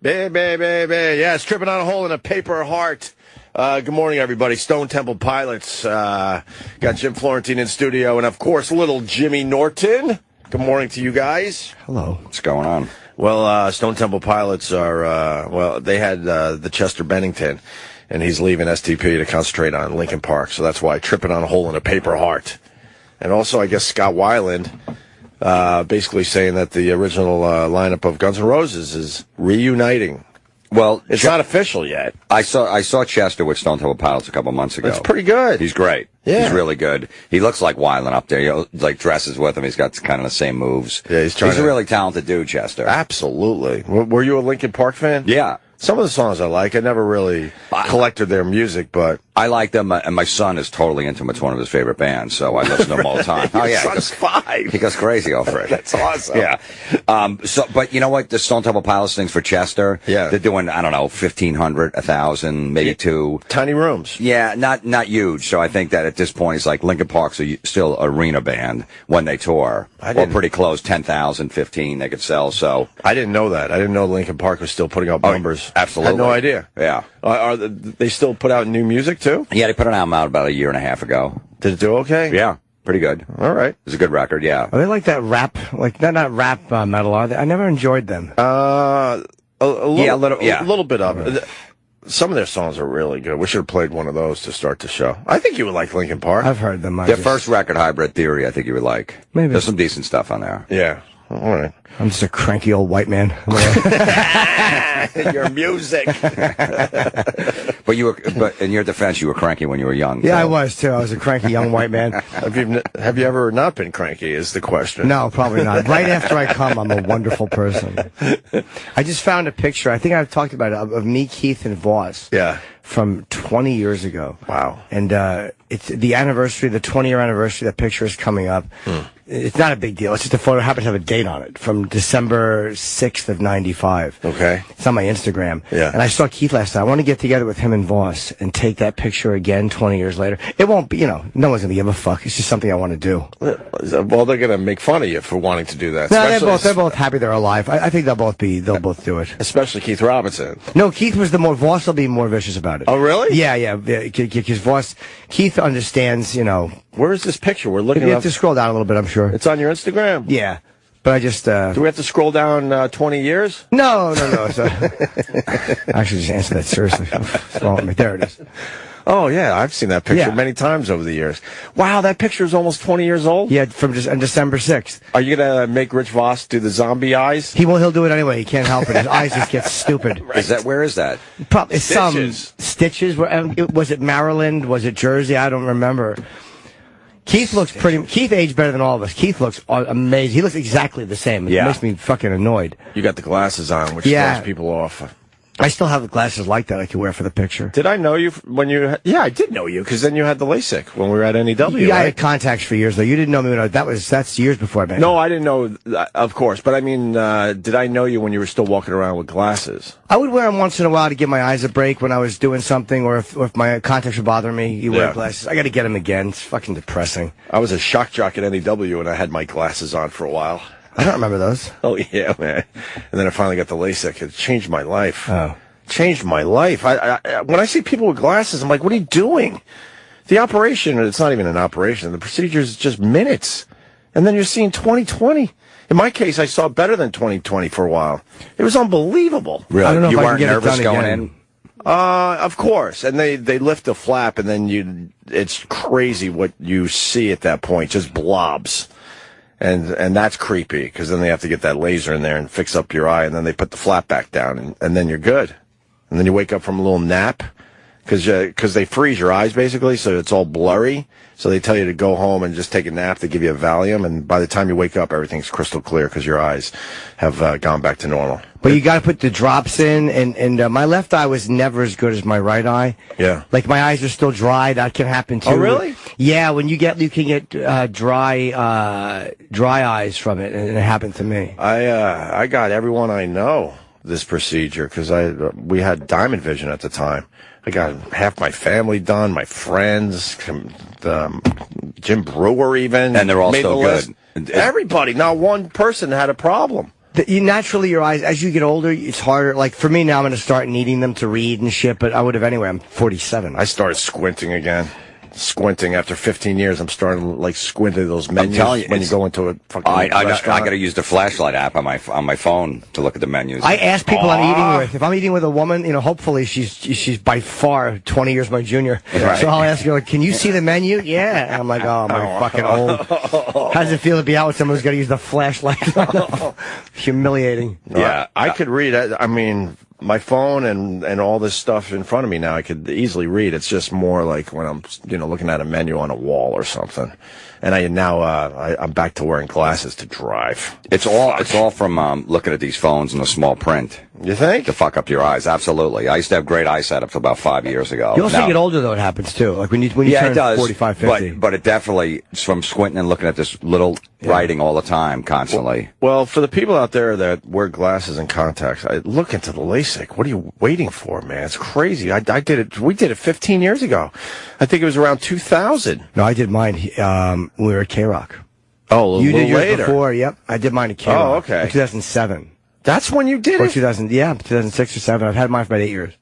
Baby. Yeah, it's tripping on a hole in a paper heart. Good morning, everybody. Stone Temple Pilots. Got Jim Florentine in studio, and, of course, little Jimmy Norton. Good morning to you guys. Hello. What's going on? Well, Stone Temple Pilots are, they had the Chester Bennington, and he's leaving STP to concentrate on Lincoln Park, so that's why tripping on a hole in a paper heart. And also, I guess, Scott Weiland, basically saying that the original lineup of Guns N' Roses is reuniting. Well, it's not official yet. I saw Chester with Stone Temple Pilots a couple months ago. It's pretty good. He's great. Yeah. He's really good. He looks like Weiland up there. He like dresses with him. He's got kind of the same moves. Yeah, he's a really talented dude, Chester. Absolutely. Were you a Linkin Park fan? Yeah. Some of the songs I like. I never really collected their music, but I like them, and my son is totally into them. It's one of his favorite bands, so I listen to them all the time. Oh yeah, son's 5. He goes crazy over it. That's awesome. Yeah. But you know what? The Stone Temple Pilots things for Chester. Yeah. They're doing 1,500, 1,000, maybe 2 tiny rooms. Yeah, not huge. So I think that at this point, it's like Linkin Park's still arena band when they tour, or pretty close, 10,000, 15 they could sell. So I didn't know that. I didn't know Linkin Park was still putting out numbers. Absolutely. I had no idea. Yeah. Are they still put out new music too? Yeah, they put an album out about a year and a half ago. Did it do okay? Yeah, pretty good. All right. It's a good record, yeah. Are they like that rap, like not rap metal, are they? I never enjoyed them. A little bit of it. Right. Some of their songs are really good. We should have played one of those to start the show. I think you would like Linkin Park. I've heard them. Their first record, Hybrid Theory, I think you would like. Maybe. There's some decent stuff on there. Yeah. All right. I'm just a cranky old white man. Your music. But in your defense, you were cranky when you were young. Yeah, so. I was too. I was a cranky young white man. Have you ever not been cranky? Is the question. No, probably not. Right after I come, I'm a wonderful person. I just found a picture. I think I've talked about it of me, Keith, and Voss. Yeah. From 20 years ago. Wow. And it's the anniversary, the 20-year anniversary. That picture is coming up. It's not a big deal. It's just a photo. It happens to have a date on it from December 6th of 95. Okay. It's on my Instagram. Yeah. And I saw Keith last night. I want to get together with him and Voss and take that picture again 20 years later. It won't be, no one's going to give a fuck. It's just something I want to do. Well, they're going to make fun of you for wanting to do that. No, they're both happy they're alive. I think they'll both do it. Especially Keith Robinson. No, Keith was Voss will be more vicious about it. Oh, really? Yeah, because Keith understands, Where is this picture? We're looking You up. have to scroll down a little bit, I'm sure. It's on your Instagram? Yeah. But I just... Do we have to scroll down 20 years? No. I actually just answered that seriously. What's wrong with me? There it is. Oh, yeah. I've seen that picture many times over the years. Wow, that picture is almost 20 years old? Yeah, from on December 6th. Are you going to make Rich Voss do the zombie eyes? He'll do it anyway. He can't help it. His eyes just get stupid. Right. Where is that? Probably Stitches. Some Stitches. Was it Maryland? Was it Jersey? I don't remember. Keith looks Keith aged better than all of us. Keith looks amazing. He looks exactly the same. It makes me fucking annoyed. You got the glasses on, which throws people off. I still have the glasses like that I could wear for the picture. Did I know you when you... Yeah, I did know you, because then you had the Lasik when we were at NEW, Yeah, right? I had contacts for years, though. You didn't know me when that's years before I met you. No, I didn't know, of course. But I mean, did I know you when you were still walking around with glasses? I would wear them once in a while to give my eyes a break when I was doing something, or if my contacts were bothering me. You wear glasses. I got to get them again. It's fucking depressing. I was a shock jock at NEW, and I had my glasses on for a while. I don't remember those. Oh, yeah, man. And then I finally got the Lasik. It changed my life. Oh. Changed my life. When I see people with glasses, I'm like, what are you doing? The operation, it's not even an operation. The procedure is just minutes. And then you're seeing 20/20. In my case, I saw better than 20/20 for a while. It was unbelievable. Really? I don't know you if I weren't can get nervous it done going again. in? Of course. And they lift the flap, and then it's crazy what you see at that point, just blobs. And that's creepy, because then they have to get that laser in there and fix up your eye, and then they put the flap back down, and then you're good. And then you wake up from a little nap, because they freeze your eyes, basically, so it's all blurry. So they tell you to go home and just take a nap. They give you a Valium, and by the time you wake up, everything's crystal clear, because your eyes have gone back to normal. But you got to put the drops in, and my left eye was never as good as my right eye. Yeah. Like, my eyes are still dry. That can happen, too. Oh, really? Yeah, you can get dry eyes from it, and it happened to me. I got everyone I know this procedure, because we had Diamond Vision at the time. I got half my family done, my friends, Jim Brewer even. And they're all made still the list. good. Everybody. Not one person had a problem. Naturally, your eyes, as you get older, it's harder. Like, for me now, I'm going to start needing them to read and shit, but I would have anyway. I'm 47. I started squinting again. Squinting after 15 years, I'm starting to like squint at those menus when you go into a fucking restaurant. I got to use the flashlight app on my phone to look at the menus. I ask people I'm eating with. If I'm eating with a woman, hopefully she's by far 20 years my junior. Right. So I'll ask her, like, can you see the menu? Yeah. And I'm like, oh, my fucking old. How does it feel to be out with someone who's got to use the flashlight? Humiliating. Yeah, I could read. I mean, my phone and all this stuff in front of me now, I could easily read. It's just more like when I'm, looking at a menu on a wall or something. And I'm back to wearing glasses to drive. It's all from looking at these phones in the small print. You think? To fuck up your eyes, absolutely. I used to have great eyesight up to about 5 years ago. You also get older, though, it happens, too. Like when you turn 45, 50. But it definitely, from squinting and looking at this little writing all the time, constantly. Well, for the people out there that wear glasses and contacts, look into the Lasik. What are you waiting for, man? It's crazy. I did it. We did it 15 years ago. I think it was around 2000. No, I did mine. We were at K-Rock. Oh, you did yours later. Before, yep. I did mine at K-Rock. Oh, okay. In 2007. That's when you did or it? 2006 or 7. I've had mine for about 8 years.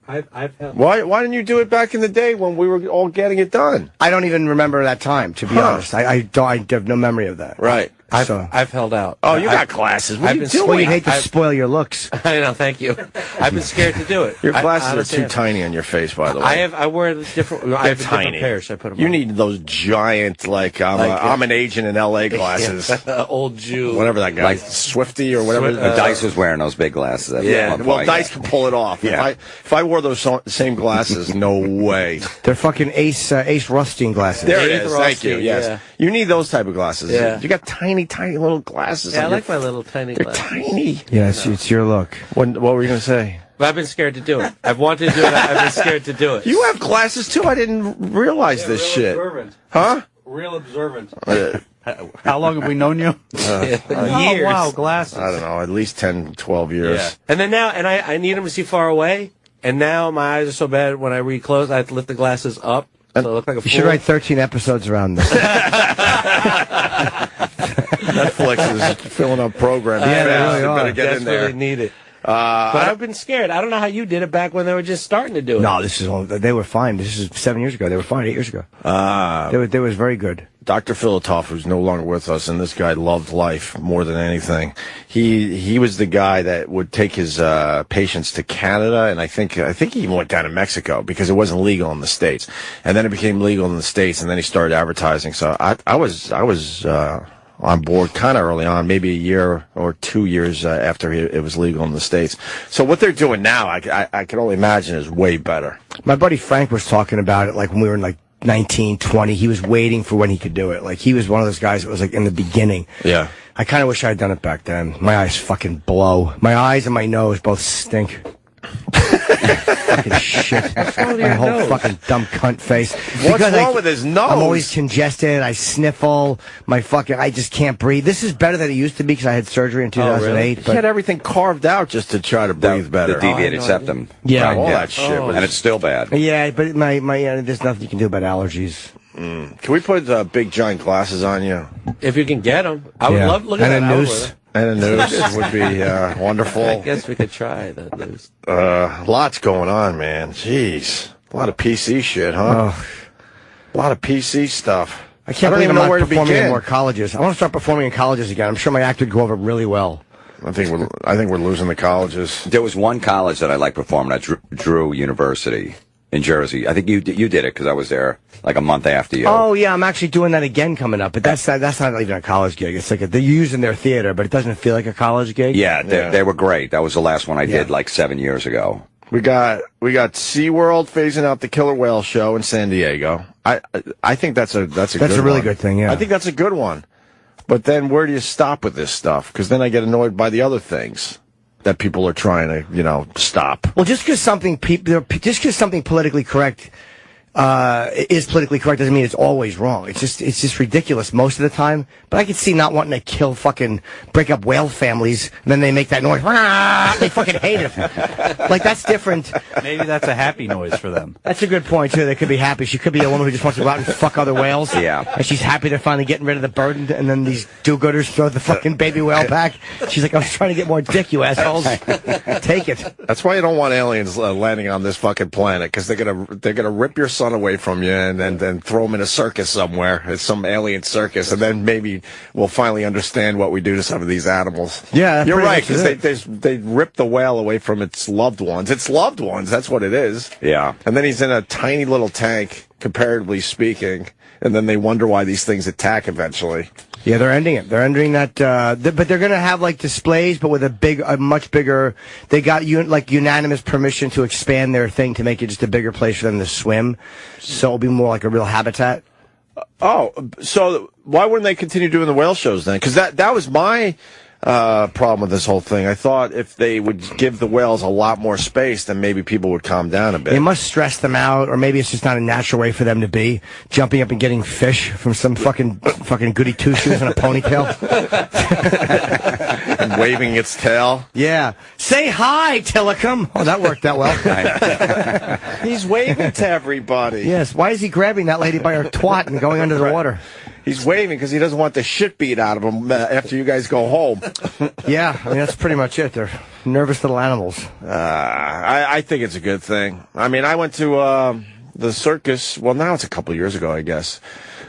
I've had. Why didn't you do it back in the day when we were all getting it done? I don't even remember that time, to be honest. I have no memory of that. Right. I've held out. Oh, you got glasses. What are you doing? Well, you'd hate to spoil your looks. I know, thank you. I've been scared to do it. Your glasses are too tiny on your face, by the way. I wear different. I have tiny. different pairs. I put them. You on. need those giant, I'm an agent in L.A. glasses. Old Jew. Whatever that guy, like Swifty or whatever. Dice was wearing those big glasses. Well, Dice can pull it off. Yeah. If I wore those same glasses, no way. They're fucking Ace Rothstein glasses. There it is. Thank you. Yes. Yeah. You need those type of glasses. Yeah. You got tiny, tiny little glasses. Yeah, I like my little tiny They're glasses. tiny. Yes, it's your look. What were you going to say? But I've been scared to do it. I've wanted to do it. I've been scared to do it. You have glasses, too? I didn't realize this shit. Observant. Huh? Real observant. How long have we known you? Years. Oh, wow, glasses. I don't know, at least 10, 12 years. Yeah. And then now, I need them to see far away. And now my eyes are so bad when I read close, I have to lift the glasses up. So I look like a fool. You should write 13 episodes around this. Netflix is filling up programs. Yeah, they really You are. better get in there. Desperately need it. But I've been scared. I don't know how you did it back when they were just starting to do it. No, they were fine. This is 7 years ago. They were fine 8 years ago. They was very good. Dr. Filatov, who's no longer with us, and this guy loved life more than anything. He was the guy that would take his patients to Canada, and I think he even went down to Mexico because it wasn't legal in the States. And then it became legal in the States, and then he started advertising. So I was on board kind of early on, maybe a year or 2 years after it was legal in the States. So what they're doing now, I can only imagine, is way better. My buddy Frank was talking about it like when we were in like 19, 20. He was waiting for when he could do it. Like he was one of those guys that was like in the beginning. Yeah. I kind of wish I had done it back then. My eyes fucking blow. My eyes and my nose both stink. Fucking shit. My whole fucking dumb cunt face. What's wrong with his nose? I'm always congested. I sniffle. I just can't breathe. This is better than it used to be because I had surgery in 2008. He had everything carved out just to try to breathe better. The deviated septum. Yeah. All that shit. And it's still bad. Yeah, but there's nothing you can do about allergies. Can we put big giant glasses on you? If you can get them. I would love looking at a that. noose. And a noose would be wonderful. I guess we could try that noose. Lots going on, man. Jeez. A lot of PC shit, huh? A lot of PC stuff. I can't don't believe even I'm know where not to performing in begin. more colleges. I want to start performing in colleges again. I'm sure my act would go over really well. I think we're losing the colleges. There was one college that I liked performing at, Drew University in Jersey. I think you did it because I was there like a month after you. Oh yeah, I'm actually doing that again coming up. But that's not even a college gig. It's like they're using their theater, but it doesn't feel like a college gig. Yeah, they were great. That was the last one I did like 7 years ago. We got SeaWorld phasing out the killer whale show in San Diego. I think that's a really good thing. Yeah, I think that's a good one. But then where do you stop with this stuff? Because then I get annoyed by the other things that people are trying to stop. Well, just because something politically correct is politically correct doesn't mean it's always wrong. It's just ridiculous most of the time. But I could see not wanting to break up whale families, and then they make that noise. They fucking hate it. Like, that's different. Maybe that's a happy noise for them. That's a good point, too. They could be happy. She could be a woman who just wants to go out and fuck other whales. Yeah. And she's happy they're finally getting rid of the burden, and then these do-gooders throw the fucking baby whale back. She's like, I was trying to get more dick, you assholes. Take it. That's why you don't want aliens landing on this fucking planet, because they're gonna rip your son away from you and then throw him in a circus somewhere. It's some alien circus, and then maybe we'll finally understand what we do to some of these animals. Yeah, you're right, because they rip the whale away from its loved ones. Its loved ones, that's what it is. Yeah. And then he's in a tiny little tank, comparatively speaking, and then they wonder why these things attack eventually. Yeah, they're ending it. They're ending that, but they're gonna have like displays, but with a much bigger. They got unanimous permission to expand their thing to make it just a bigger place for them to swim, so it'll be more like a real habitat. Oh, so why wouldn't they continue doing the whale shows then? Because that was my problem with this whole thing. I thought if they would give the whales a lot more space, then maybe people would calm down a bit. It must stress them out, or maybe it's just not a natural way for them to be, jumping up and getting fish from some fucking goody two-shoes in a ponytail. And waving its tail. Yeah. Say hi, Tillicum. Oh, that worked out well. He's waving to everybody. Yes. Why is he grabbing that lady by her twat and going under the water? He's waving because he doesn't want the shit beat out of him after you guys go home. Yeah, I mean, that's pretty much it. They're nervous little animals. I think it's a good thing. I mean, I went to the circus. Well, now it's a couple years ago, I guess.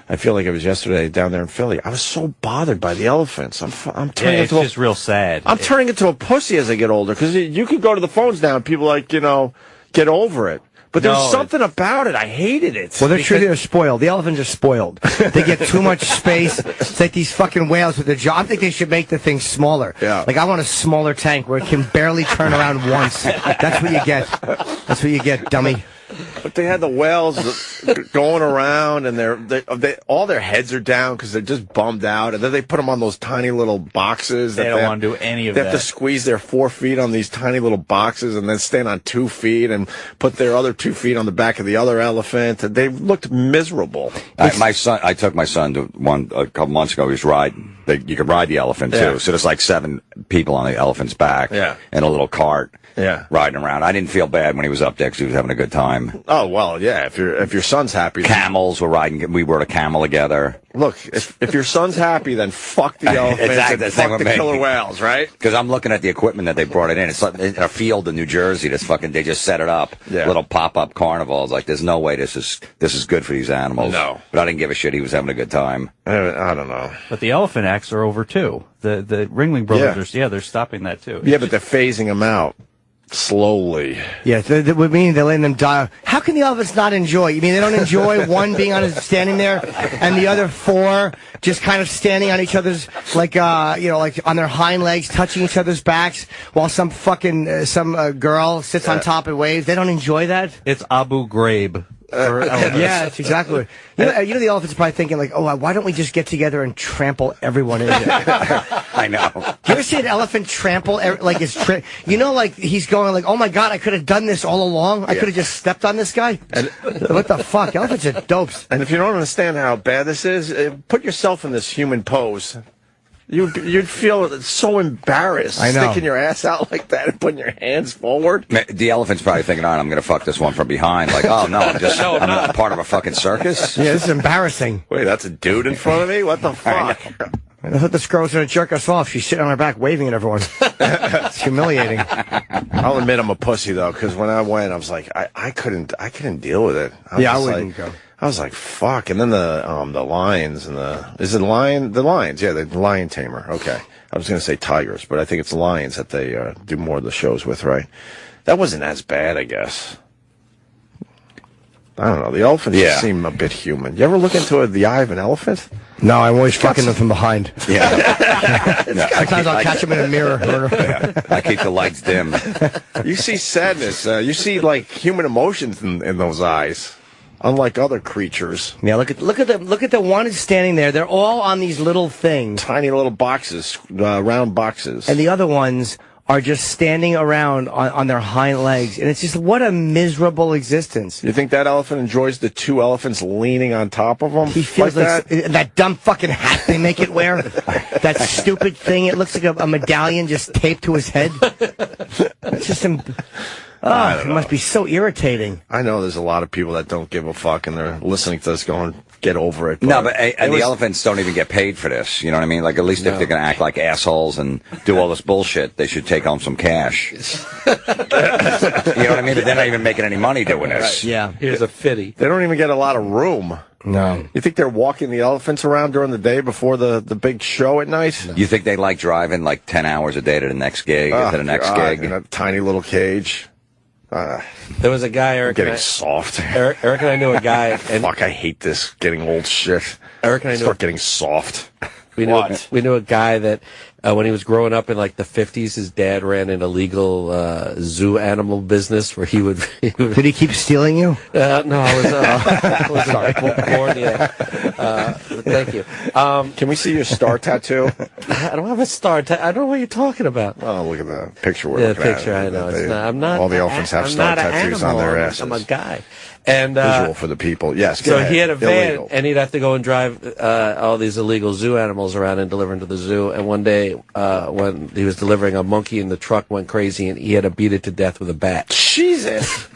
I feel like it was yesterday down there in Philly. I was so bothered by the elephants. I'm turning it's just real sad. I'm turning into a pussy as I get older, because you can go to the phones now and people get over it. But there's something about it. I hated it. Well, they're spoiled. The elephants are spoiled. They get too much space. It's like these fucking whales with their jaw. I think they should make the thing smaller. Yeah. Like, I want a smaller tank where it can barely turn around once. That's what you get. That's what you get, dummy. But they had the whales going around, and they all their heads are down because they're just bummed out. And then they put them on those tiny little boxes. They don't want to do any of that. They have to squeeze their 4 feet on these tiny little boxes, and then stand on 2 feet and put their other 2 feet on the back of the other elephant. And they looked miserable. I took my son to one a couple months ago. He was riding. You could ride the elephant too. Yeah. So there's like 7 people on the elephant's back. Yeah. And a little cart. Yeah. Riding around. I didn't feel bad when he was up there because he was having a good time. Oh, well, yeah. If your son's happy. Camels were riding. We rode a camel together. Look, if your son's happy, then fuck the elephants Exactly, and fuck the killer whales, right? Because I'm looking at the equipment that they brought it in. It's like in a field in New Jersey. They just set it up. Yeah. Little pop-up carnivals. Like, there's no way this is good for these animals. No. But I didn't give a shit. He was having a good time. I don't know. But the elephant acts are over too. The Ringling Brothers, they're stopping that too. Yeah, but they're phasing them out slowly. Yeah, they're letting them die. How can the elephants not enjoy? You mean they don't enjoy one being standing there, and the other 4 just kind of standing on each other's, like on their hind legs, touching each other's backs, while some fucking girl sits on top and waves? They don't enjoy that. It's Abu Ghraib. Yeah, that's exactly. You know, the elephants are probably thinking like, oh, why don't we just get together and trample everyone in here? I know. You ever see an elephant trample? Like like he's going like, oh my god, I could have done this all along. I could have just stepped on this guy. What the fuck? Elephants are dopes. And if you don't understand how bad this is, put yourself in this human pose. You'd feel so embarrassed, I know, sticking your ass out like that and putting your hands forward. The elephant's probably thinking, I'm going to fuck this one from behind. Like, oh, no, I'm part of a fucking circus. Yeah, this is embarrassing. Wait, that's a dude in front of me? What the fuck? I thought this girl's going to jerk us off. She's sitting on her back waving at everyone. It's humiliating. I'll admit I'm a pussy, though, because when I went, I was like, I couldn't deal with it. I wouldn't go. I was like, fuck. And then the lions and is it lion? The lions, yeah, the lion tamer. Okay. I was going to say tigers, but I think it's lions that they do more of the shows with, right? That wasn't as bad, I guess. I don't know. The elephants just seem a bit human. You ever look into the eye of an elephant? No, I'm always fucking them from behind. Yeah. Sometimes I'll catch them in a mirror. I keep the lights dim. You see sadness. You see like human emotions in those eyes. Unlike other creatures. Yeah, look at the one standing there. They're all on these little things. Tiny little boxes, round boxes. And the other ones are just standing around on their hind legs, and it's just what a miserable existence. You think that elephant enjoys the two elephants leaning on top of him? He feels like that dumb fucking hat they make it wear. That stupid thing. It looks like a medallion just taped to his head. It's just it must be so irritating. I know there's a lot of people that don't give a fuck, and they're listening to this going, get over it. No, but the elephants don't even get paid for this. You know what I mean? Like, at least if they're going to act like assholes and do all this bullshit, they should take home some cash. You know what I mean? But they're not even making any money doing this. Yeah. Here's a fitty. They don't even get a lot of room. No. You think they're walking the elephants around during the day before the big show at night? You think they like driving like 10 hours a day to the next gig, to the next gig? In a tiny little cage. There was a guy, Eric. Getting soft. Eric and I knew a guy. And fuck, I hate this getting old shit. Eric and I start getting soft. We knew a guy that when he was growing up in like the 50s, his dad ran an illegal zoo animal business where he would. Did he keep stealing you? No, I was sorry. Born, yeah. Thank you. Can we see your star tattoo? I don't have a star tattoo. I don't know what you're talking about. Oh, look at the picture we're looking at. I know. I'm not. All the elephants have star tattoos on their asses. I'm a guy. And visual for the people. Yes. So he had a van, and he'd have to go and drive all these illegal zoo animals around and deliver them to the zoo. And one day, when he was delivering, a monkey in the truck went crazy, and he had to beat it to death with a bat. Jesus.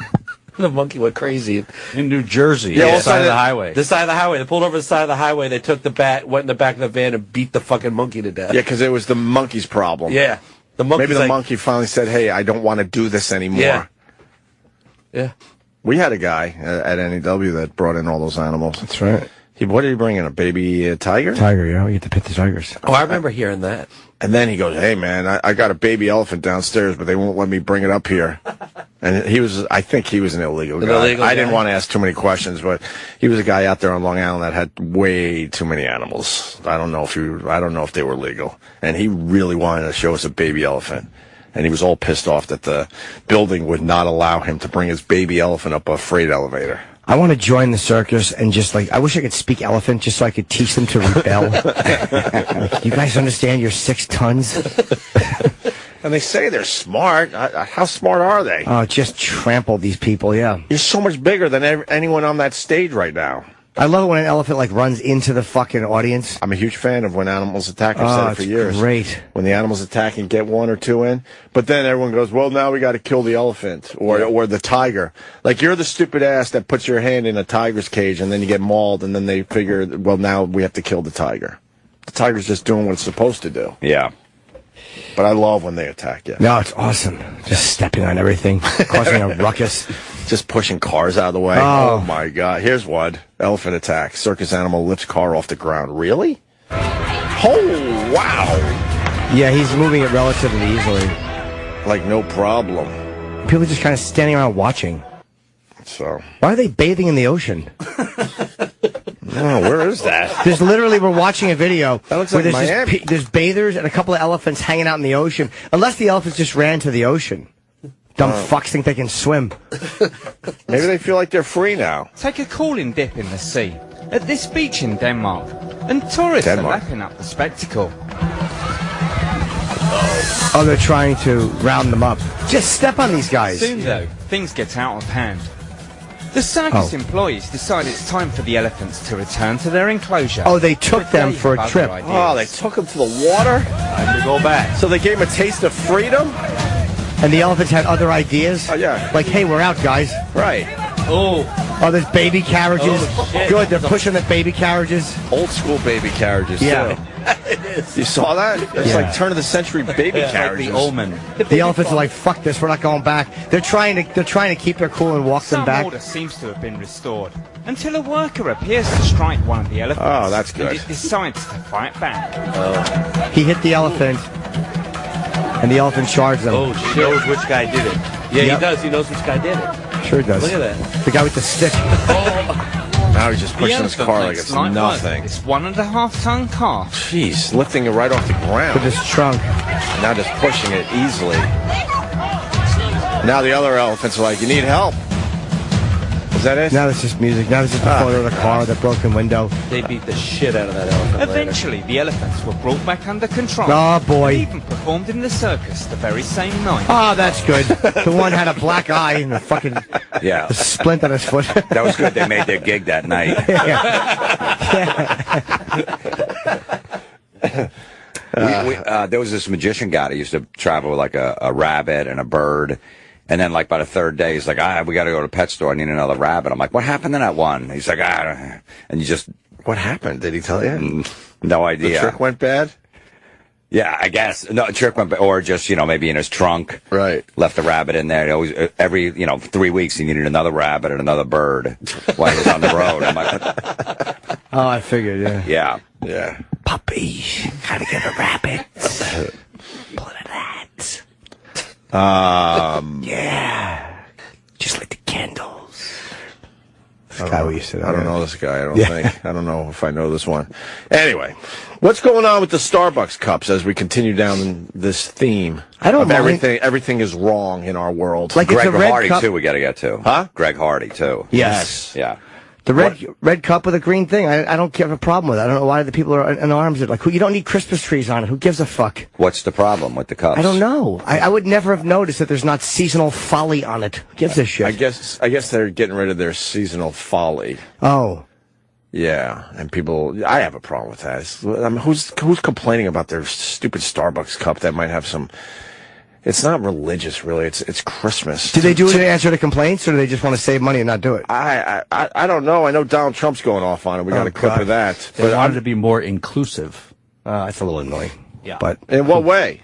The monkey went crazy. In New Jersey, the side of the highway. The side of the highway. They pulled over the side of the highway. They took the bat, went in the back of the van, and beat the fucking monkey to death. Yeah, because it was the monkey's problem. Yeah. Maybe the monkey finally said, hey, I don't want to do this anymore. Yeah. We had a guy at NEW that brought in all those animals. That's right. What did he bring in? A baby tiger? Tiger, yeah. We get to pet the tigers. Oh, I remember hearing that. And then he goes, hey, man, I got a baby elephant downstairs, but they won't let me bring it up here. And I think he was an illegal guy. I didn't want to ask too many questions, but he was a guy out there on Long Island that had way too many animals. I don't know if they were legal. And he really wanted to show us a baby elephant. And he was all pissed off that the building would not allow him to bring his baby elephant up a freight elevator. I want to join the circus and just I wish I could speak elephant just so I could teach them to rebel. You guys understand you're 6 tons? And they say they're smart. How smart are they? Oh, just trample these people, yeah. You're so much bigger than anyone on that stage right now. I love it when an elephant runs into the fucking audience. I'm a huge fan of when animals attack. I've said it for years. Great. When the animals attack and get 1 or 2 in, but then everyone goes, "Well, now we got to kill the elephant or the tiger." Like you're the stupid ass that puts your hand in a tiger's cage and then you get mauled, and then they figure, "Well, now we have to kill the tiger." The tiger's just doing what it's supposed to do. Yeah. But I love when they attack you. No, it's awesome. Just stepping on everything, causing a ruckus. Just pushing cars out of the way. Oh, my God. Here's one. Elephant attack. Circus animal lifts car off the ground. Really? Oh, wow. Yeah, he's moving it relatively easily. Like no problem. People are just kind of standing around watching. So. Why are they bathing in the ocean? Oh, where is that? There's literally, we're watching a video that looks where like there's, Miami. There's bathers and a couple of elephants hanging out in the ocean. Unless the elephants just ran to the ocean. Dumb fucks think they can swim. Maybe they feel like they're free now. Take a cooling dip in the sea at this beach in Denmark, and tourists are lapping up the spectacle. Oh, they're trying to round them up. Just step on these guys. Soon, though, things get out of hand. The circus employees decide it's time for the elephants to return to their enclosure. Oh, they took them for a trip. Oh, they took them to the water? Time to go back. So they gave them a taste of freedom? And the elephants had other ideas? Oh, yeah. Like, hey, we're out, guys. Right. Oh, there's baby carriages. Good, they're pushing the baby carriages. Old school baby carriages, yeah. too. It is. You saw that? It's like turn of the century baby carriages. Like the Omen. The elephants are like, fuck this, we're not going back. They're trying to keep their cool and walk them back. Some order seems to have been restored until a worker appears to strike one of the elephants. Oh, that's good. And it decides to fight back. He hit the elephant, and the elephant charged them. Oh, she knows which guy did it. Yeah, he does. He knows which guy did it. Sure does. Look at that. The guy with the stick. Now he's just pushing his car like it's nothing. It's 1.5-ton car. Jeez, lifting it right off the ground. With his trunk. And now just pushing it easily. Now the other elephants are like, you need help. Is that it? Now it's just music. Now it's just a photo of the car with a broken window. They beat the shit out of that elephant. Eventually, the elephants were brought back under control. Oh, boy. They even performed in the circus the very same night. Oh, that's good. The one had a black eye and a fucking a splint on his foot. That was good. They made their gig that night. There was this magician guy that used to travel with like a rabbit and a bird. And then, like, by the third day, he's like, we got to go to the pet store. I need another rabbit. I'm like, what happened to that one? He's like, and you just... What happened? Did he tell you? No idea. The trick went bad? Yeah, I guess. No, trick went bad. Or just, maybe in his trunk. Right. Left the rabbit in there. He always, every, 3 weeks, he needed another rabbit and another bird while he was on the road. I'm like, what? Oh, I figured, Yeah. Yeah. Puppy, gotta get a rabbit. Pull it that. Yeah. Just like the candles. This guy we used to know. I don't know this guy, I don't think. I don't know if I know this one. Anyway, what's going on with the Starbucks cups as we continue down this theme? I don't know. Everything is wrong in our world. Like Greg it's a red Hardy, cup. too, we got to get to. Huh? Greg Hardy, too. Yes. Yeah. The red cup with a green thing. I don't have a problem with it. I don't know why the people are in arms. Like, you don't need Christmas trees on it. Who gives a fuck? What's the problem with the cups? I don't know. I would never have noticed that there's not seasonal folly on it. Who gives a shit? I guess they're getting rid of their seasonal folly. Oh. Yeah, and people, I have a problem with that. I mean, who's complaining about their stupid Starbucks cup that might have some... It's not religious, really. It's Christmas. Do they do it to answer to complaints, or do they just want to save money and not do it? I don't know. I know Donald Trump's going off on it. We got a clip of that. They wanted to be more inclusive. It's a little annoying. Yeah. But in what way?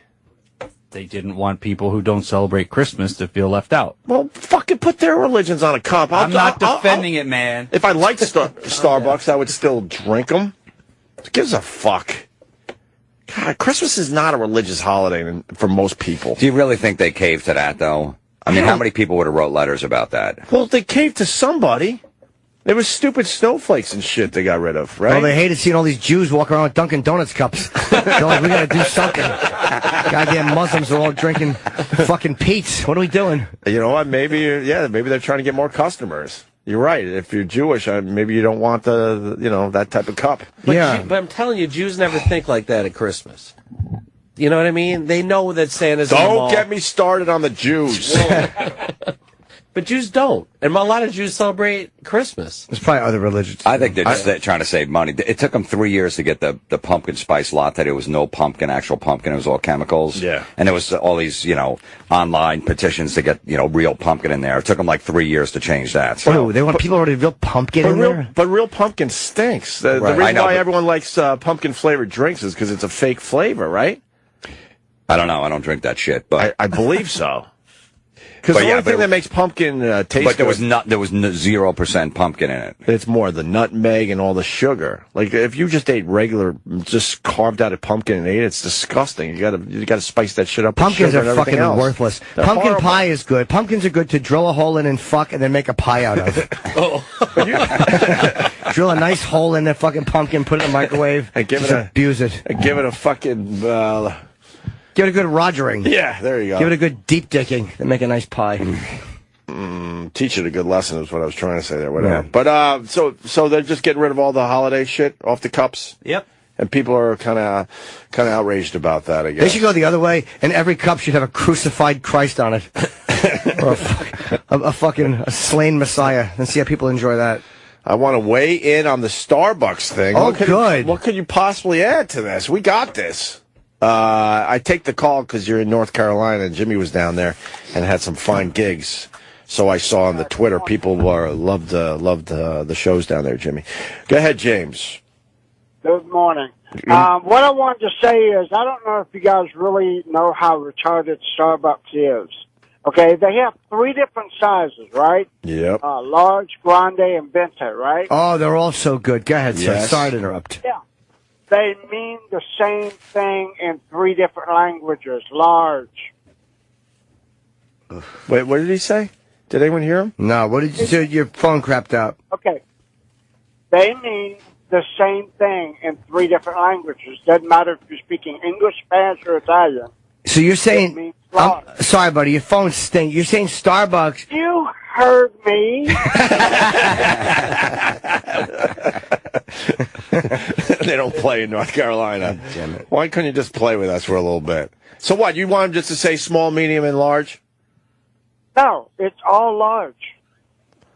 They didn't want people who don't celebrate Christmas to feel left out. Well, fucking put their religions on a cup. I'm not defending it, man. If I liked Starbucks, I would still drink them. Who gives a fuck? God, Christmas is not a religious holiday for most people. Do you really think they caved to that, though? I mean, how many people would have wrote letters about that? Well, they caved to somebody. There was stupid snowflakes and shit they got rid of, right? Well, they hated seeing all these Jews walk around with Dunkin' Donuts cups. They're like, we gotta do something. Goddamn Muslims are all drinking fucking Pete's. What are we doing? You know what? Maybe they're trying to get more customers. You're right. If you're Jewish, maybe you don't want that type of cup. But I'm telling you, Jews never think like that at Christmas. You know what I mean? They know that Santa's in the mall. Don't get me started on the Jews. But Jews don't. And a lot of Jews celebrate Christmas. There's probably other religions. I think they're just trying to save money. It took them 3 years to get the pumpkin spice latte. There was no actual pumpkin. It was all chemicals. Yeah. And there was all these, online petitions to get, real pumpkin in there. It took them like 3 years to change that. So. Oh, they want people already real pumpkin in there? But real pumpkin stinks. The reason why everyone likes pumpkin-flavored drinks is because it's a fake flavor, right? I don't know. I don't drink that shit, but I believe so. Because the only thing that makes pumpkin taste but there was 0% pumpkin in it. It's more the nutmeg and all the sugar. Like if you just ate regular, just carved out a pumpkin and ate it, it's disgusting. You gotta spice that shit up. Pumpkins with are fucking worthless. They're Pumpkin horrible. pie is good. Pumpkins are good to drill a hole in and fuck, and then make a pie out of. Drill a nice hole in the fucking pumpkin, put it in the microwave, and abuse it. And give it a fucking. Give it a good rogering. Yeah, there you go. Give it a good deep dicking and make a nice pie. Teach it a good lesson is what I was trying to say there. Whatever. Yeah. But so they're just getting rid of all the holiday shit off the cups. Yep. And people are kind of outraged about that. I guess they should go the other way, and every cup should have a crucified Christ on it, or a fucking slain Messiah, and see how people enjoy that. I want to weigh in on the Starbucks thing. Oh, good. What could you possibly add to this? We got this. I take the call because you're in North Carolina, and Jimmy was down there and had some fine gigs. So I saw on the Twitter people loved the shows down there, Jimmy. Go ahead, James. Good morning. What I wanted to say is I don't know if you guys really know how retarded Starbucks is. Okay, they have 3 different sizes, right? Yep. Large, grande, and venti, right? Oh, they're all so good. Go ahead, sir. Yes. Sorry to interrupt. Yeah. They mean the same thing in 3 different languages. Large. Wait, what did he say? Did anyone hear him? No, what did you say? Your phone crapped out. Okay. They mean the same thing in 3 different languages. Doesn't matter if you're speaking English, Spanish, or Italian. So you're It saying... means large. sorry, buddy. Your phone stinks. You're saying Starbucks... You heard me. They don't play in North Carolina. Damn it. Why couldn't you just play with us for a little bit? So what, you want them just to say small, medium, and large? No, it's all large.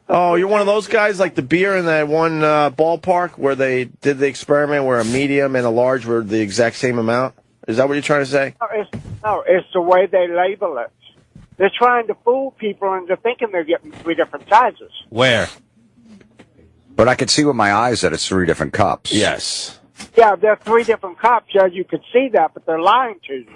Oh, you're one of those guys like the beer in that one ballpark where they did the experiment where a medium and a large were the exact same amount? Is that what you're trying to say? No, it's the way they label it. They're trying to fool people into thinking they're getting 3 different sizes. Where? But I could see with my eyes that it's 3 different cups. Yes. Yeah, they're 3 different cups. Yeah, you could see that, but they're lying to you.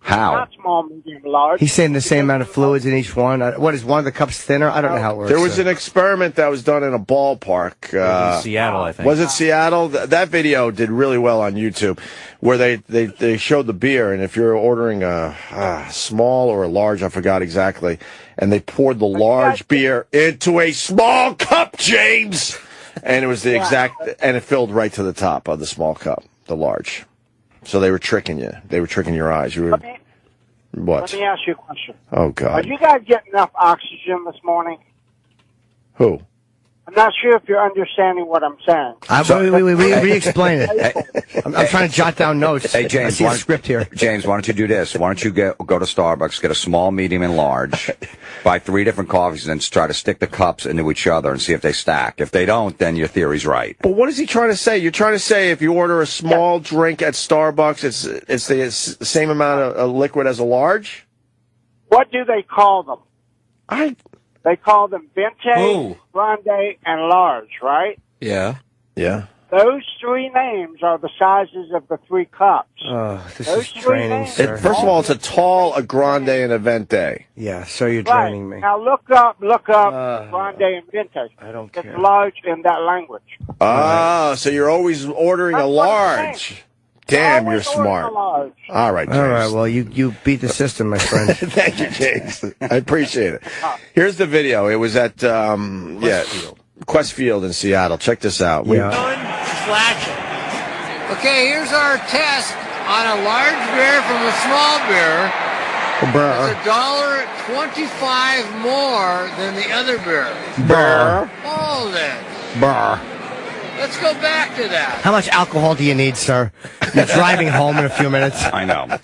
How? Not small, medium, large. He's saying the same amount of fluids in each one. What, is one of the cups thinner? I don't know how it works. There was an experiment that was done in a ballpark. in Seattle, I think. Was it Seattle? That video did really well on YouTube, where they showed the beer, and if you're ordering a small or a large, I forgot exactly, and they poured the large beer into a small cup, James, and it was the exact, and it filled right to the top of the small cup, the large. So they were tricking you. They were tricking your eyes. You were what? Let me ask you a question. Oh God! Are you guys getting enough oxygen this morning? Who? I'm not sure if you're understanding what I'm saying. Re-explain it. I'm trying to jot down notes. Hey, James, I see a script here. James, why don't you do this? Why don't you go to Starbucks, get a small, medium, and large, buy 3 different coffees, and then try to stick the cups into each other and see if they stack. If they don't, then your theory's right. But what is he trying to say? You're trying to say if you order a small drink at Starbucks, it's the same amount of liquid as a large? What do they call them? They call them Venti, Grande, and Large, right? Yeah. Yeah. Those 3 names are the sizes of the 3 cups. Oh, this Those is 3 training, names. sir. First of all, it's a tall, a grande, and a venti. Yeah, so you're Right. training me. Now look up Grande and Venti. I don't It's care. large in that language. Ah, so you're always ordering a That's what I'm large. saying. Damn, you're Always order a smart. large. All right, James. All right, well, you beat the system, my friend. Thank you, James. I appreciate it. Here's the video. It was at Quest Field in Seattle. Check this out. Okay, here's our test on a large beer from a small beer. It's $1.25 more than the other beer. Hold it. Let's go back to that. How much alcohol do you need, sir? You're driving home in a few minutes. I know.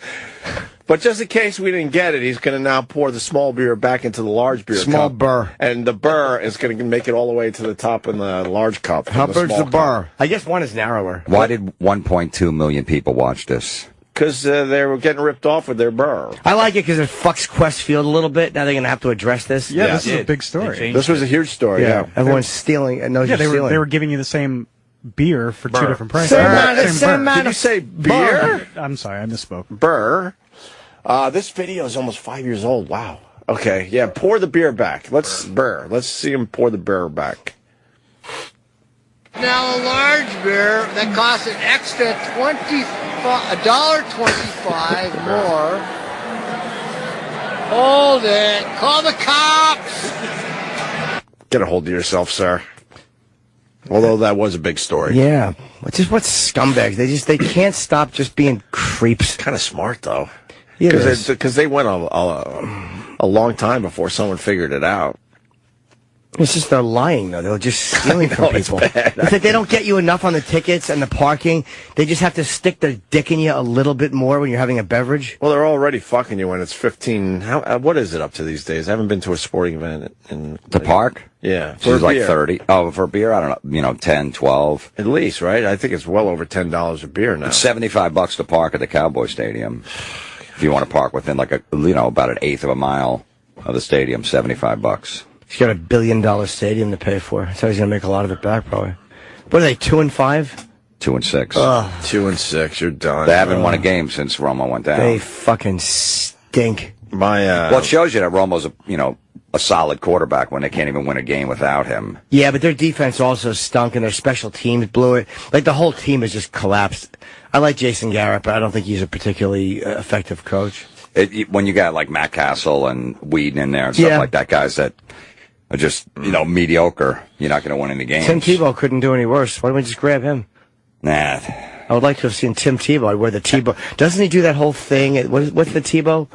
But just in case we didn't get it, he's going to now pour the small beer back into the large beer Small cup. burr. And the burr is going to make it all the way to the top in the large cup. How big's the small burr? cup. I guess one is narrower. Why did 1.2 million people watch this? Because they were getting ripped off with their burr. I like it because it fucks Quest Field a little bit. Now they're going to have to address this. Yeah, this is a big story. This was a huge story, yeah. Everyone's stealing and knows Yeah, you're stealing. they were giving you the same beer for 2 different prices. Same amount Did you say beer? I'm sorry, I misspoke. Burr. This video is almost 5 years old. Wow. Okay, yeah, pour the beer back. Let's see him pour the beer back. Now a large beer that costs an extra $1.25 more. Hold it. Call the cops. Get a hold of yourself, sir. Although that was a big story. Yeah. What scumbags. They can't stop just being creeps. Kind of smart, though. Yeah, Because they went a long time before someone figured it out. It's just they're lying, though. They're just stealing from people. It's like they don't get you enough on the tickets and the parking. They just have to stick their dick in you a little bit more when you're having a beverage. Well, they're already fucking you when it's 15. What is it up to these days? I haven't been to a sporting event in The park? Yeah. She's like beer. 30. Oh, for beer, I don't know, 10, 12. At least, right? I think it's well over $10 a beer now. It's $75 to park at the Cowboys Stadium. If you want to park within like about an eighth of a mile of the stadium, $75. He's got $1 billion stadium to pay for. So he's going to make a lot of it back, probably. What are they, 2-5? 2-6. 2-6, you're done. They haven't won a game since Romo went down. They fucking stink. Well, it shows you that Romo's a solid quarterback when they can't even win a game without him. Yeah, but their defense also stunk, and their special teams blew it. Like, the whole team has just collapsed. I like Jason Garrett, but I don't think he's a particularly effective coach. When you got, like, Matt Castle and Whedon in there and stuff like that, guys that are just, mediocre, you're not going to win any games. Tim Tebow couldn't do any worse. Why don't we just grab him? Nah. I would like to have seen Tim Tebow. I'd wear the Tebow. Doesn't he do that whole thing? What's the Tebow?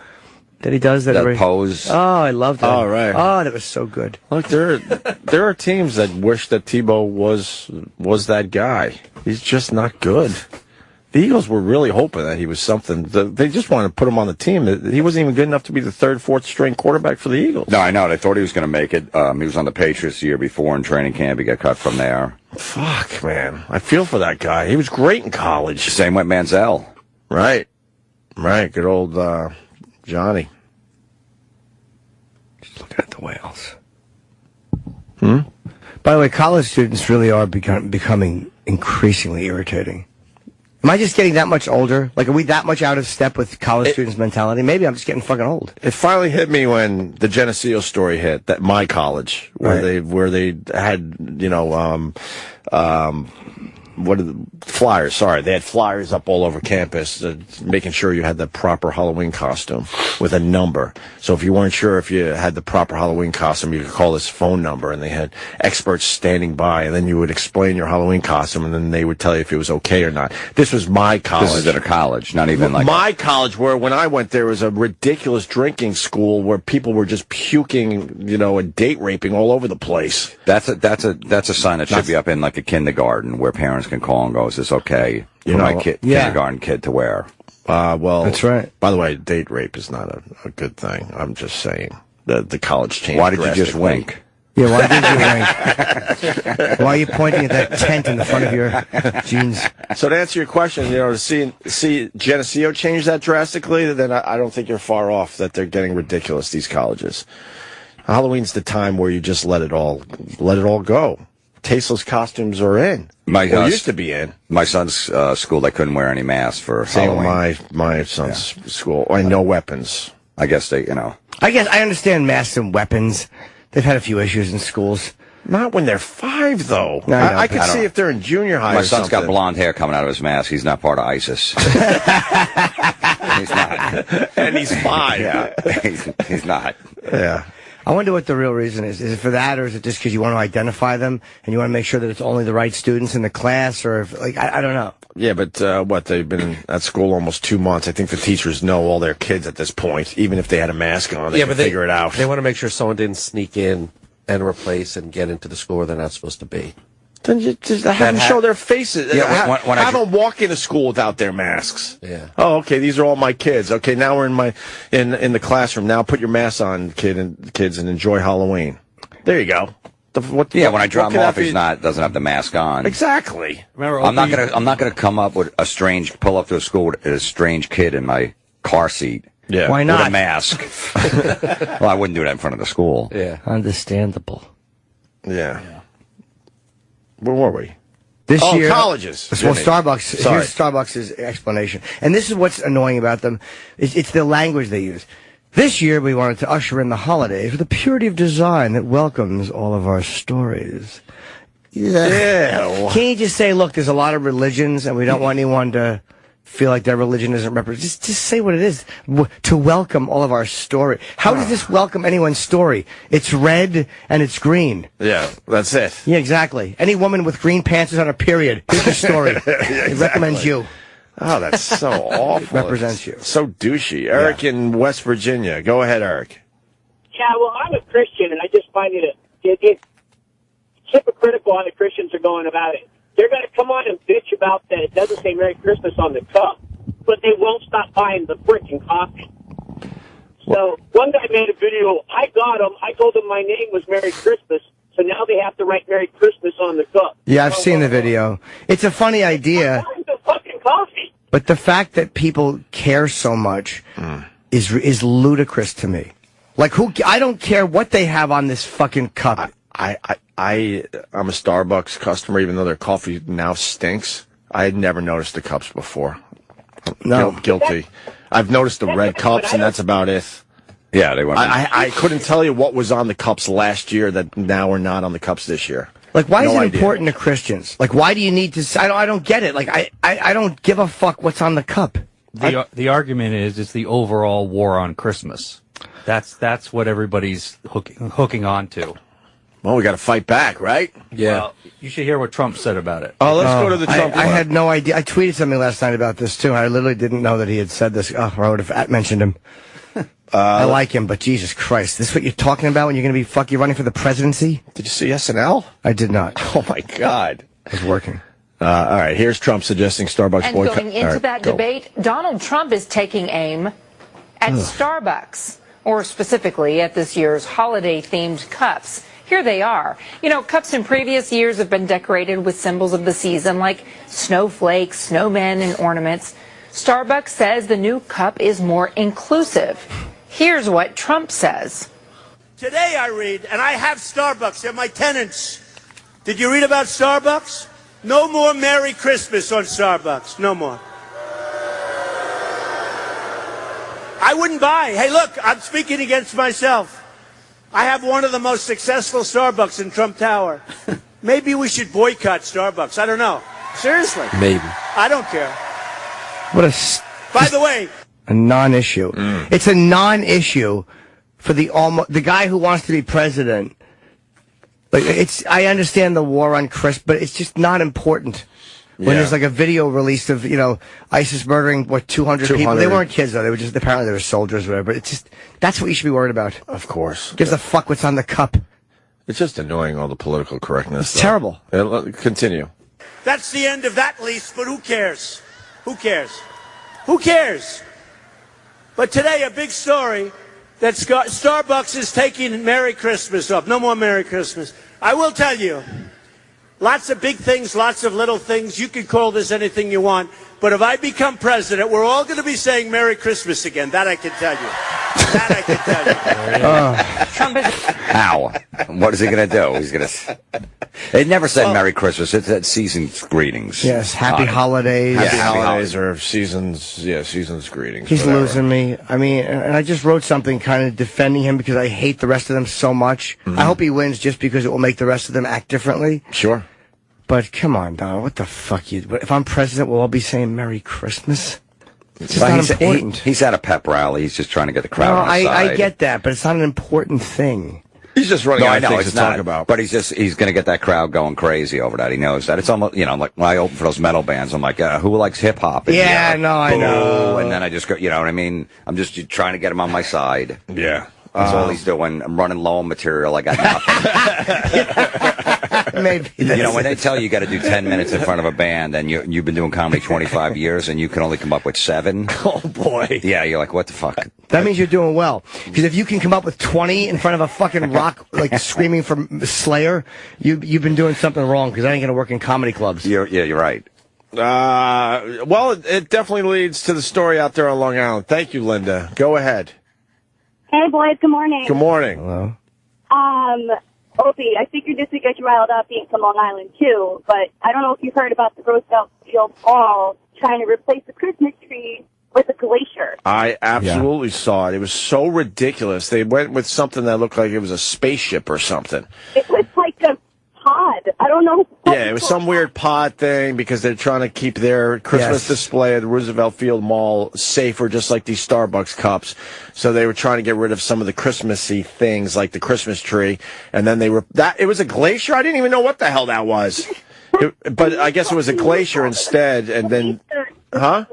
that he does. That pose. Oh, I loved that. Oh, right. Oh, that was so good. Look, there are teams that wish that Tebow was that guy. He's just not good. The Eagles were really hoping that he was something. They just wanted to put him on the team. He wasn't even good enough to be the third, fourth string quarterback for the Eagles. No, I know. They thought he was going to make it. He was on the Patriots the year before in training camp. He got cut from there. Fuck, man. I feel for that guy. He was great in college. Same with Manziel. Right. Good old Johnny. Just looking at the whales. By the way, college students really are becoming increasingly irritating. Am I just getting that much older? Like, are we that much out of step with college students' mentality? Maybe I'm just getting fucking old. It finally hit me when the Geneseo story hit, that my college, where they had, what are the flyers? Sorry, they had flyers up all over campus, making sure you had the proper Halloween costume with a number. So if you weren't sure if you had the proper Halloween costume, you could call this phone number, and they had experts standing by, and then you would explain your Halloween costume, and then they would tell you if it was okay or not. This was my college. This is at a college, not even like my college, where when I went, there was a ridiculous drinking school where people were just puking, and date raping all over the place. That's a sign that should be up in like a kindergarten where parents can call and go, is this okay for my kindergarten kid to wear? Well, that's right. By the way, date rape is not a good thing. I'm just saying. The college changed. Why did you just wink? Yeah, why did you wink? Why are you pointing at that tent in the front of your jeans? So to answer your question, to see Geneseo change that drastically, then I don't think you're far off that they're getting ridiculous, these colleges. Halloween's the time where you just let it all go. Tasteless costumes are in. Used to be in. My son's school, they couldn't wear any masks for Halloween. Same with my son's school. No weapons. I guess I guess I understand masks and weapons. They've had a few issues in schools. Not when they're 5, though. No, I could see if they're in junior high. My son's got blonde hair coming out of his mask. He's not part of ISIS. He's not. And he's 5. Yeah, he's not. Yeah. I wonder what the real reason is. Is it for that, or is it just because you want to identify them and you want to make sure that it's only the right students in the class, or if, I don't know. Yeah, but they've been at school almost 2 months. I think the teachers know all their kids at this point. Even if they had a mask on, they can figure it out. They want to make sure someone didn't sneak in and replace and get into the school where they're not supposed to be. Then you just have them show their faces. Yeah, have them walk into school without their masks. Yeah. Oh, okay. These are all my kids. Okay, now we're in the classroom. Now put your mask on, kids, and enjoy Halloween. There you go. When I drop him off, doesn't have the mask on. Exactly. Remember, I'm not gonna come up with pull up to a school with a strange kid in my car seat. Yeah. Why not? With a mask. Well, I wouldn't do that in front of the school. Yeah. Understandable. Yeah. Where were we? This year, colleges. Well, Starbucks. Here's Starbucks' explanation, and this is what's annoying about them. It's the language they use. This year, we wanted to usher in the holidays with a purity of design that welcomes all of our stories. Yeah. Can't you just say, look, there's a lot of religions, and we don't want anyone to feel like their religion isn't represented. Just say what it is. To welcome all of our story. How does this welcome anyone's story? It's red and it's green. Yeah, that's it. Yeah, exactly. Any woman with green pants is on a period. Here's your story. It recommends you. Oh, that's so awful. It represents you. So douchey. Eric in West Virginia. Go ahead, Eric. Yeah, well, I'm a Christian, and I just find it's hypocritical how the Christians are going about it. They're going to come on and bitch about that it doesn't say Merry Christmas on the cup, but they won't stop buying the freaking coffee. So one guy made a video. I got him. I told him my name was Merry Christmas, so now they have to write Merry Christmas on the cup. Yeah, I've seen the video. It's a funny idea. The fucking coffee. But the fact that people care so much is ludicrous to me. Like, I don't care what they have on this fucking cup. I'm a Starbucks customer, even though their coffee now stinks. I had never noticed the cups before. No. Guilty. I've noticed the red cups, and that's about it. Yeah, they went. I couldn't tell you what was on the cups last year that now are not on the cups this year. Like, why is it important to Christians? Like, why do you need to... I don't get it. Like, I don't give a fuck what's on the cup. The argument is it's the overall war on Christmas. That's what everybody's hooking on to. Well, we got to fight back, right? Yeah. Well, you should hear what Trump said about it. Oh, let's go to the Trump. I had no idea. I tweeted something last night about this, too. I literally didn't know that he had said this. Oh, I would have mentioned him. I like him, but Jesus Christ, this is what you're talking about when you're going to be fucking running for the presidency? Did you see SNL? I did not. Oh my God, it was working. All right, here's Trump suggesting Starbucks and boycott. going into that debate, Donald Trump is taking aim at Starbucks, or specifically at this year's holiday-themed cups. Here they are. You know, cups in previous years have been decorated with symbols of the season like snowflakes, snowmen, and ornaments. Starbucks says the new cup is more inclusive. Here's what Trump says. Today I read, and I have Starbucks, they're my tenants. Did you read about Starbucks? No more Merry Christmas on Starbucks. No more. I wouldn't buy. Hey, look, I'm speaking against myself. I have one of the most successful Starbucks in Trump Tower. Maybe we should boycott Starbucks. I don't know. Seriously. Maybe. I don't care. What a... By the way... A non-issue. It's a non-issue for the guy who wants to be president. Like, I understand the war on Christmas, but it's just not important. When there's like a video released of, ISIS murdering, 200 people. They weren't kids, though. They were just, apparently they were soldiers or whatever. But it's just, that's what you should be worried about. Of course. Gives a fuck what's on the cup. It's just annoying, all the political correctness. It's terrible. Continue. That's the end of that lease, but who cares? Who cares? Who cares? But today, a big story that Starbucks is taking Merry Christmas off. No more Merry Christmas. I will tell you, lots of big things, lots of little things. You can call this anything you want. But if I become president, we're all going to be saying Merry Christmas again. That I can tell you. That I can tell you. How? What is he going to do? He's going to... They never said Merry Christmas. It said season's greetings. Yes, happy holidays. Happy holidays or season's greetings. He's losing me. I mean, and I just wrote something kind of defending him because I hate the rest of them so much. I hope he wins just because it will make the rest of them act differently. Sure. But come on, Donald, what the fuck if I'm president, we'll all be saying Merry Christmas? It's just not important. He's at a pep rally. He's just trying to get the crowd on his side. I get that, but it's not an important thing. He's just running out of things to talk about. But he's going to get that crowd going crazy over that. He knows that. It's almost, like when I open for those metal bands, I'm like, who likes hip hop? Yeah, no, I know. And then I just go, you know what I mean? I'm just trying to get him on my side. Yeah. That's all he's doing. I'm running low on material. I got nothing. Maybe. When they tell you got to do 10 minutes in front of a band and you've been doing comedy 25 years and you can only come up with 7. Oh, boy. Yeah, you're like, what the fuck? That means you're doing well. Because if you can come up with 20 in front of a fucking rock, like screaming for Slayer, you've been doing something wrong because that ain't going to work in comedy clubs. You're right. Well, it definitely leads to the story out there on Long Island. Thank you, Linda. Go ahead. Hey, boys. Good morning. Good morning. Hello. Opie, I figured this would get you riled up being from Long Island, too, but I don't know if you heard about the Roosevelt Field Mall trying to replace the Christmas tree with a glacier. I absolutely saw it. It was so ridiculous. They went with something that looked like it was a spaceship or something. It was like a pod. I don't know. Yeah, it was some weird pod thing because they're trying to keep their Christmas display at the Roosevelt Field Mall safer, just like these Starbucks cups. So they were trying to get rid of some of the Christmassy things like the Christmas tree. And then it was a glacier? I didn't even know what the hell that was. But I guess it was a glacier instead. And then, huh?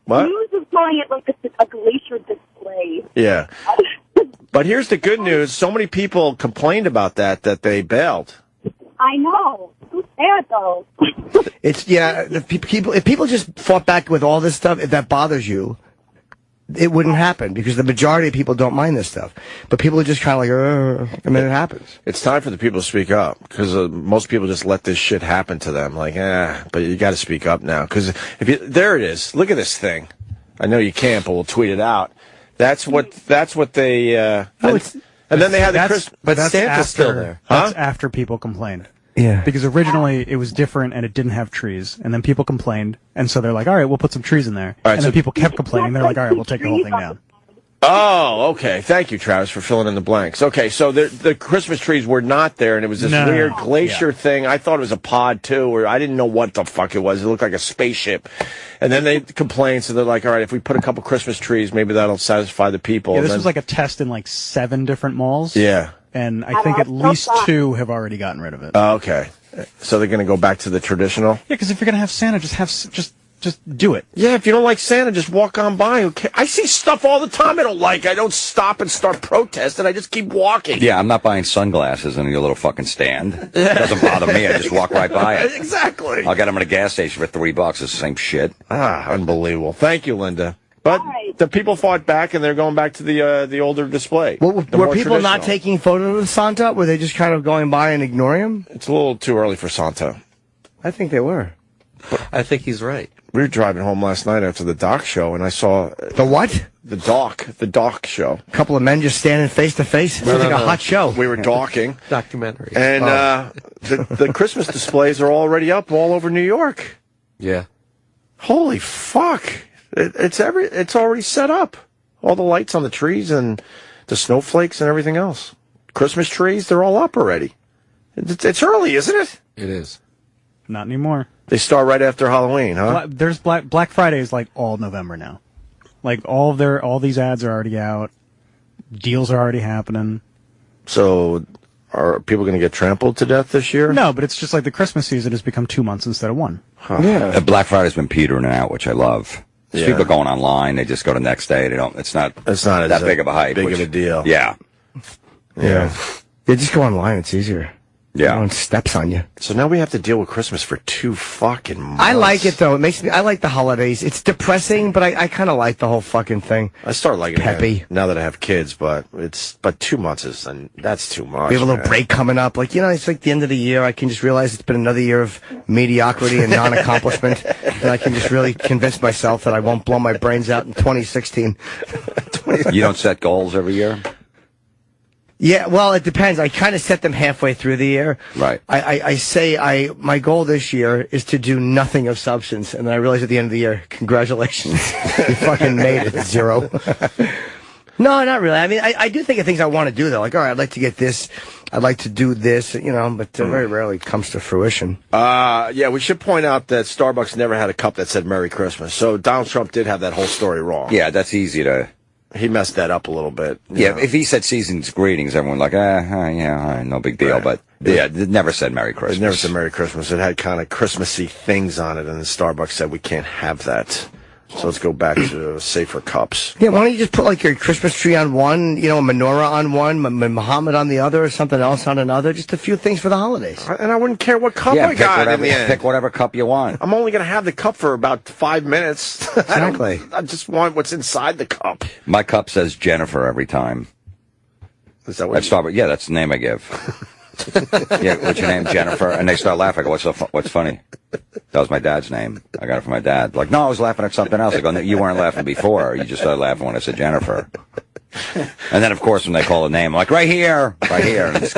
What? News was calling it like a glacier display. Yeah. But here's the good news. So many people complained about that they bailed. I know. Who's sad, though? If people just fought back with all this stuff, if that bothers you, it wouldn't happen because the majority of people don't mind this stuff. But people are just kind of like, and then it happens. It's time for the people to speak up because most people just let this shit happen to them. Like, but you got to speak up now because there it is. Look at this thing. I know you can't, but we'll tweet it out. That's what they. And then they had the Christmas. But Santa's still there. That's after people complained. Yeah. Because originally it was different and it didn't have trees. And then people complained. And so they're like, all right, we'll put some trees in there. And then people kept complaining. They're like, all right, we'll take the whole thing down. Oh, okay. Thank you, Travis, for filling in the blanks. Okay, so the Christmas trees were not there, and it was this weird glacier thing. I thought it was a pod, too, or I didn't know what the fuck it was. It looked like a spaceship. And then they complained, so they're like, all right, if we put a couple Christmas trees, maybe that'll satisfy the people. Yeah, this was like a test in like 7 different malls. Yeah. And I think at least 2 have already gotten rid of it. Oh, okay. So they're going to go back to the traditional? Yeah, because if you're going to have Santa, just Just do it. Yeah, if you don't like Santa, just walk on by. Okay. I see stuff all the time I don't like. I don't stop and start protesting. I just keep walking. Yeah, I'm not buying sunglasses in your little fucking stand. It doesn't bother me. I just walk right by it. Exactly. I'll get them at a gas station for $3. It's the same shit. Unbelievable. Thank you, Linda. But the people fought back, and they're going back to the older display. Well, were people not taking photos of Santa? Were they just kind of going by and ignoring him? It's a little too early for Santa. I think they were. I think he's right. We were driving home last night after the Doc show, and I saw... The what? The Doc show. A couple of men just standing face to face. It was like a hot show. We were docking. Documentary. And the Christmas displays are already up all over New York. Yeah. Holy fuck. It's already set up. All the lights on the trees and the snowflakes and everything else. Christmas trees, they're all up already. It's early, isn't it? It is. Not anymore. They start right after Halloween, huh? There's Black Friday is like all November now. Like all these ads are already out. Deals are already happening. So are people going to get trampled to death this year? No, but it's just like the Christmas season has become 2 months instead of 1. Huh. Yeah. Black Friday's been petering out, which I love. Yeah. People going online, they just go the next day. It's not that big of a hype. Big of a deal. Yeah. Yeah. They just go online. It's easier. Yeah. No one steps on you. So now we have to deal with Christmas for 2 fucking months. I like it, though. I like the holidays. It's depressing, but I kind of like the whole fucking thing. I start liking Peppy. it now that I have kids, but 2 months that's too much. We have a little break coming up. Like, it's like the end of the year. I can just realize it's been another year of mediocrity and non-accomplishment. And I can just really convince myself that I won't blow my brains out in 2016. You don't set goals every year? Yeah, well, it depends. I kind of set them halfway through the year. Right. I say my goal this year is to do nothing of substance, and then I realize at the end of the year, congratulations, you fucking made it, 0. No, not really. I mean, I do think of things I want to do, though. Like, all right, I'd like to get this, I'd like to do this, but very rarely comes to fruition. Yeah, we should point out that Starbucks never had a cup that said Merry Christmas, so Donald Trump did have that whole story wrong. Yeah, that's easy to... He messed that up a little bit. Yeah, if he said season's greetings, everyone like, no big deal. Right. But yeah, it never said Merry Christmas. It never said Merry Christmas. It had kind of Christmassy things on it, and then Starbucks said we can't have that. So let's go back to safer cups. Yeah, why don't you just put like your Christmas tree on one, a menorah on one, Muhammad on the other, or something else on another. Just a few things for the holidays. And I wouldn't care what cup I got in the end. Pick whatever cup you want. I'm only going to have the cup for about 5 minutes. Exactly. I just want what's inside the cup. My cup says Jennifer every time. Is that what Starbucks? Yeah, that's the name I give. Yeah, what's your name, Jennifer? And they start laughing. I go, what's funny? That was my dad's name. I got it from my dad. Like, no, I was laughing at something else. I go, no, you weren't laughing before. You just started laughing when I said Jennifer. And then, of course, when they call a name, I'm like, right here. And just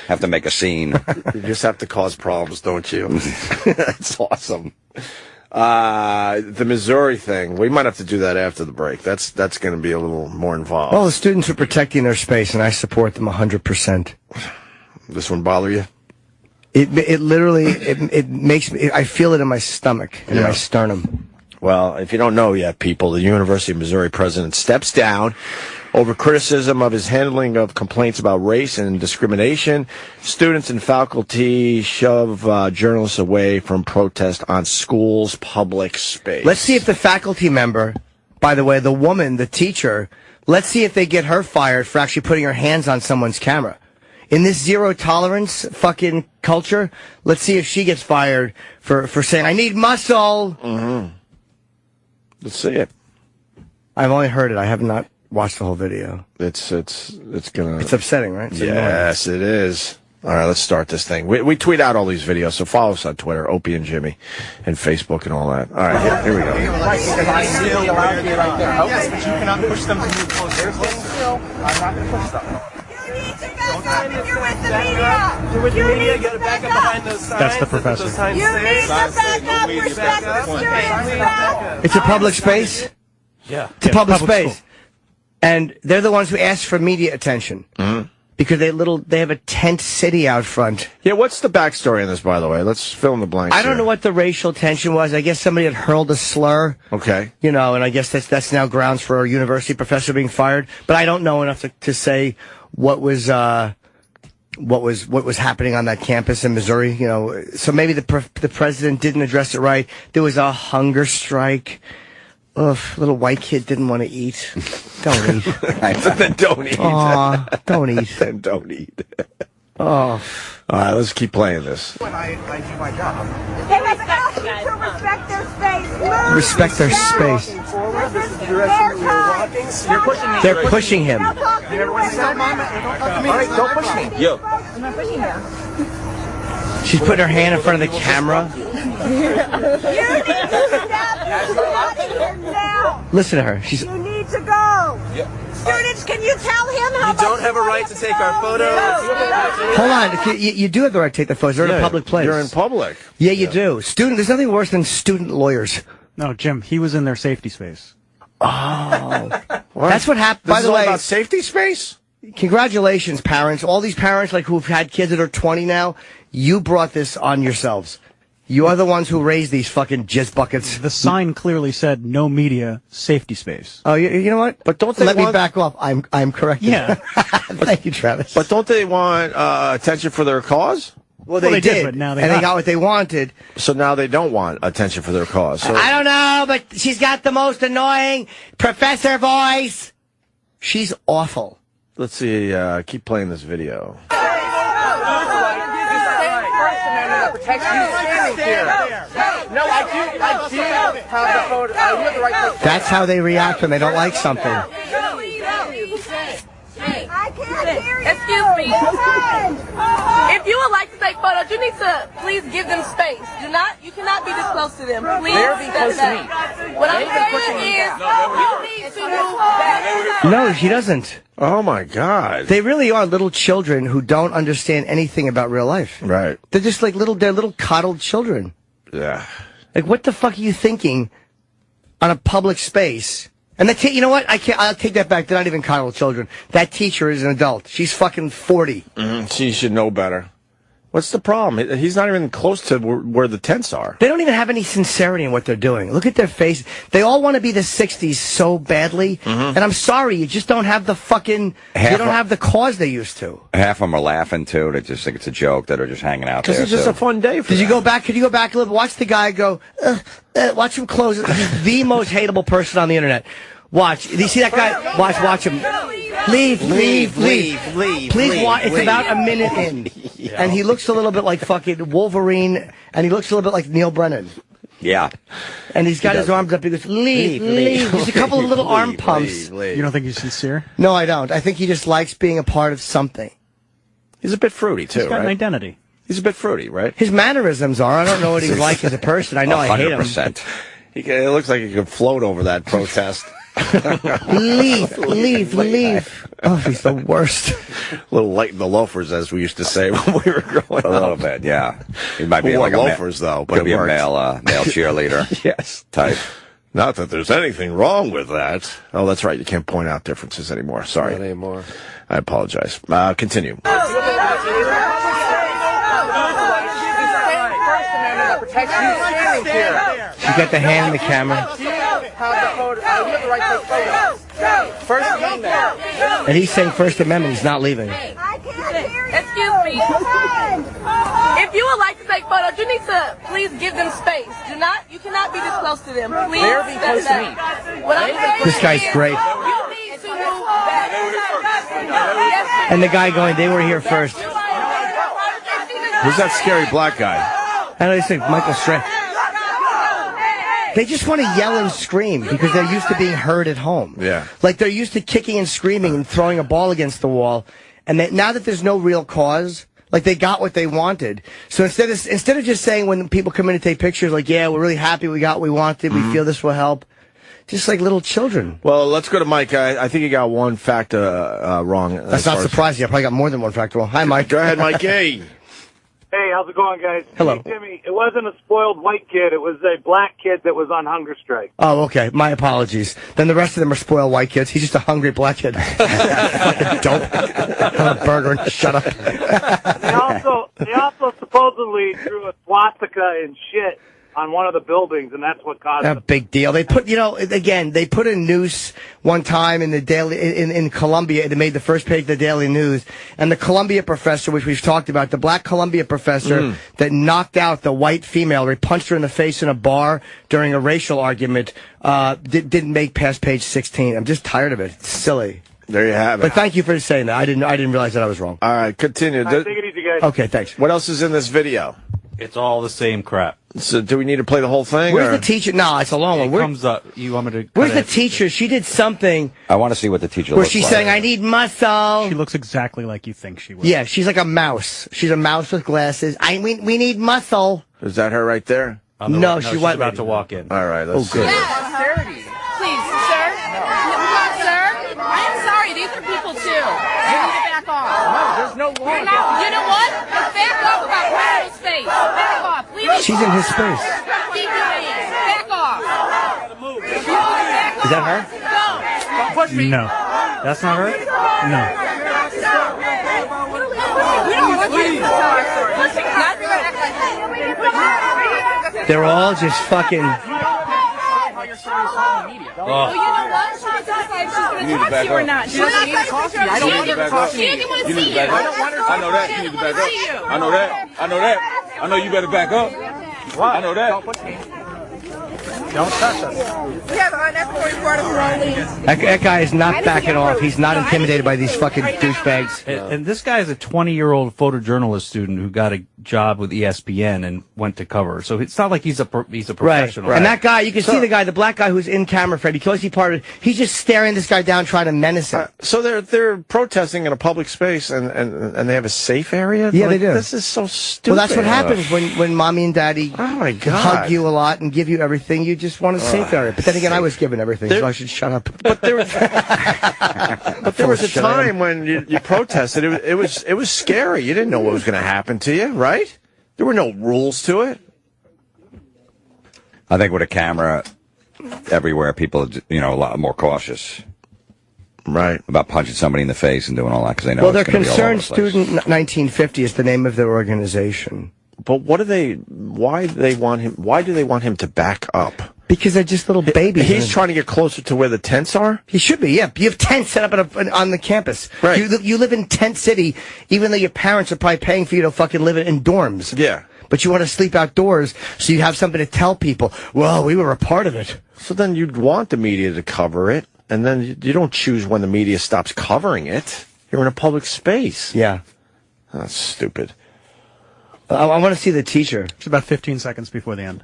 have to make a scene. You just have to cause problems, don't you? That's awesome. The Missouri thing, we might have to do that after the break. That's going to be a little more involved. Well, the students are protecting their space, and I support them 100%. This one bother you? It literally makes me. I feel it in my stomach and in my sternum. Well, if you don't know yet, people, the University of Missouri president steps down over criticism of his handling of complaints about race and discrimination. Students and faculty shove journalists away from protest on school's public space. Let's see if the faculty member, by the way, the woman, the teacher, let's see if they get her fired for actually putting her hands on someone's camera. In this zero tolerance fucking culture, let's see if she gets fired for saying, I need muscle. Mm-hmm. Let's see it. I've only heard it. I have not watched the whole video. It's upsetting, right? Yes, it is. All right, let's start this thing. We tweet out all these videos, so follow us on Twitter, Opie and Jimmy, and Facebook and all that. All right, here we go. Right, because I'm still allowed to be right there. Yes, but you cannot push them to move closer. I'm not going to push them. You're with the media. You're with the media. You got to back up behind those signs. That's the professor. You need to back up. Respect the students. It's a public space. Yeah. It's a public space. School. And they're the ones who ask for media attention. Mm-hmm. Because they have a tent city out front. Yeah, what's the backstory on this, by the way? Let's fill in the blanks. I don't know what the racial tension was. I guess somebody had hurled a slur. Okay. And I guess that's now grounds for a university professor being fired. But I don't know enough to say what was what was happening on that campus in Missouri. You know, so maybe the president didn't address it right. There was a hunger strike. Ugh, little white kid didn't want to eat. Don't eat. Then don't eat. Aw, don't eat. Then don't eat. Oh. All right, let's keep playing this. When I do my job. They have asked you to respect their space. Move. Respect their space. This is the direction we are walking. You're pushing me. They're pushing him. Don't talk to me. All right, don't push me. Yo. I'm not pushing you. She's putting her hand in front of the camera. You need to stop him now. Listen to her. You need to go. Students, can you tell him how You don't have a right to take our photos. Hold on. You do have the right to take the photos. They're in a public place. You're in public. Yeah, you do. There's nothing worse than student lawyers. No, Jim, he was in their safety space. Oh. That's what happened. By the way, about safety space? Congratulations, parents. All these parents who've had kids that are 20 now, you brought this on yourselves. You are the ones who raised these fucking jizz buckets. The sign clearly said no media, safety space. Oh, you know what? But don't they Let me want... back off. I'm correct. Yeah. Thank you, Travis. But don't they want attention for their cause? Well, they did, but now they got what they wanted. So now they don't want attention for their cause. So... I don't know, but she's got the most annoying professor voice. She's awful. Let's see. Keep playing this video. That's how they react when they don't like something. I can't hear you. Excuse me. If you would like to take photos, you need to please give them space. You cannot be this close to them. Please step back. What I'm saying is, you need to move back. No, she doesn't. Oh my God. They really are little children who don't understand anything about real life. Right. They're just like they're little coddled children. Yeah. Like, what the fuck are you thinking on a public space? And you know what? I'll take that back. They're not even coddled children. That teacher is an adult. She's fucking 40. She should know better. What's the problem? He's not even close to where the tents are. They don't even have any sincerity in what they're doing. Look at their faces. They all want to be the 60s so badly. And I'm sorry, you just don't have the fucking... you don't have the cause they used to. Half of them are laughing, too. They just think it's a joke that are just hanging out there. Because it's just a fun day for them. Could you go back a little bit? Watch the guy go... watch him close it. He's the most hateable person on the internet. Watch. Do you see that guy? Watch him. Leave. Please watch. It's about a minute in. And he looks a little bit like fucking Wolverine, and he looks a little bit like Neil Brennan. Yeah. And he's got his arms up. He goes, leave. Just a couple of little arm pumps. You don't think he's sincere? No, I don't. I think he just likes being a part of something. He's a bit fruity, too, He's got right? an identity. He's a bit fruity, right? His mannerisms are. I don't know what he's like as a person. I know I hate him. 100%. It looks like he could float over that protest. Leave. Oh, he's the worst. A little light in the loafers, as we used to say when we were growing up. A little bit, yeah. He might be like loafers, though. But could be a male cheerleader. Yes. Type. Not that there's anything wrong with that. Oh, that's right. You can't point out differences anymore. Sorry. Not anymore. I apologize. Continue. You got the hand in the camera. And he's saying First Amendment. He's not leaving. Excuse me. If you would like to take photos, you need to please give them space. You cannot be this close to them. Please step back. What I'm saying This guy's great. you need to move back. And the guy going, they were here first. Who's that scary black guy? I know, they say Michael Strahan. They just want to yell and scream because they're used to being heard at home. Yeah. Like they're used to kicking and screaming and throwing a ball against the wall. And now that there's no real cause, like they got what they wanted. So instead of just saying when people come in to take pictures, like, yeah, we're really happy we got what we wanted, we feel this will help. Just like little children. Well, let's go to Mike. I think you got one fact wrong. That's not surprising. I probably got more than one fact wrong. Hi, Mike. Go ahead, Mike. Hey. Hey, how's it going, guys? Hello. Hey, Jimmy, it wasn't a spoiled white kid. It was a black kid that was on hunger strike. Oh, okay. My apologies. Then the rest of them are spoiled white kids. He's just a hungry black kid. Fucking dope. Have a burger and shut up. They also supposedly drew a swastika and shit on one of the buildings, and that's what caused A big deal. They put, they put a noose one time in the daily in Columbia. They made the first page of the Daily News, and the Columbia professor, which we've talked about, the black Columbia professor that knocked out the white female, or he punched her in the face in a bar during a racial argument, didn't make past page 16. I'm just tired of it. It's silly. There you have it. But thank you for saying that. I didn't realize that I was wrong. All right, continue. Take it easy, guys. Okay, thanks. What else is in this video? It's all the same crap. So, do we need to play the whole thing? Where's the teacher? No, it's a long one. It comes up. You want me to? Where's the teacher? She did something I want to see what the teacher where looks she's like. saying, "I need muscle." She looks exactly like you think she would. Yeah, she's like a mouse. She's a mouse with glasses. We need muscle. Is that her right there? No, she's wasn't about to walk in. All right, let's see. Please, sir. Sir, I am sorry. These are people too. You need to back off. No, there's no law. You know what? Back off about Ruffalo's face. Back off. Leave it. She's in his space. Keep your hands. Back off. Is that her? Go. Push me. No. That's not her? No. We don't want you to tell our story. Listen, not everybody act like They're all just fucking. How your story is told in the media. Oh, you know what? She was just like she's going to talk to you or not. She doesn't need to talk to me. I don't want her to talk to me. She didn't want to see you. I don't want her to talk I know that. to She me. didn't want to see you. I know that. I know that. I know you better back up. What? I know that. Don't push me. Don't touch us. We have an unequal report of rolling. That guy is not backing off. He's not intimidated by these fucking douchebags. And this guy is a 20-year-old photojournalist student who got a job with ESPN and went to cover. So it's not like he's a professional. Right. And that guy, you can see the guy, the black guy who's in camera, Fred. You can always see part of it. He's just staring this guy down, trying to menace him. So they're protesting in a public space, and they have a safe area? Yeah, they do. This is so stupid. Well, that's what happens when mommy and daddy hug you a lot and give you everything. You just want a safe area. But then again, I was given everything, so I should shut up. But there was a time when you protested. It was scary. You didn't know what was going to happen to you, right? There were no rules to it. I think with a camera everywhere, people are, a lot more cautious. Right. About punching somebody in the face and doing all that because they know Well, it's they're gonna be all over Concerned the place. Student 1950 is the name of their organization. But why do they want him to back up? Because they're just little babies. He's trying to get closer to where the tents are? He should be, yeah. You have tents set up on the campus. Right. You live in Tent City, even though your parents are probably paying for you to fucking live in dorms. Yeah. But you want to sleep outdoors, so you have something to tell people. Well, we were a part of it. So then you'd want the media to cover it, and then you don't choose when the media stops covering it. You're in a public space. Yeah. That's stupid. I want to see the teacher. It's about 15 seconds before the end.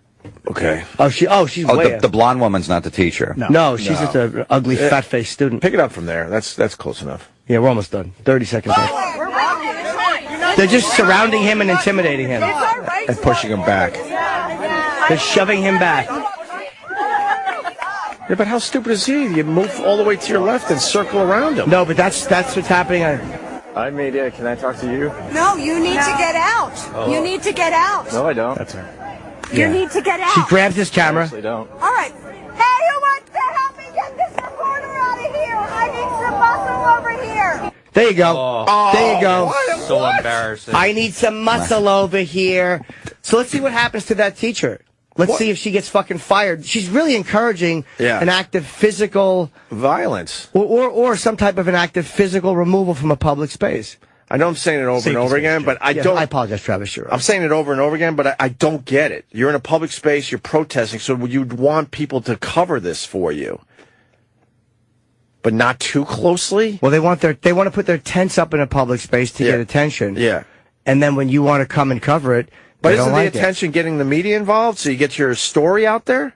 Okay. She's way the blonde woman's not the teacher. No, she's just an ugly, fat-faced student. Pick it up from there. That's close enough. Yeah, we're almost done. 30 seconds left. They're just surrounding him and intimidating him. And pushing him back. They're shoving him back. Yeah, but how stupid is he? You move all the way to your left and circle around him. No, but that's what's happening. Hi, media. Can I talk to you? No, you need to get out. Oh. You need to get out. No, I don't. That's her. You need to get out. She grabs his camera. I actually don't. All right. Hey, who wants to help me get this reporter out of here? I need some muscle over here. There you go. There you go. So embarrassing. I need some muscle over here. So let's see what happens to that teacher. Let's see if she gets fucking fired. She's really encouraging an act of physical violence or some type of an act of physical removal from a public space. I know I'm saying it over and over again, but I don't. I apologize, Travis. You're right. I'm saying it over and over again, but I don't get it. You're in a public space, you're protesting, so you'd want people to cover this for you, but not too closely. Well, they want to put their tents up in a public space to get attention. Yeah, and then when you want to come and cover it, but they isn't don't the like attention getting the media involved so you get your story out there?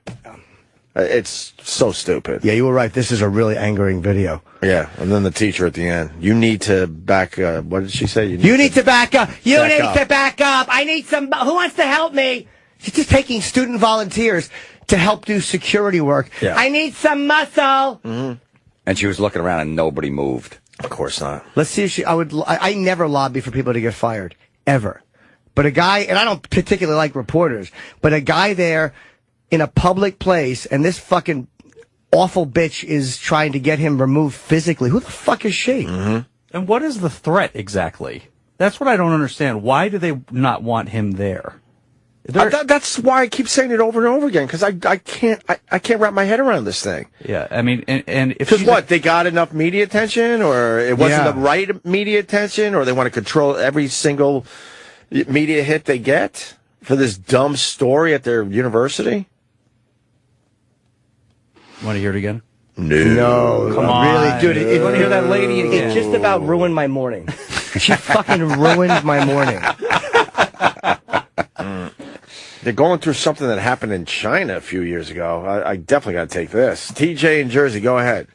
It's so stupid. Yeah, you were right. This is a really angering video. Yeah, and then the teacher at the end. You need to back up. What did she say? You need to back up. You need to back up. I need some. Who wants to help me? She's just taking student volunteers to help do security work. Yeah. I need some muscle. Mm-hmm. And she was looking around and nobody moved. Of course not. Let's see if I never lobby for people to get fired. Ever. But a guy, and I don't particularly like reporters, but a guy there in a public place, and this fucking awful bitch is trying to get him removed physically. Who the fuck is she? Mm-hmm. And what is the threat exactly? That's what I don't understand. Why do they not want him there? That's why I keep saying it over and over again, because I can't wrap my head around this thing. Yeah, I mean, and if because what, they got enough media attention, or it wasn't the right media attention, or they want to control every single media hit they get for this dumb story at their university? Want to hear it again? No. Come on. Really, dude. You want to hear that lady again? It just about ruined my morning. She fucking ruined my morning. They're going through something that happened in China a few years ago. I definitely got to take this. TJ in Jersey, go ahead.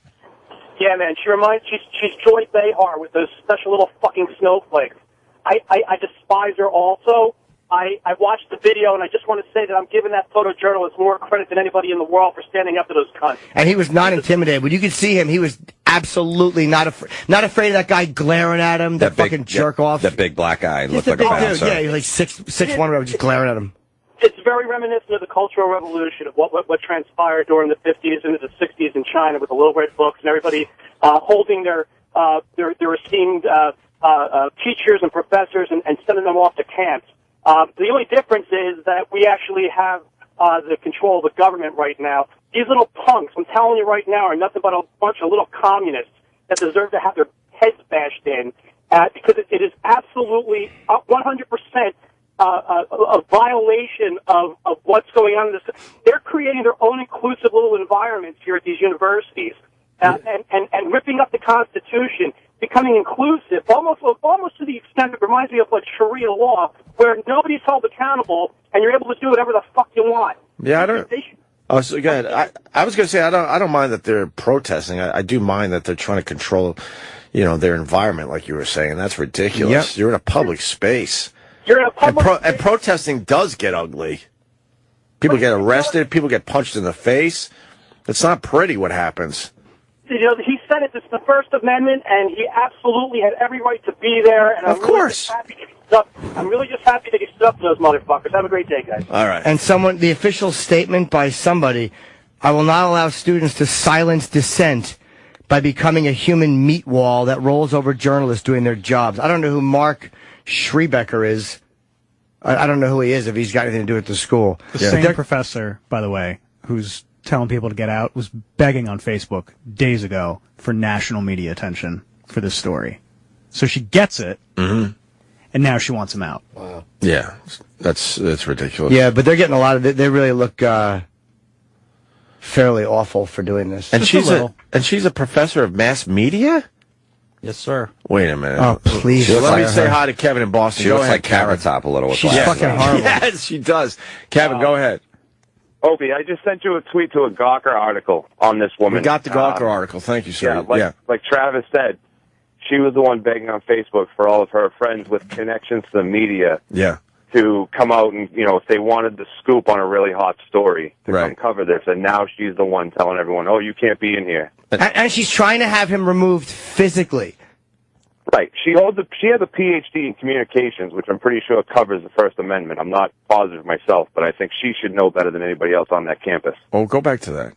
Yeah, man. She's Joy Behar with those special little fucking snowflakes. I despise her also. I watched the video, and I just want to say that I'm giving that photojournalist more credit than anybody in the world for standing up to those cunts. And he was not intimidated. When you could see him, he was absolutely not afraid of that guy glaring at him, that fucking jerk off. That big black guy looked like a dude. bouncer. Yeah, he was like 6'1", whatever, just glaring at him. It's very reminiscent of the Cultural Revolution, of what transpired during the 50s and the 60s in China with the Little Red Books and everybody holding their esteemed teachers and professors and sending them off to camps. The only difference is that we actually have the control of the government right now. These little punks, I'm telling you right now, are nothing but a bunch of little communists that deserve to have their heads bashed in because it is absolutely 100% a violation of what's going on in this. They're creating their own inclusive little environments here at these universities and ripping up the Constitution, becoming inclusive, almost to the extent it reminds me of like Sharia law, where nobody's held accountable and you're able to do whatever the fuck you want. Yeah, I don't. Oh, so go ahead. I was going to say I don't mind that they're protesting. I do mind that they're trying to control, their environment, like you were saying. That's ridiculous. Yep. You're in a public space. You're in a public space. And protesting does get ugly. People get arrested. People get punched in the face. It's not pretty what happens. He said it's the First Amendment, and he absolutely had every right to be there. And of course. I'm really just happy that he stood up to those motherfuckers. Have a great day, guys. All right. And the official statement by somebody, I will not allow students to silence dissent by becoming a human meat wall that rolls over journalists doing their jobs. I don't know who Mark Schrebecker is. I don't know who he is, if he's got anything to do with the school. The same professor, by the way, who's telling people to get out, was begging on Facebook days ago for national media attention for this story. So she gets it, and now she wants him out. Wow. Yeah, that's ridiculous. Yeah, but they're getting a lot of it. They really look fairly awful for doing this. And she's a professor of mass media? Yes, sir. Wait a minute. Oh, please. Let me say hi to Kevin in Boston. She looks like Carrot Top a little. She's fucking horrible. Yes, she does. Kevin, go ahead. Opie, I just sent you a tweet to a Gawker article on this woman. We got the Gawker article. Thank you, sir. Like Travis said, she was the one begging on Facebook for all of her friends with connections to the media to come out and, if they wanted the scoop on a really hot story, to come cover this. And now she's the one telling everyone, oh, you can't be in here. And she's trying to have him removed physically. Right. She has a PhD in communications, which I'm pretty sure covers the First Amendment. I'm not positive myself, but I think she should know better than anybody else on that campus. Oh, go back to that.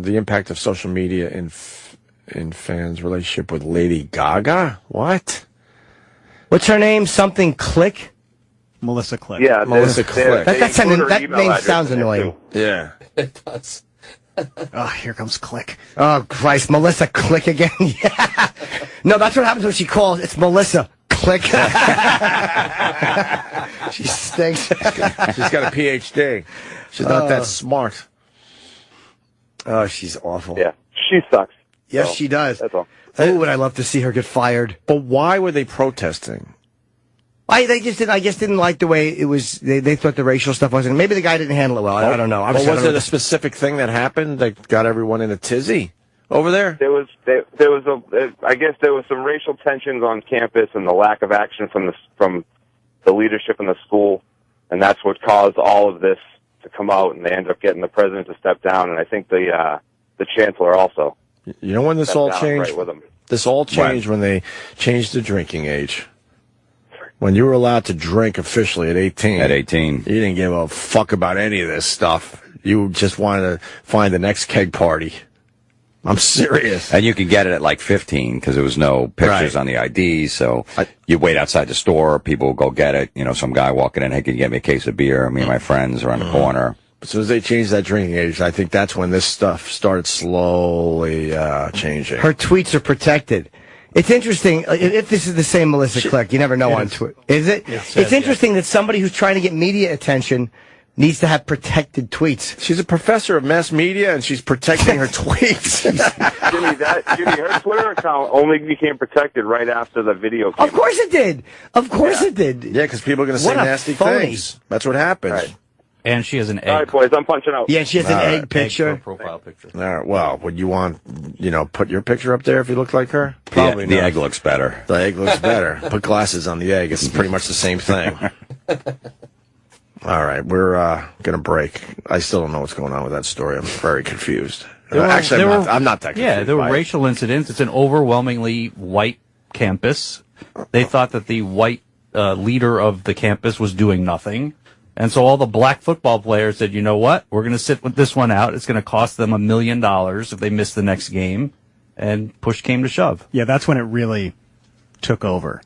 The impact of social media in fans' relationship with Lady Gaga? What? What's her name? Something Click? Melissa Click. Yeah, Melissa Click. That name sounds annoying. Yeah. It does. Oh, here comes Click. Oh, Christ. Melissa Click again? Yeah. No, that's what happens when she calls. It's Melissa Click. She stinks. She's got a PhD. She's not that smart. Oh, she's awful. Yeah, she sucks. Yes, so, she does. That's all. Oh, would I love to see her get fired. But why were they protesting? They just didn't like the way it was. They thought the racial stuff wasn't. Maybe the guy didn't handle it well. I don't know. Was it a specific thing that happened that got everyone in a tizzy over there? There was I guess there was some racial tensions on campus and the lack of action from the leadership in the school, and that's what caused all of this to come out. And they ended up getting the president to step down, and I think the chancellor also. You know when this all changed? Right with him. This all changed when they changed the drinking age. When you were allowed to drink officially at 18. At 18. You didn't give a fuck about any of this stuff. You just wanted to find the next keg party. I'm serious. And you can get it at like 15 because there was no pictures on the ID. So you wait outside the store. People will go get it. You know, some guy walking in, hey, can you get me a case of beer? Me and my friends are on the corner. As soon as they changed that drinking age, I think that's when this stuff started slowly changing. Her tweets are protected. It's interesting, if this is the same Melissa Clark, you never know on Twitter. Is it? It's interesting that somebody who's trying to get media attention needs to have protected tweets. She's a professor of mass media, and she's protecting her tweets. Jimmy, her Twitter account only became protected right after the video came Of course it did. Of course it did. Yeah, because people are going to say nasty things. That's what happens. Right. And she has an egg. All right, boys, I'm punching out. Yeah, she has an egg picture. Profile picture. All right, well, would you want, put your picture up there if you look like her? Probably the not. egg looks better. The egg looks better. Put glasses on the egg. It's pretty much the same thing. All right, we're going to break. I still don't know what's going on with that story. I'm very confused. Actually, I'm not that confused. Yeah, there were racial incidents. It's an overwhelmingly white campus. They thought that the white leader of the campus was doing nothing. And so all the black football players said, you know what? We're going to sit with this one out. It's going to cost them $1 million if they miss the next game. And push came to shove. Yeah, that's when it really took over.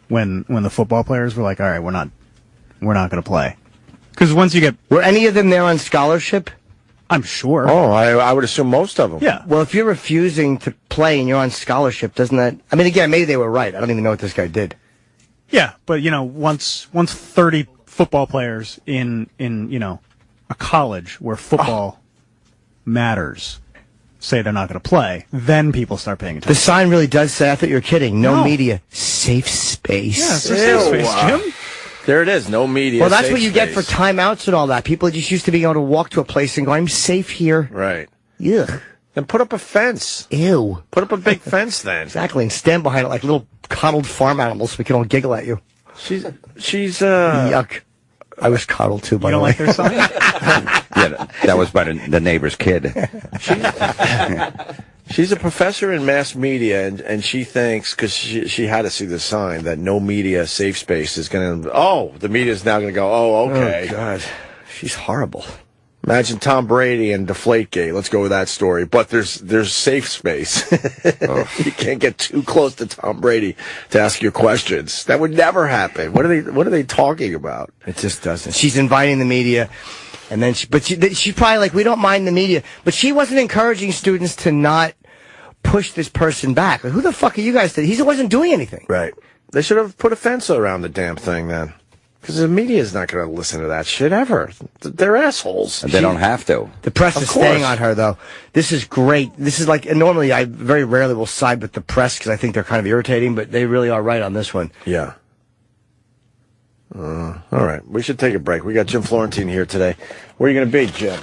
When the football players were like, all right, we're not going to play. Because once you get... Were any of them there on scholarship? I'm sure. Oh, I would assume most of them. Yeah. Well, if you're refusing to play and you're on scholarship, doesn't that... I mean, again, maybe they were right. I don't even know what this guy did. Yeah, but, once 30 football players in a college where football matters say they're not going to play, then people start paying attention. The sign really does say, I thought you were kidding, no media, safe space. Yeah, it's a safe space, Jim. There it is, no media. Well, that's what you get for timeouts and all that. People just used to be able to walk to a place and go, I'm safe here. Right. Ugh. Then put up a fence. Ew. Put up a big fence then. Exactly, and stand behind it like little coddled farm animals so we can all giggle at you. She's Yuck. I was coddled too, by the way. You don't like their sign? Yeah, that was by the neighbor's kid. She's a professor in mass media, and she thinks, because she had to see the sign, that no media safe space is going to... the media's now going to go, okay. Oh, God. She's horrible. Imagine Tom Brady and Deflategate. Let's go with that story. But there's safe space. You can't get too close to Tom Brady to ask your questions. That would never happen. What are they talking about? It just doesn't. She's inviting the media, and then she's probably like, we don't mind the media. But she wasn't encouraging students to not push this person back. Like, who the fuck are you guys? He wasn't doing anything. Right. They should have put a fence around the damn thing then. Because the media is not going to listen to that shit ever. They're assholes. And they don't have to. The press is staying on her, though. This is great. This is like, and normally I very rarely will side with the press because I think they're kind of irritating, but they really are right on this one. Yeah. All right. We should take a break. We got Jim Florentine here today. Where are you going to be, Jim?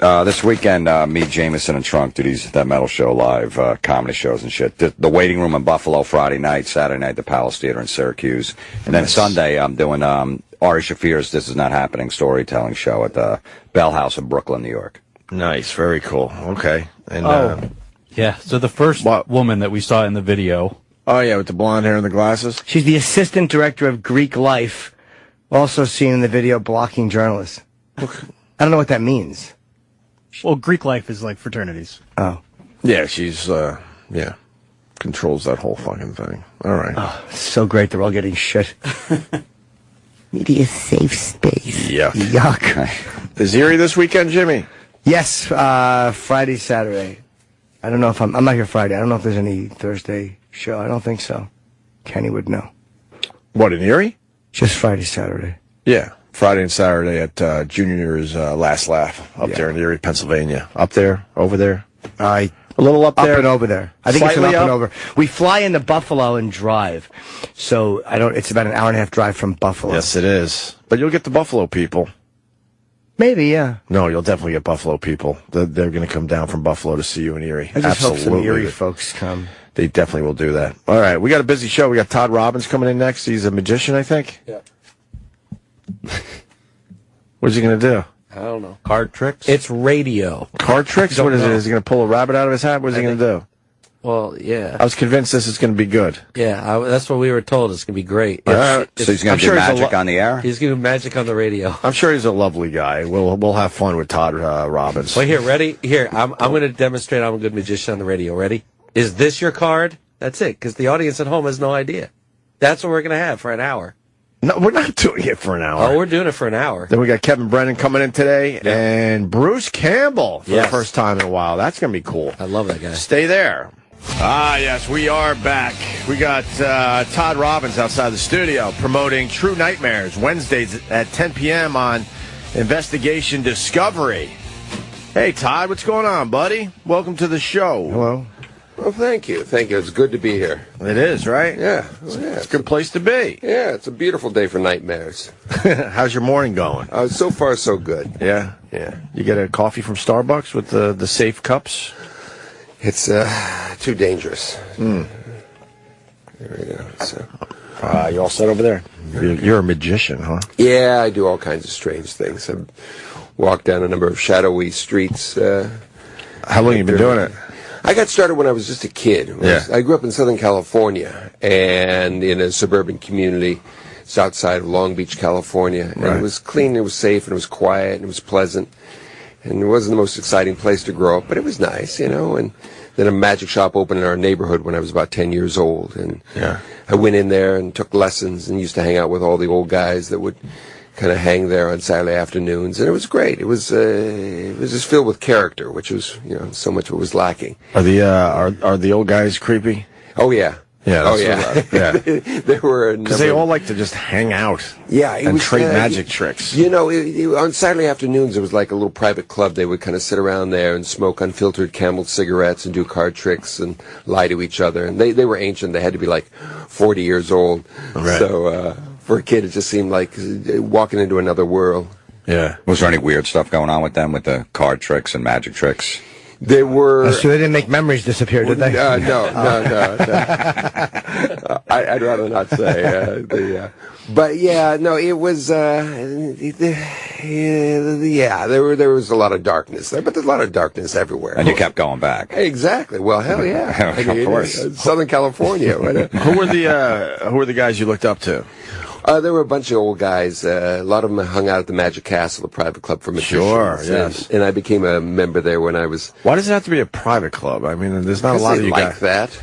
This weekend, me, Jameson, and Trunk do that metal show live, comedy shows and shit. The Waiting Room in Buffalo Friday night, Saturday night, the Palace Theater in Syracuse. And then Sunday, I'm doing Ari Shafir's This Is Not Happening storytelling show at the Bell House in Brooklyn, New York. Nice. Very cool. Okay. And yeah, so the first woman that we saw in the video. Oh, yeah, with the blonde hair and the glasses? She's the assistant director of Greek Life, also seen in the video blocking journalists. I don't know what that means. Well, Greek Life is like fraternities. Oh. Yeah, she's, controls that whole fucking thing. All right. Oh, it's so great. They're all getting shit. Media safe space. Yuck. Is Erie this weekend, Jimmy? Yes, Friday, Saturday. I don't know if I'm not here Friday. I don't know if there's any Thursday show. I don't think so. Kenny would know. What, in Erie? Just Friday, Saturday. Yeah. Friday and Saturday at Junior's Last Laugh up there in Erie, Pennsylvania. Up there, over there. A little up there. Up and over there. I think Slightly it's an up and over. We fly into Buffalo and drive. So it's about an hour and a half drive from Buffalo. Yes, it is. But you'll get the Buffalo people. Maybe, yeah. No, you'll definitely get Buffalo people. They're going to come down from Buffalo to see you in Erie. I just hope some Erie folks come. They definitely will do that. All right, we got a busy show. We got Todd Robbins coming in next. He's a magician, I think. Yeah. What's he going to do? I don't know. Card tricks? It's radio. Card tricks? What is it? Is he going to pull a rabbit out of his hat? What's he going to do? Well, yeah. I was convinced this is going to be good. Yeah, that's what we were told. It's going to be great. So he's going to do magic on the air? He's going to do magic on the radio. I'm sure he's a lovely guy. We'll have fun with Todd Robbins. Well, here, ready? Here, I'm going to demonstrate I'm a good magician on the radio. Ready? Is this your card? That's it, because the audience at home has no idea. That's what we're going to have for an hour. No, we're not doing it for an hour. Oh, we're doing it for an hour. Then we got Kevin Brennan coming in today, and Bruce Campbell for the first time in a while. That's going to be cool. I love that guy. Stay there. Ah, yes, we are back. We got Todd Robbins outside the studio promoting True Nightmares Wednesdays at 10 p.m. on Investigation Discovery. Hey, Todd, what's going on, buddy? Welcome to the show. Hello. Well, thank you. Thank you. It's good to be here. It is, right? Yeah. It's a good place to be. Yeah, it's a beautiful day for nightmares. How's your morning going? So far, so good. Yeah? Yeah. You get a coffee from Starbucks with the safe cups? It's too dangerous. Mm. There we go. So. You all set over there? You're a magician, huh? Yeah, I do all kinds of strange things. I've walked down a number of shadowy streets. How long have you been doing it? I got started when I was just a kid. I grew up in Southern California and in a suburban community. It's outside of Long Beach, California. And it was clean, it was safe, and it was quiet, and it was pleasant. And it wasn't the most exciting place to grow up, but it was nice, you know. And then a magic shop opened in our neighborhood when I was about 10 years old. And I went in there and took lessons and used to hang out with all the old guys that would kind of hang there on Saturday afternoons. And it was great. It was just filled with character, which was, you know, so much what was lacking. Are the old guys creepy? Oh, yeah. Yeah. Oh, yeah. There were because they all like to just hang out. Yeah, and trade magic tricks. You know, on Saturday afternoons, it was like a little private club. They would kind of sit around there and smoke unfiltered Campbell cigarettes and do card tricks and lie to each other. And they were ancient. They had to be like 40 years old. Right. So for a kid, it just seemed like walking into another world. Yeah. Was there any weird stuff going on with them, with the card tricks and magic tricks? They were... So they didn't make memories disappear, did they? No. I'd rather not say. But yeah, no, it was... yeah, there was a lot of darkness there, but there's a lot of darkness everywhere. And you kept going back. Exactly. Well, hell yeah. Of course. Southern California. Who were the guys you looked up to? There were a bunch of old guys. A lot of them hung out at the Magic Castle, a private club for magicians. Sure, yes. And I became a member there when I was... Why does it have to be a private club? I mean, there's not a lot of you like guys. that.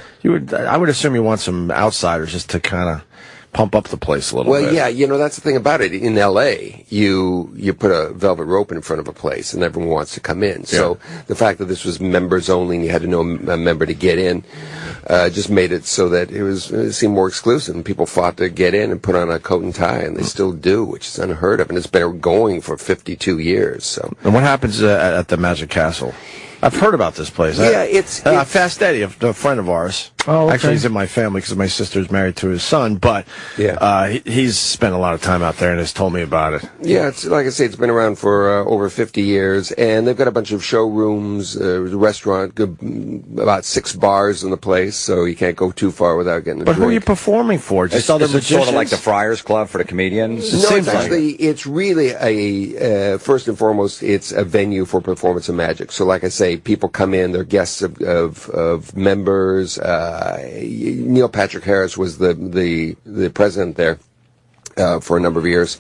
I would assume you want some outsiders just to kind of pump up the place a little bit. Well, yeah, you know, that's the thing about it. In L.A., you put a velvet rope in front of a place, and everyone wants to come in. So the fact that this was members only, and you had to know a member to get in, just made it so that it seemed more exclusive, and people fought to get in and put on a coat and tie, and they still do, which is unheard of, and it's been going for 52 years. So. And what happens at the Magic Castle? I've heard about this place. Yeah, it's Fast Eddie, a friend of ours. Oh, okay. Actually, he's in my family because my sister's married to his son, but he's spent a lot of time out there and has told me about it. Yeah, it's like I say, it's been around for over 50 years, and they've got a bunch of showrooms, restaurant, about 6 bars in the place, so you can't go too far without getting a drink. But who are you performing for? Just other magicians? Sort of like the Friars Club for the comedians? No, it's really first and foremost, it's a venue for performance of magic. So like I say, people come in, they're guests of members. Neil Patrick Harris was the president there for a number of years,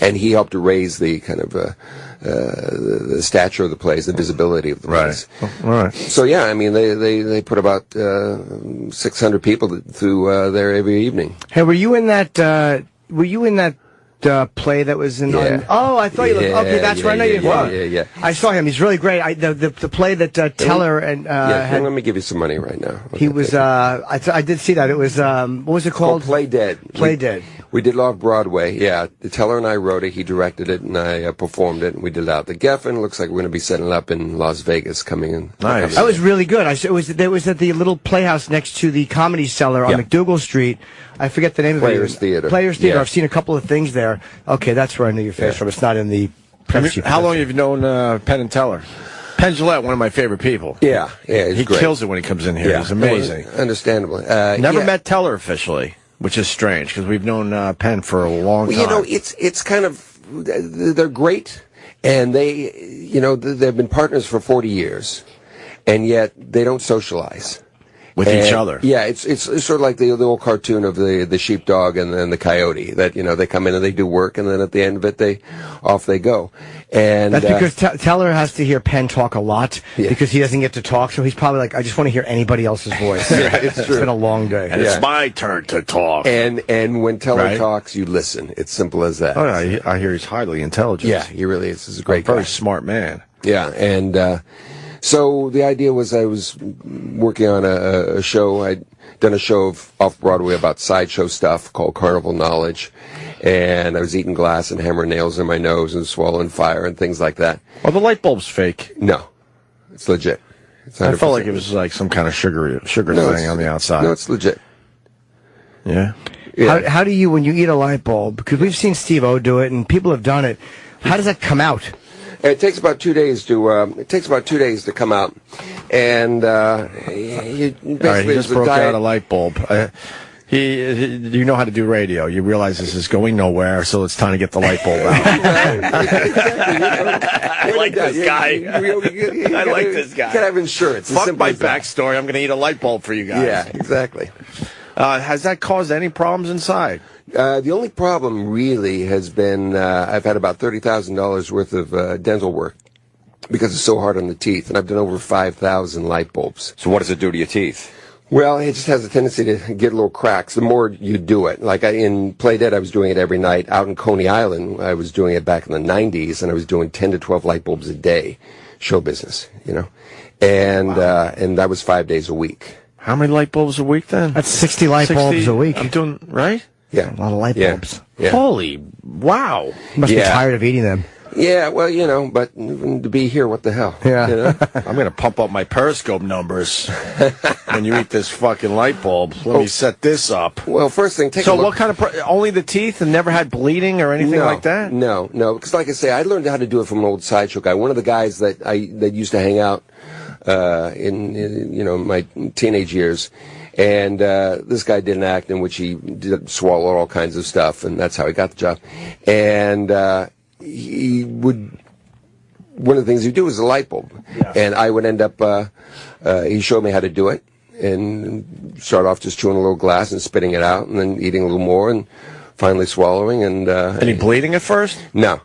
and he helped to raise the kind of the stature of the place, the visibility of the place. Right. So yeah, I mean they put about 600 people through there every evening. Hey, were you in that play that was in? Oh, I thought you looked. Okay, that's where I know you're from. Yeah. I saw him. He's really great. The play that Teller and had, let me give you some money right now. He was. I did see that. It was. What was it called? Play Dead. Play Dead. We did it off Broadway. Yeah, the Teller and I wrote it. He directed it, and I performed it. And we did it out the Geffen. Looks like we're going to be setting it up in Las Vegas coming in. Nice. That was really good. It was at the little playhouse next to the Comedy Cellar on McDougal Street. I forget the name of it. Players Theater. Players Theater. Yeah. I've seen a couple of things there. Okay, that's where I knew your face from. It's not in the press. How long have you known Penn and Teller? Penn Jillette, one of my favorite people. Yeah, he great. kills it when he comes in here. Yeah. He's amazing. Understandably. Never met Teller officially, which is strange because we've known Penn for a long time. You know, it's kind of, they're great, and they've been partners for 40 years, and yet they don't socialize. with each other. Yeah, it's sort of like the old cartoon of the sheepdog and then the coyote. That they come in and they do work, and then at the end of it, off they go. And that's because Teller has to hear Penn talk a lot because he doesn't get to talk. So he's probably like, I just want to hear anybody else's voice. It's been a long day, and it's my turn to talk. And when Teller talks, you listen. It's simple as that. Oh, I hear he's highly intelligent. Yeah, he really is. He's a great guy. Very smart man. Yeah, and so the idea was I was working on a show. I'd done a show off Broadway about sideshow stuff called Carnival Knowledge, and I was eating glass and hammering nails in my nose and swallowing fire and things like that. Oh, the light bulb's fake. No, it's legit. I felt like it was like some kind of sugar thing on the outside. No, it's legit. Yeah. How do you, when you eat a light bulb, because we've seen Steve-O do it and people have done it, how does that come out? It takes about 2 days to come out, and basically he just broke out a light bulb. You know how to do radio. You realize this is going nowhere, so it's time to get the light bulb out. I like this guy. I like this guy. You gotta have insurance. Fuck my backstory. I'm going to eat a light bulb for you guys. Yeah, exactly. Has that caused any problems inside? The only problem really has been I've had about $30,000 worth of dental work because it's so hard on the teeth, and I've done over 5,000 light bulbs. So what does it do to your teeth? Well, it just has a tendency to get little cracks the more you do it. Like in Play Dead, I was doing it every night. Out in Coney Island, I was doing it back in the 90s, and I was doing 10 to 12 light bulbs a day, show business, and that was 5 days a week. How many light bulbs a week then? That's 60 light bulbs a week. I'm doing, right? Yeah. A lot of light bulbs. Yeah. Holy, wow. Must be tired of eating them. Yeah, well, but to be here, what the hell? Yeah. I'm going to pump up my Periscope numbers when you eat this fucking light bulb. Let me set this up. Well, first thing, take a look. So what kind of, only the teeth and never had bleeding or anything like that? No, because like I say, I learned how to do it from an old sideshow guy. One of the guys that used to hang out in my teenage years. And this guy did an act in which he swallowed all kinds of stuff, and that's how he got the job. And one of the things he'd do was a light bulb. Yeah. And I would end up, he showed me how to do it, and start off just chewing a little glass and spitting it out, and then eating a little more, and finally swallowing. And any bleeding at first? No.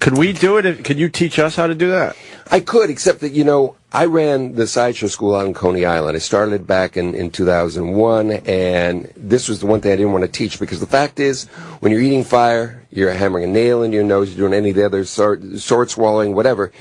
Could we do it? Could you teach us how to do that? I could, except that, I ran the sideshow school out in Coney Island. I started it back in 2001, and this was the one thing I didn't want to teach, because the fact is, when you're eating fire, you're hammering a nail in your nose, you're doing any of the other sword swallowing, whatever,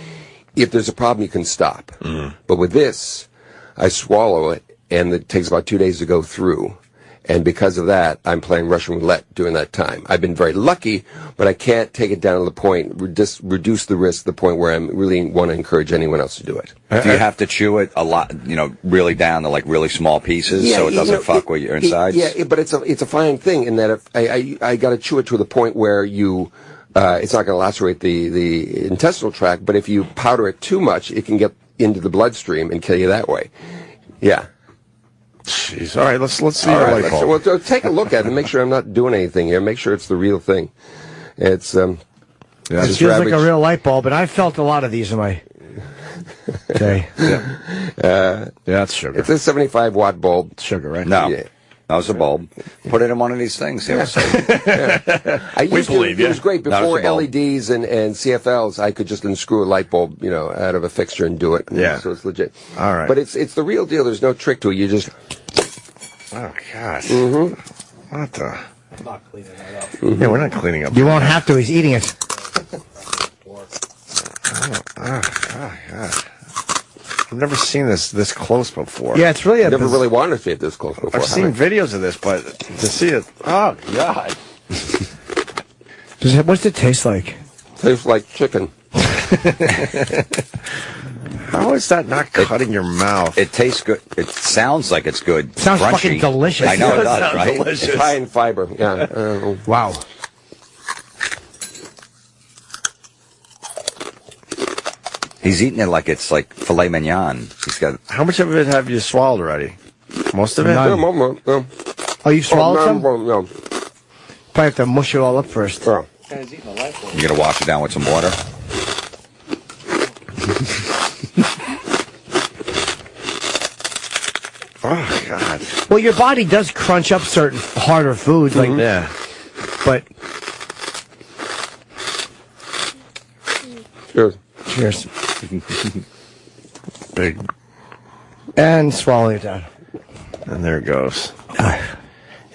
if there's a problem, you can stop. Mm. But with this, I swallow it, and it takes about 2 days to go through. And because of that, I'm playing Russian roulette during that time. I've been very lucky, but I can't take it down to the point, reduce the risk to the point where I really want to encourage anyone else to do it. Do you have to chew it a lot, really down to like really small pieces so it doesn't fuck with your insides? But it's a fine thing in that if I got to chew it to the point where you, it's not going to lacerate the intestinal tract, but if you powder it too much, it can get into the bloodstream and kill you that way. Yeah. Jeez. All right, let's see your light bulb. Well, take a look at it and make sure I'm not doing anything here. Make sure it's the real thing. It's it feels like a real light bulb, and I've felt a lot of these in my day. That's sugar. It's a 75-watt bulb. Sugar, right? No. Yeah. That was a bulb. Put it in one of these things. I used to, it was great. Before LEDs and CFLs, I could just unscrew a light bulb, out of a fixture and do it. Yeah. So it's legit. All right. But it's the real deal. There's no trick to it. You just... Oh, gosh. Mm-hmm. What the... I'm not cleaning that up. Mm-hmm. Yeah, we're not cleaning up. You won't have to. He's eating it. God. I've never seen this close before. Yeah, it's really never really wanted to see it this close before. I've seen videos of this, but to see it, oh God! What's it taste like? Tastes like chicken. How is that not cutting your mouth? It tastes good. It sounds like it's good. Sounds crunchy. fucking delicious. I know it does, right? Delicious. It's high in fiber. Yeah. Wow. He's eating it like it's like filet mignon. He's got. How much of it have you swallowed already? Most of it? No. Oh, you've swallowed some? No. Probably have to mush it all up first. Oh. You gotta wash it down with some water. God. Well, your body does crunch up certain harder foods, like yeah. But Cheers. Cheers. Big. And swallow it down. And there it goes. Yeah,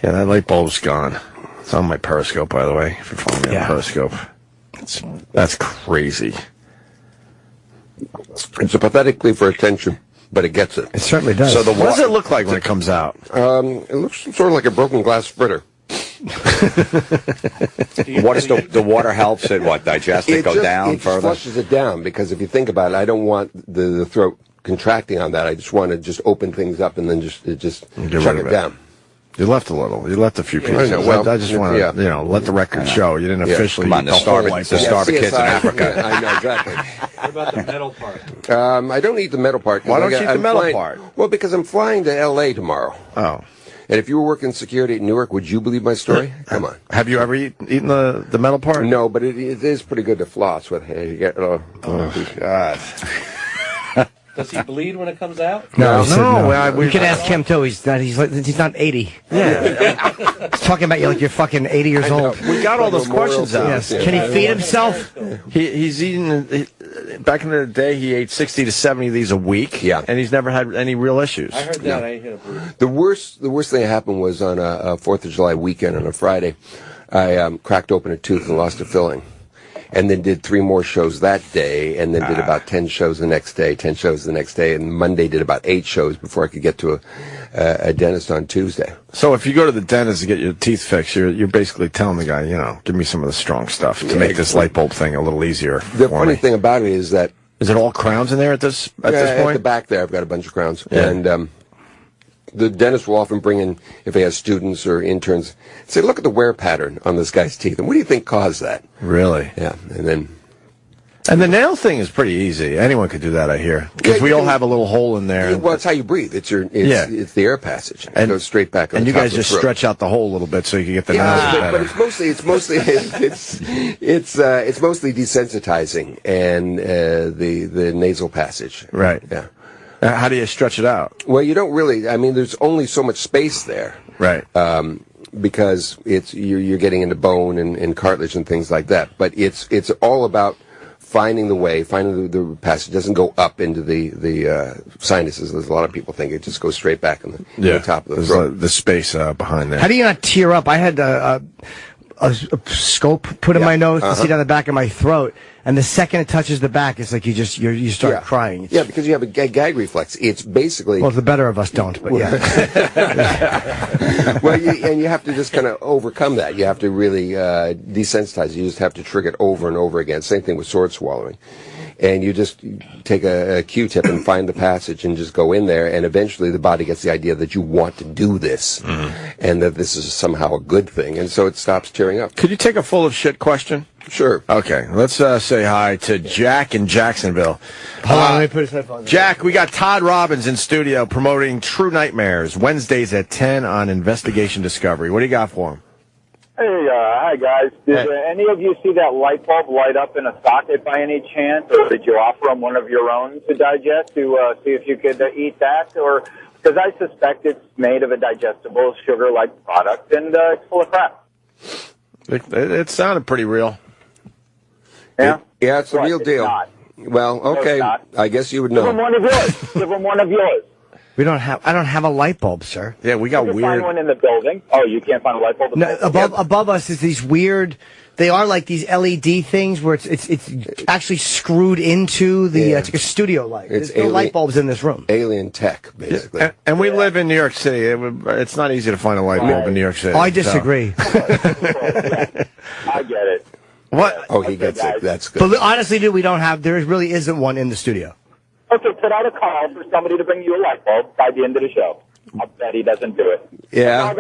that light bulb's gone. It's on my Periscope, by the way, if you're following me on Periscope. That's crazy. It's a pathetic plea for attention, but it gets it. It certainly does. So what does it look like when it comes out? It looks sort of like a broken glass fritter. What is the water helps it? What digest it? Go down it further. Flushes it down because if you think about it, I don't want the throat contracting on that. I just want to just open things up and then just shut it down. You left a little. You left a few pieces. I know. Well, I just want to, let the record show. You didn't officially. Come on, the starving kids in Africa. Yeah, I know exactly. What about the metal part? I don't eat the metal part. Why don't you eat the metal part? Well, because I'm flying to L.A. tomorrow. Oh. And if you were working security at Newark, would you believe my story? Come on. Have you ever eaten the metal part? No, but it is pretty good to floss with. You get, oh, God. Does he bleed when it comes out? No. We could ask him too. He's not 80. Yeah. He's talking about you like you're fucking 80 years old. We got all those questions out. Yes. Can he feed himself? He's eating. Back in the day, he ate 60 to 70 of these a week. Yeah. And he's never had any real issues. I heard that. I ain't hit a bleed. The worst thing that happened was on a 4th of July weekend on a Friday. I cracked open a tooth and lost a filling. And then did 3 more shows that day, and then did about 10 shows the next day, 10 shows the next day, and Monday did about 8 shows before I could get to a dentist on Tuesday. So if you go to the dentist to get your teeth fixed, you're basically telling the guy, give me some of the strong stuff to make this light bulb thing a little easier. The funny thing about it is that... Is it all crowns in there at this point? At the back there, I've got a bunch of crowns. Yeah. And the dentist will often bring in, if he has students or interns, say, look at the wear pattern on this guy's teeth. And what do you think caused that? Really? Yeah. And the nail thing is pretty easy. Anyone could do that, I hear. Because we all have a little hole in there. Well, it's how you breathe. It's the air passage. It goes straight back on and the you top guys of the just throat. stretch out the hole a little bit so you can get the nails better. But it's mostly desensitizing and the nasal passage. Right. Yeah. How do you stretch it out? Well, you don't really. I mean, there's only so much space there. Right. Because you're getting into bone and cartilage and things like that. But it's all about finding the passage. It doesn't go up into the sinuses, as a lot of people think. It just goes straight back on the top of the throat. The space behind there. How do you not tear up? I had a scope put in my nose to see down the back of my throat, and the second it touches the back, it's like you start crying. Yeah, because you have a gag reflex. It's basically... Well, the better of us don't, but yeah. Well, you have to just kind of overcome that. You have to really desensitize. You just have to trigger it over and over again. Same thing with sword swallowing. And you just take a Q-tip and find the passage and just go in there, and eventually the body gets the idea that you want to do this, and that this is somehow a good thing, and so it stops tearing up. Could you take a full of shit question? Sure. Okay, let's say hi to Jack in Jacksonville. Hold on, let me put his headphones on. Jack, we got Todd Robbins in studio promoting True Nightmares, Wednesdays at 10 on Investigation Discovery. What do you got for him? Hey, hi guys. Did any of you see that light bulb light up in a socket by any chance, or did you offer them one of your own to digest to see if you could eat that? Or because I suspect it's made of a digestible sugar-like product and it's full of crap. It sounded pretty real. Yeah, it's the real deal. Not. Well, okay, I guess you would know. Give them one of yours. Give them one of yours. I don't have a light bulb, sir. Yeah, we got you can weird. Find one in the building. Oh, you can't find a light bulb. No, above us is these weird. They are like these LED things where it's actually screwed into the. It's like a studio light. There's no light bulbs in this room. Alien tech, basically. And we live in New York City. It's not easy to find a light bulb in New York City. I disagree. I get it. What? Oh, he gets it. That's good. But honestly, dude, there really isn't one in the studio. Okay, put out a call for somebody to bring you a light bulb by the end of the show. I'll bet he doesn't do it. Yeah.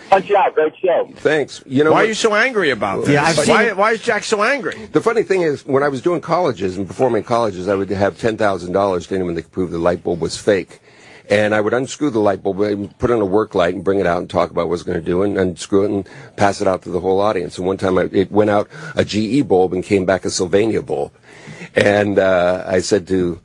Punch you out. Great show. Thanks. You know why are you so angry about this? Yeah, why is Jack so angry? The funny thing is, when I was doing colleges and performing colleges, I would have $10,000 to anyone that could prove the light bulb was fake. And I would unscrew the light bulb, and put on a work light, and bring it out and talk about what I was going to do, and unscrew it and pass it out to the whole audience. And one time it went out a GE bulb and came back a Sylvania bulb. And I said to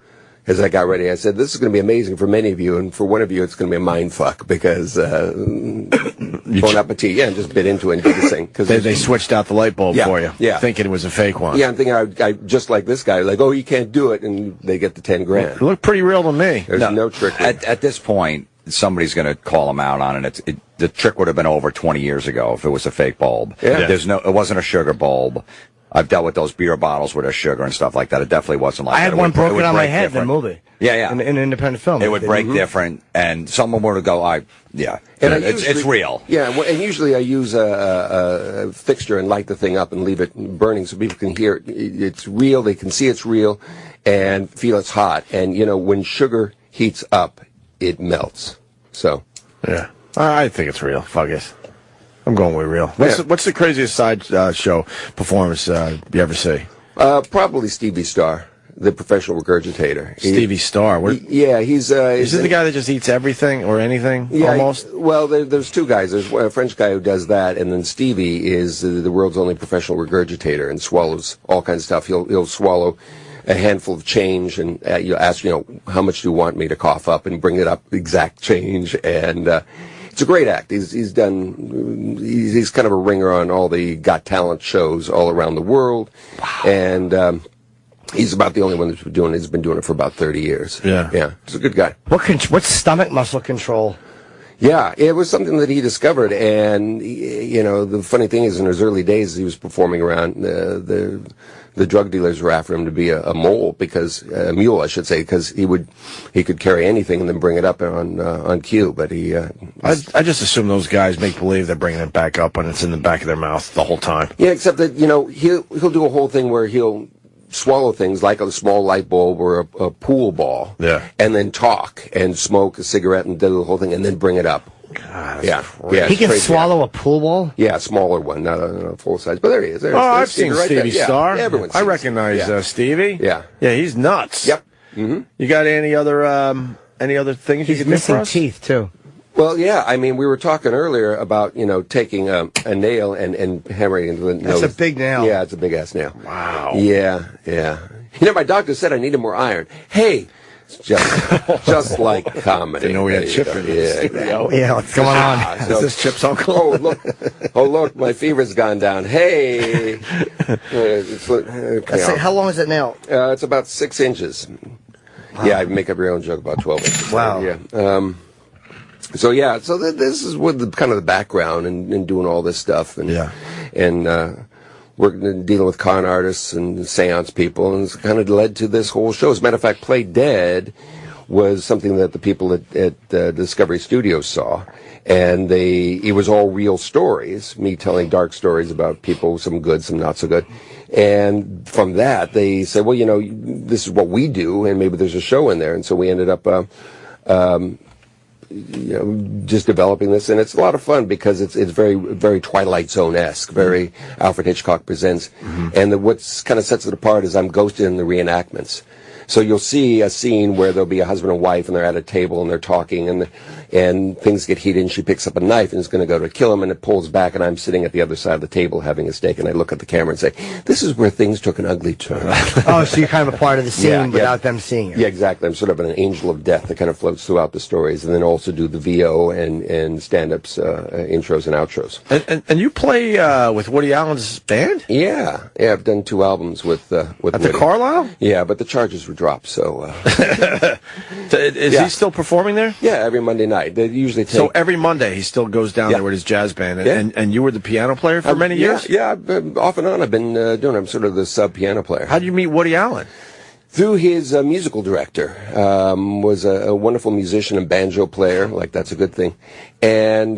as I got ready, I said, this is going to be amazing for many of you, and for one of you, it's going to be a mind fuck, because bon appetit, and just bit into it and did the thing. Cause they switched out the light bulb for you, thinking it was a fake one. Yeah, I'm thinking, I just like this guy, like, oh, you can't do it, and they get the 10 grand. It looked pretty real to me. There's no trick. At this point, somebody's going to call him out on it. The trick would have been over 20 years ago if it was a fake bulb. Yeah. It wasn't a sugar bulb. I've dealt with those beer bottles with their sugar and stuff like that. It definitely wasn't like that. I had one broken on my head in the movie. Yeah. In an independent film. It would break different, and someone were to go, it's real. Yeah, and usually I use a fixture and light the thing up and leave it burning so people can hear it's real, they can see it's real, and feel it's hot. And, when sugar heats up, it melts. So. Yeah. I think it's real. Fuck it. I'm going with real. What's the craziest sideshow performance you ever see? Probably Stevie Starr, the professional regurgitator. Stevie Starr? He's... Is he the guy that just eats everything or anything, almost? Well, there's two guys. There's a French guy who does that, and then Stevie is the world's only professional regurgitator and swallows all kinds of stuff. He'll swallow a handful of change, and you'll ask, how much do you want me to cough up, and bring it up exact change, and... it's a great act. He's kind of a ringer on all the Got Talent shows all around the world. Wow. And he's about the only one that's been doing it. He's been doing it for about 30 years. Yeah. He's a good guy. What's stomach muscle control? Yeah, it was something that he discovered, and the funny thing is, in his early days, he was performing around the drug dealers were after him to be a mule, a mule, I should say, because he could carry anything and then bring it up on cue. But I just assume those guys make believe they're bringing it back up when it's in the back of their mouth the whole time. Yeah, except that he'll do a whole thing where he'll swallow things like a small light bulb or a pool ball, and then talk and smoke a cigarette and do the whole thing and then bring it up. God, yeah. He can swallow a pool ball? Yeah, a smaller one, not a full size. But there he is. I've seen Stevie Starr. Yeah, everyone's I recognize Stevie. Yeah, he's nuts. Yep. Mm-hmm. You got any other things you could do for us? He's missing teeth too. Well, yeah. I mean, we were talking earlier about taking a nail and hammering into the nose. That's a big nail. Yeah, it's a big ass nail. Wow. Yeah. My doctor said I needed more iron. Hey. Just like comedy. Didn't know we had Chip in this. Yeah, what's going on? Is this Chip's uncle? Oh, look, my fever's gone down. Hey. How long is it now? It's about 6 inches. Wow. Yeah, I make up your own joke about 12 inches. Wow. Yeah. So this is with the background and doing all this stuff and we're dealing with con artists and seance people, and it's kind of led to this whole show. As a matter of fact, Play Dead was something that the people at Discovery Studios saw, and it was all real stories, me telling dark stories about people, some good, some not so good. And from that, they said, well, this is what we do, and maybe there's a show in there. And so we ended up just developing this, and it's a lot of fun because it's very, very Twilight Zone-esque, very Alfred Hitchcock Presents. Mm-hmm. And what kind of sets it apart is I'm ghosted in the reenactments. So you'll see a scene where there'll be a husband and wife, and they're at a table and they're talking, and things get heated, and she picks up a knife and is going to go to kill him, and it pulls back, and I'm sitting at the other side of the table having a steak, and I look at the camera and say, this is where things took an ugly turn. Oh, so you're kind of a part of the scene without them seeing it. Yeah, exactly. I'm sort of an angel of death that kind of floats throughout the stories, and then also do the VO and stand-ups, intros and outros. And you play with Woody Allen's band? Yeah, I've done 2 albums with at Woody. the Carlisle? Yeah, but the charges were dropped, so... Is he still performing there? Yeah, every Monday night. They usually take... So every Monday he still goes down there with his jazz band, and you were the piano player for many years? Yeah, off and on I've been doing it. I'm sort of the sub-piano player. How'd you meet Woody Allen? Through his musical director. Was a wonderful musician and banjo player, like that's a good thing. And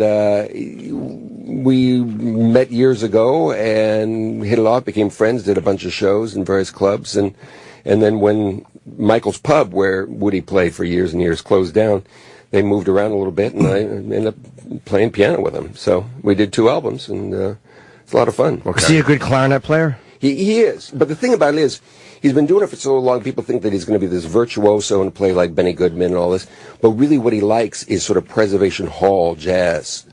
we met years ago and hit it off, became friends, did a bunch of shows in various clubs, and then when Michael's Pub, where Woody played for years and years, closed down, they moved around a little bit, and I ended up playing piano with him. So we did 2 albums, and it's a lot of fun. Okay. Is he a good clarinet player? He is. But the thing about it is, he's been doing it for so long, people think that he's going to be this virtuoso and play like Benny Goodman and all this. But really what he likes is sort of Preservation Hall jazz.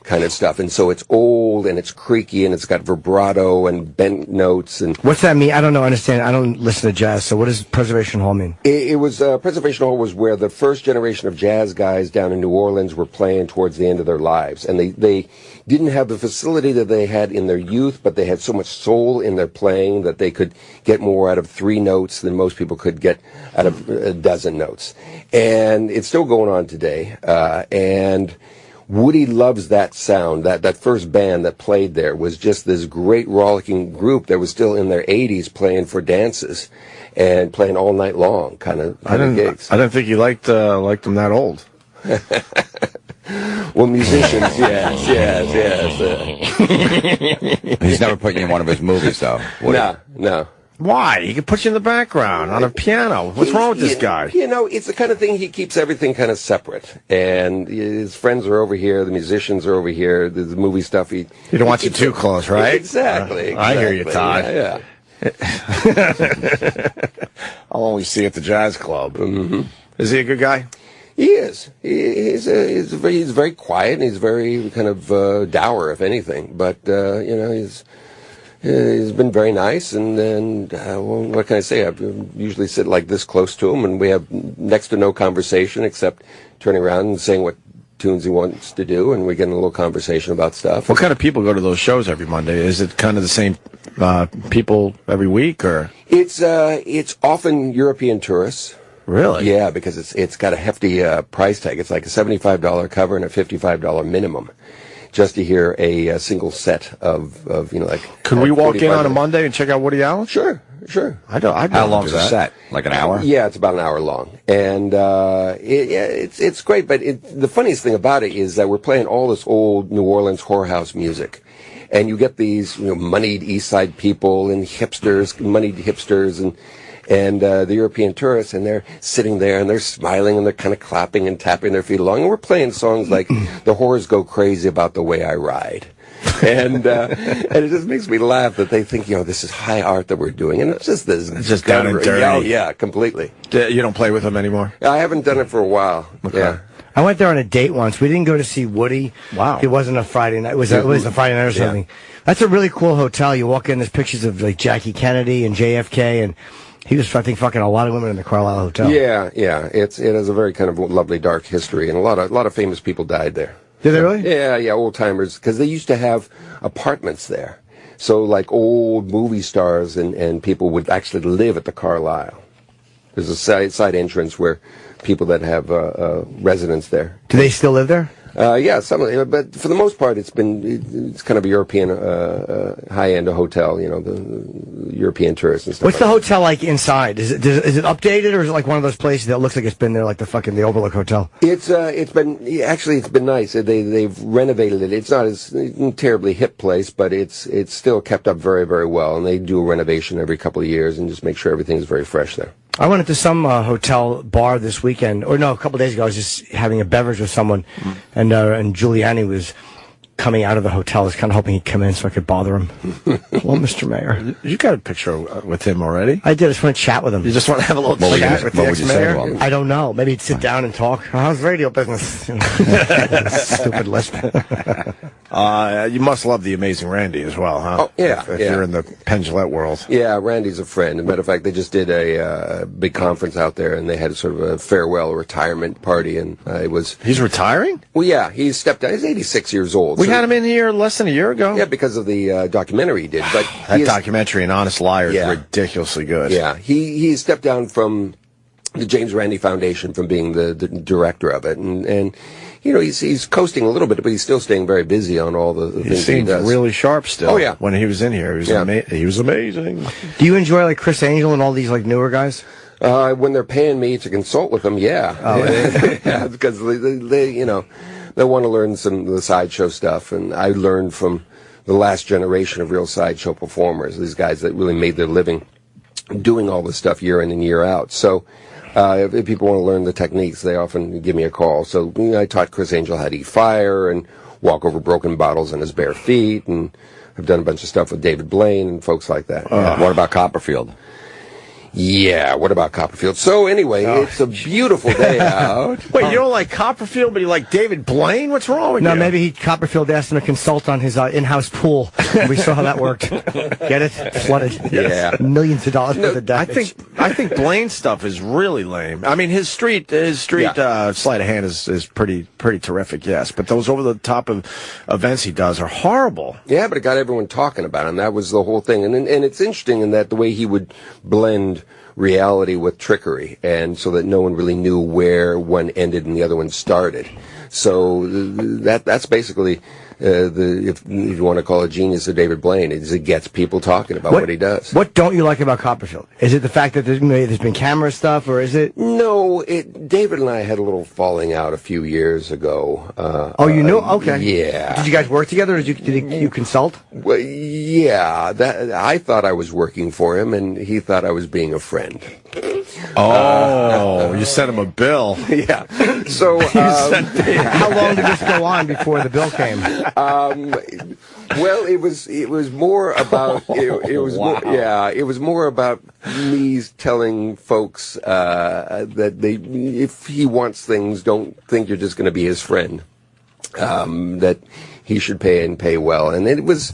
kind of stuff. And so it's old and it's creaky and it's got vibrato and bent notes. And what's that mean? I don't know. Understand? I don't listen to jazz. So what does Preservation Hall mean? It was Preservation Hall was where the first generation of jazz guys down in New Orleans were playing towards the end of their lives, and they didn't have the facility that they had in their youth, but they had so much soul in their playing that they could get more out of 3 notes than most people could get out of a dozen notes. And it's still going on today. And Woody loves that sound. That first band that played there was just this great rollicking group that was still in their 80s playing for dances and playing all night long kind of gigs. I didn't think you liked them that old. Well, musicians, yes. He's never put you in one of his movies, though. No. Why? He could put you in the background on a piano. What's wrong with this guy? You know, it's the kind of thing he keeps everything kind of separate. And his friends are over here, the musicians are over here, the movie stuff. He don't want you too close, right? Exactly. I hear you, Todd. Yeah. I'll always see you at the jazz club. Mm-hmm. Is he a good guy? He is. He's very quiet and he's very kind of dour, if anything. But he's been very nice. And what can I say? I usually sit like this close to him, and we have next to no conversation except turning around and saying what tunes he wants to do, and we get in a little conversation about stuff. What kind of people go to those shows every Monday? Is it kind of the same people every week, or it's often European tourists. Really? Yeah, because it's got a hefty price tag. It's like a $75 cover and a $55 minimum, just to hear a single set of like. Could we walk in on a Monday and check out Woody Allen? Sure. How long's the set? Like an hour? Yeah, it's about an hour long, and it's great. But the funniest thing about it is that we're playing all this old New Orleans whorehouse music, and you get these moneyed East Side people and moneyed hipsters, and the European tourists, and they're sitting there and they're smiling and they're kind of clapping and tapping their feet along, and we're playing songs like "The Whores Go Crazy About the Way I Ride." And it just makes me laugh that they think, this is high art that we're doing, and it's just this. It's just down and dirty. Yeah, completely. You don't play with them anymore? I haven't done it for a while. Okay. Yeah. I went there on a date once. We didn't go to see Woody. Wow. It wasn't a Friday night. It was a Friday night or something. Yeah. That's a really cool hotel. You walk in, there's pictures of like Jackie Kennedy and JFK, and he was, I think, fucking a lot of women in the Carlisle Hotel. Yeah. It has a very kind of lovely dark history, and a lot of famous people died there. Did they really? Yeah, old timers, because they used to have apartments there. So like old movie stars and people would actually live at the Carlisle. There's a side entrance where people that have residence there. Do they still live there? Yeah, but for the most part, it's kind of a European high-end hotel. The European tourists and stuff. What's the hotel like inside? Is it updated, or is it like one of those places that looks like it's been there, like the Overlook Hotel? It's been nice. They've renovated it. It's not a terribly hip place, but it's still kept up very, very well. And they do a renovation every couple of years and just make sure everything's very fresh there. I went into some hotel bar this weekend, or no, a couple of days ago. I was just having a beverage with someone, and Giuliani was coming out of the hotel. I was kind of hoping he'd come in so I could bother him. Hello, Mr. Mayor. You got a picture with him already? I did. I just want to chat with him. You just want to have a little chat with the ex-mayor? I don't know. Maybe he'd sit down and talk. How's radio business? Stupid lisp. You must love the Amazing Randy as well, huh? Oh, yeah. If you're in the Penn Jillette world. Yeah, Randy's a friend. As a matter of fact, they just did a big conference out there, and they had sort of a farewell retirement party, and it was... He's retiring? Well, yeah, he stepped down. He's 86 years old. We had him in here less than a year ago. Yeah, because of the documentary he did. But that documentary, An Honest Liar, is ridiculously good. Yeah, he stepped down from the James Randi Foundation from being the director of it, and he's coasting a little bit, but he's still staying very busy on all the things he does. Really sharp still. Oh yeah, when he was in here, he was amazing. Do you enjoy like Chris Angel and all these like newer guys? When they're paying me to consult with them, yeah, because they want to learn some of the sideshow stuff, and I learned from the last generation of real sideshow performers, these guys that really made their living doing all this stuff year in and year out. So if people want to learn the techniques, they often give me a call. So I taught Chris Angel how to eat fire and walk over broken bottles on his bare feet, and I've done a bunch of stuff with David Blaine and folks like that. What about Copperfield? Yeah, what about Copperfield? So anyway, it's a beautiful day out. Wait, you don't like Copperfield, but you like David Blaine? What's wrong with you? No, maybe Copperfield asked him to consult on his in-house pool. We saw how that worked. Get it? Flooded. Yeah. Millions of dollars worth of damage. I think Blaine's stuff is really lame. I mean, his street sleight of hand is pretty terrific, yes. But those over the top of events he does are horrible. Yeah, but it got everyone talking about him. That was the whole thing. And it's interesting in that the way he would blend reality with trickery, and so that no one really knew where one ended and the other one started. So that's basically if you want to call it genius of David Blaine, is it gets people talking about what he does. What don't you like about Copperfield? Is it the fact that there's been camera stuff, or is it? No, David and I had a little falling out a few years ago. You knew? Okay. Yeah. Did you guys work together, or did you consult? Well, yeah. I thought I was working for him, and he thought I was being a friend. You sent him a bill. Yeah. So how long did this go on before the bill came? Well, it was more about it was more about me telling folks that if he wants things, don't think you're just going to be his friend. That he should pay well, and it was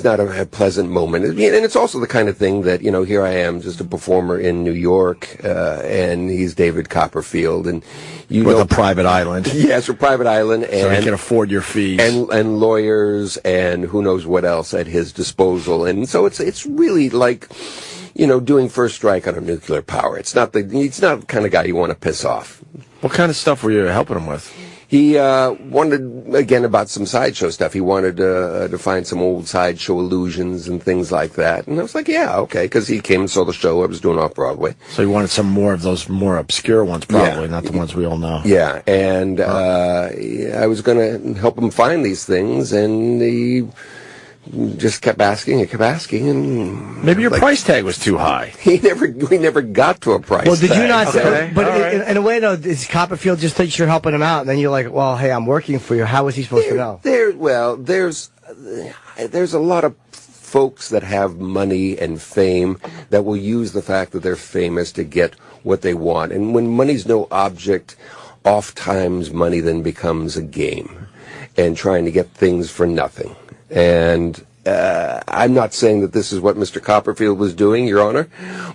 not a pleasant moment. And it's also the kind of thing that, here I am, just a performer in New York, and he's David Copperfield, and with a private island. Yes, a private island, and so he can afford your fees, and lawyers, and who knows what else at his disposal. And so it's really like, doing first strike on a nuclear power. It's not the kind of guy you want to piss off. What kind of stuff were you helping him with? He wanted, again, about some Sideshow stuff. He wanted to find some old Sideshow illusions and things like that. And I was like, yeah, okay, because he came and saw the show I was doing off-Broadway. So he wanted some more of those more obscure ones, probably, not the ones we all know. Yeah, and I was going to help him find these things, and he just kept asking and maybe your price tag was too high. We never got to a price. Well, did tag. you not? Okay. But in a way, though, is Copperfield just thinks you're helping him out, and then you're like, well, hey, I'm working for you. How was he supposed to know? There's a lot of folks that have money and fame that will use the fact that they're famous to get what they want, and when money's no object, oftentimes money then becomes a game, and trying to get things for nothing. And I'm not saying that this is what Mr. Copperfield was doing, Your Honor,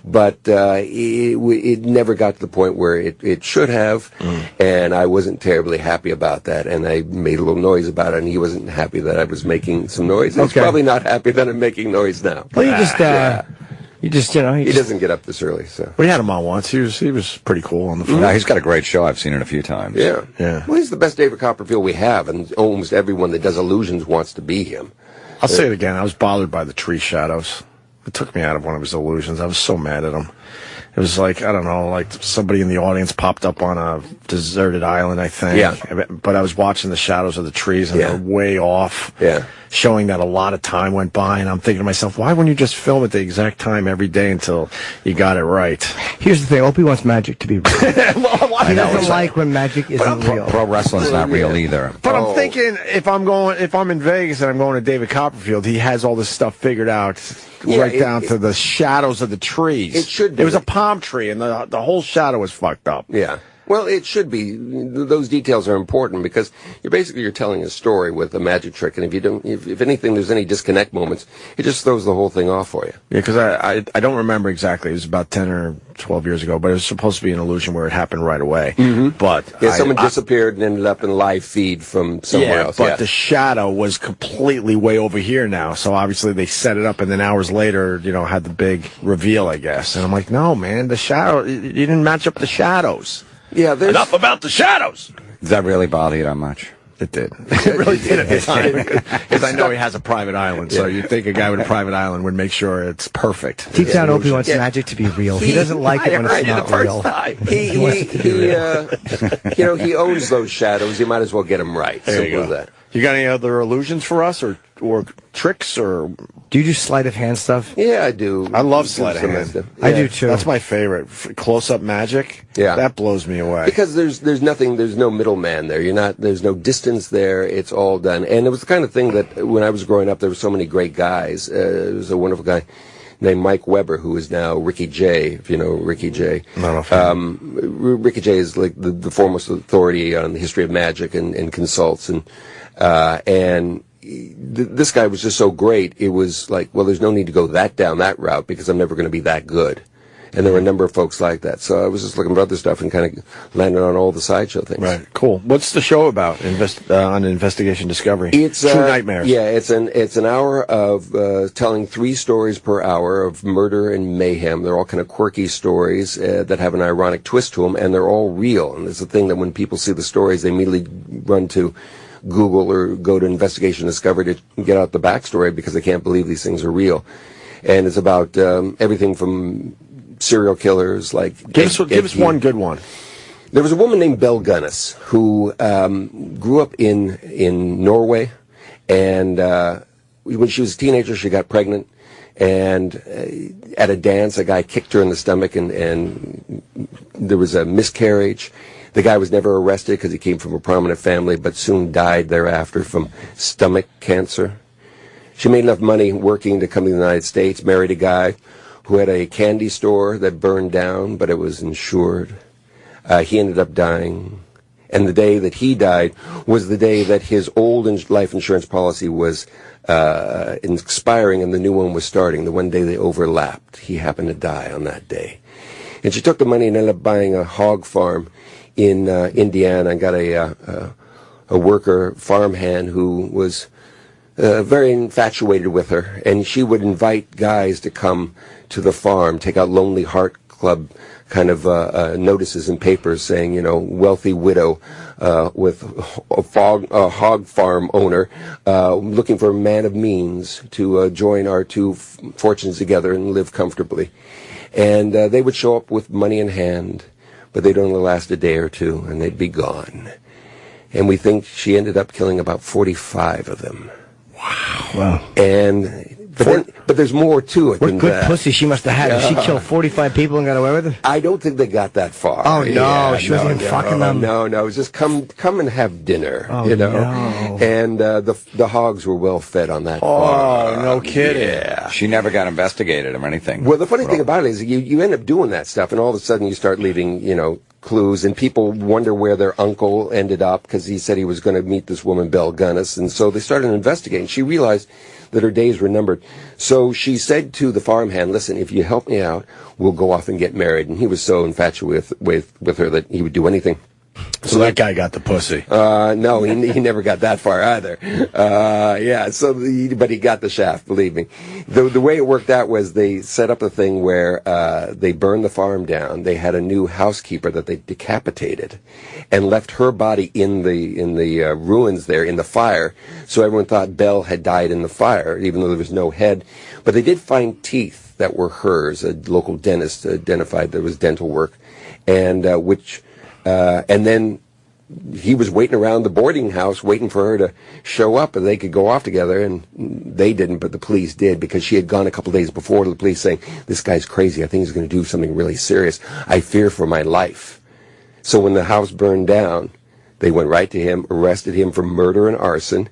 but it never got to the point where it should have, and I wasn't terribly happy about that, and I made a little noise about it, and he wasn't happy that I was making some noise. He's probably not happy that I'm making noise now. Well, he doesn't get up this early, so. We had him on once. He was pretty cool on the phone. No, he's got a great show. I've seen it a few times. Yeah. Well, he's the best David Copperfield we have, and almost everyone that does illusions wants to be him. I'll say it again. I was bothered by the tree shadows. It took me out of one of his illusions. I was so mad at him. It was like, I don't know, like somebody in the audience popped up on a deserted island, I think. Yeah. But I was watching the shadows of the trees, and they were way off. Yeah. Showing that a lot of time went by, and I'm thinking to myself, why wouldn't you just film at the exact time every day until you got it right? Here's the thing. Opie wants magic to be real. He doesn't like when magic isn't real. Pro wrestling's not real either. But I'm thinking, if I'm in Vegas and I'm going to David Copperfield, he has all this stuff figured out, down to the shadows of the trees. It should be. It was a palm tree, and the whole shadow was fucked up. Yeah. Well, it should be. Those details are important because you're telling a story with a magic trick, and if anything, there's any disconnect moments, it just throws the whole thing off for you. Yeah, because I don't remember exactly. It was about 10 or 12 years ago, but it was supposed to be an illusion where it happened right away. Mm-hmm. But someone disappeared and ended up in live feed from somewhere else. But the shadow was completely way over here now, so obviously they set it up, and then hours later, had the big reveal, I guess. And I'm like, no, man, the shadow, you didn't match up the shadows. Yeah, enough about the shadows. Does that really bother you that much? It did. It really did at the time. Because I know he has a private island, so you'd think a guy with a private island would make sure it's perfect. Deep down, Opie wants magic to be real. He doesn't like it when it's not real. He owns those shadows. You might as well get them right. Simple as that. You got any other illusions for us, or tricks, or do you do sleight of hand stuff? Yeah, I do. I love sleight of hand stuff. I do too. That's my favorite. Close-up magic. Yeah, that blows me away. Because there's nothing. There's no middleman there. There's no distance there. It's all done. And it was the kind of thing that when I was growing up, there were so many great guys. There was a wonderful guy named Mike Weber, who is now Ricky Jay, if you know Ricky Jay. Ricky Jay is like the foremost authority on the history of magic and consults. And this guy was just so great, it was like, well, there's no need to go down that route because I'm never going to be that good. And there were a number of folks like that. So I was just looking for other stuff and kind of landed on all the Sideshow things. Right, cool. What's the show about on Investigation Discovery? It's True Nightmares. Yeah, it's an hour of telling 3 stories per hour of murder and mayhem. They're all kind of quirky stories that have an ironic twist to them, and they're all real. And it's the thing that when people see the stories, they immediately run to Google or go to Investigation Discovery to get out the backstory because they can't believe these things are real. And it's about everything from serial killers like... Give us one good one. There was a woman named Belle Gunnis who grew up in Norway, and when she was a teenager, she got pregnant, and at a dance, a guy kicked her in the stomach, and there was a miscarriage. The guy was never arrested because he came from a prominent family, but soon died thereafter from stomach cancer. She made enough money working to come to the United States, married a guy who had a candy store that burned down, but it was insured. He ended up dying. And the day that he died was the day that his old life insurance policy was expiring and the new one was starting. The one day they overlapped. He happened to die on that day. And she took the money and ended up buying a hog farm in Indiana and got a worker farmhand who was very infatuated with her. And she would invite guys to come to the farm, take out Lonely Heart Club kind of notices in papers saying, wealthy widow with a hog farm owner looking for a man of means to join our two fortunes together and live comfortably. And they would show up with money in hand, but they'd only last a day or two, and they'd be gone. And we think she ended up killing about 45 of them. Wow. But there's more to it What than good that. pussy she must have had. Did she kill 45 people and got away with it? I don't think they got that far. Oh, no. She wasn't even fucking them? No. It was just come and have dinner, Oh, No. And the hogs were well fed on that farm. Oh, no kidding. Yeah. She never got investigated or anything. Well, the funny thing about it is you end up doing that stuff, and all of a sudden you start leaving, clues, and people wonder where their uncle ended up because he said he was going to meet this woman, Belle Gunnis, and so they started investigating. She realized that her days were numbered. So she said to the farmhand, listen, if you help me out, we'll go off and get married. And he was so infatuated with her that he would do anything. So that guy got the pussy. No, he never got that far either. But he got the shaft, believe me. The way it worked out was they set up a thing where they burned the farm down. They had a new housekeeper that they decapitated and left her body in the ruins there in the fire. So everyone thought Belle had died in the fire, even though there was no head. But they did find teeth that were hers. A local dentist identified there was dental work, and and then he was waiting around the boarding house waiting for her to show up and they could go off together, and they didn't, but the police did because she had gone a couple days before to the police saying, this guy's crazy, I think he's going to do something really serious, I fear for my life. So when the house burned down, they went right to him, arrested him for murder and arson,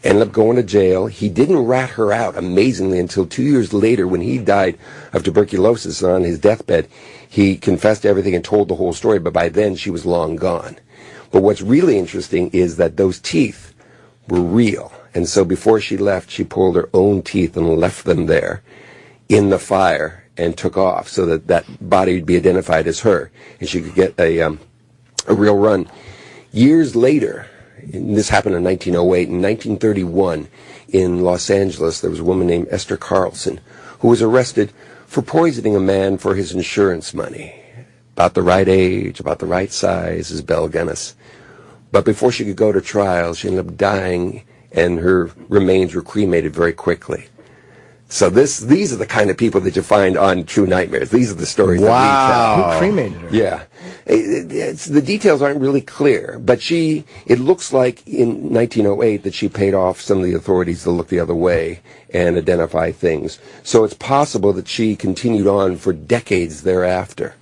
ended up going to jail. He didn't rat her out, amazingly, until 2 years later when he died of tuberculosis on his deathbed. He confessed everything and told the whole story, but by then she was long gone. But what's really interesting is that those teeth were real. And so before she left, she pulled her own teeth and left them there in the fire and took off so that that body would be identified as her and she could get a real run. Years later, and this happened in 1908, in 1931 in Los Angeles, there was a woman named Esther Carlson who was arrested for poisoning a man for his insurance money. About the right age, about the right size as Belle Gunnis. But before she could go to trial, she ended up dying, and her remains were cremated very quickly. So these are the kind of people that you find on True Nightmares. These are the stories that we tell. Who cremated her? Yeah. The details aren't really clear, but it looks like in 1908 that she paid off some of the authorities to look the other way and identify things. So it's possible that she continued on for decades thereafter.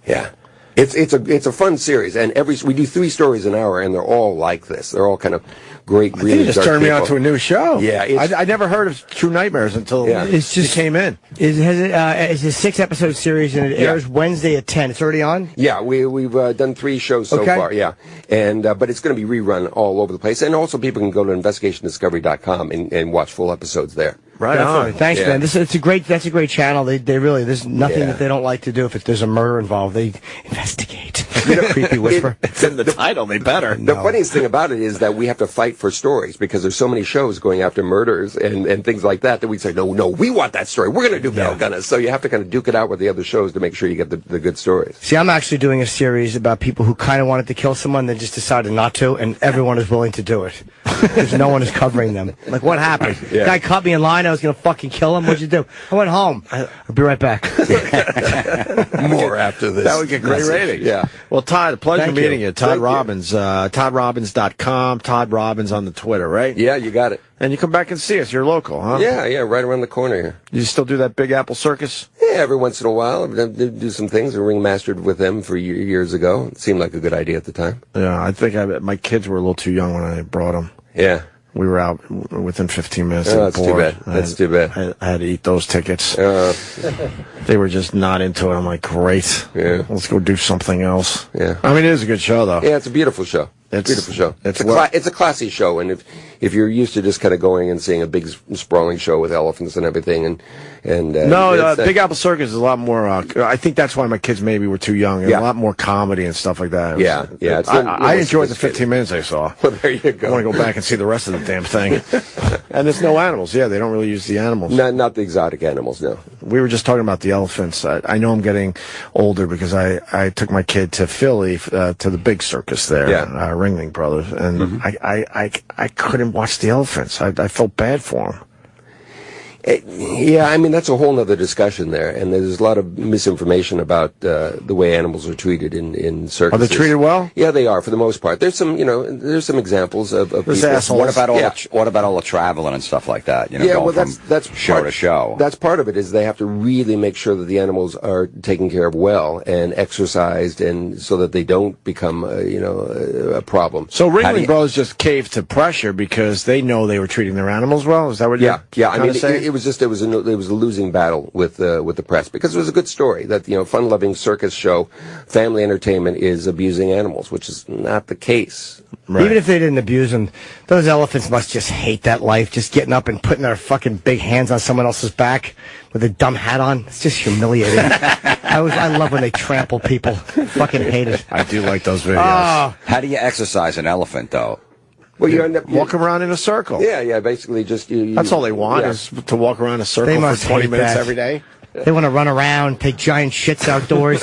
Yeah. It's a fun series, and we do 3 stories an hour, and they're all like this. They're all kind of great, really I think you just dark turned me people. on to a new show. Yeah, I never heard of True Nightmares until It's just you came in. It's a 6-episode series, and it airs Wednesday at 10. It's already on? Yeah, we've done 3 shows so far, yeah. And but it's going to be rerun all over the place. And also people can go to investigationdiscovery.com and watch full episodes there. Right Definitely. on. Thanks, Yeah. man. That's a great channel. They really, there's nothing Yeah. that they don't like to do if there's a murder involved. They investigate. Creepy whisper. It's in the title. They better. The funniest thing about it is that we have to fight for stories because there's so many shows going after murders and things like that we say, no, we want that story. We're going to do Bell Gunners. So you have to kind of duke it out with the other shows to make sure you get the good stories. See, I'm actually doing a series about people who kind of wanted to kill someone, then just decided not to, and everyone is willing to do it. Because no one is covering them. Like, what happened? Yeah. Guy caught me in line. I was going to fucking kill him. What'd you do? I went home. I'll be right back. More after this. That would get great ratings. Yeah. Well, Todd, pleasure Thank meeting you. you. Todd Thank you. Robbins, ToddRobbins.com, Todd Robbins on the Twitter, right? Yeah, you got it. And you come back and see us. You're local, huh? Yeah, right around the corner here. You still do that Big Apple Circus? Yeah, every once in a while. I do some things. I ringmastered with them for years ago. It seemed like a good idea at the time. Yeah, I think my kids were a little too young when I brought them. Yeah. We were out within 15 minutes. Oh, and that's too bored. bad. That's too bad. I had to eat those tickets. They were just not into it. I'm like, great. Yeah. Let's go do something else. Yeah. I mean, it is a good show, though. Yeah, it's a beautiful show. It's a beautiful show. It's a classy show, and if you're used to just kind of going and seeing a big sprawling show with elephants and everything, Big Apple Circus is a lot more. I think that's why my kids maybe were too young. Yeah. A lot more comedy and stuff like that. I enjoyed the 15 minutes I saw. Well, there you go. I want to go back and see the rest of the damn thing. And there's no animals. Yeah, they don't really use the animals. Not the exotic animals, no. We were just talking about the elephants. I know I'm getting older because I took my kid to Philly to the big circus there, Ringling Brothers, and I couldn't watch the elephants. I felt bad for them. Yeah, I mean, that's a whole other discussion there, and there's a lot of misinformation about the way animals are treated in circuses. Are they treated well? Yeah, they are for the most part. There's some, there's some examples of people. What about all the traveling and stuff like that? Going that's from show to show. That's part of it. Is they have to really make sure that the animals are taken care of well and exercised, and so that they don't become, a problem. So Ringling Brothers just caved to pressure because they know they were treating their animals well. Is that what you're I mean, it was a losing battle with the press because it was a good story that fun-loving circus show, family entertainment is abusing animals, which is not the case. Right. Even if they didn't abuse them, those elephants must just hate that life, just getting up and putting their fucking big hands on someone else's back with a dumb hat on. It's just humiliating. I love when they trample people. Fucking hate it. I do like those videos. How do you exercise an elephant, though? Well, you end up walk around in a circle. Yeah, basically just that's all they want is to walk around a circle for 20 minutes every day. They want to run around, take giant shits outdoors,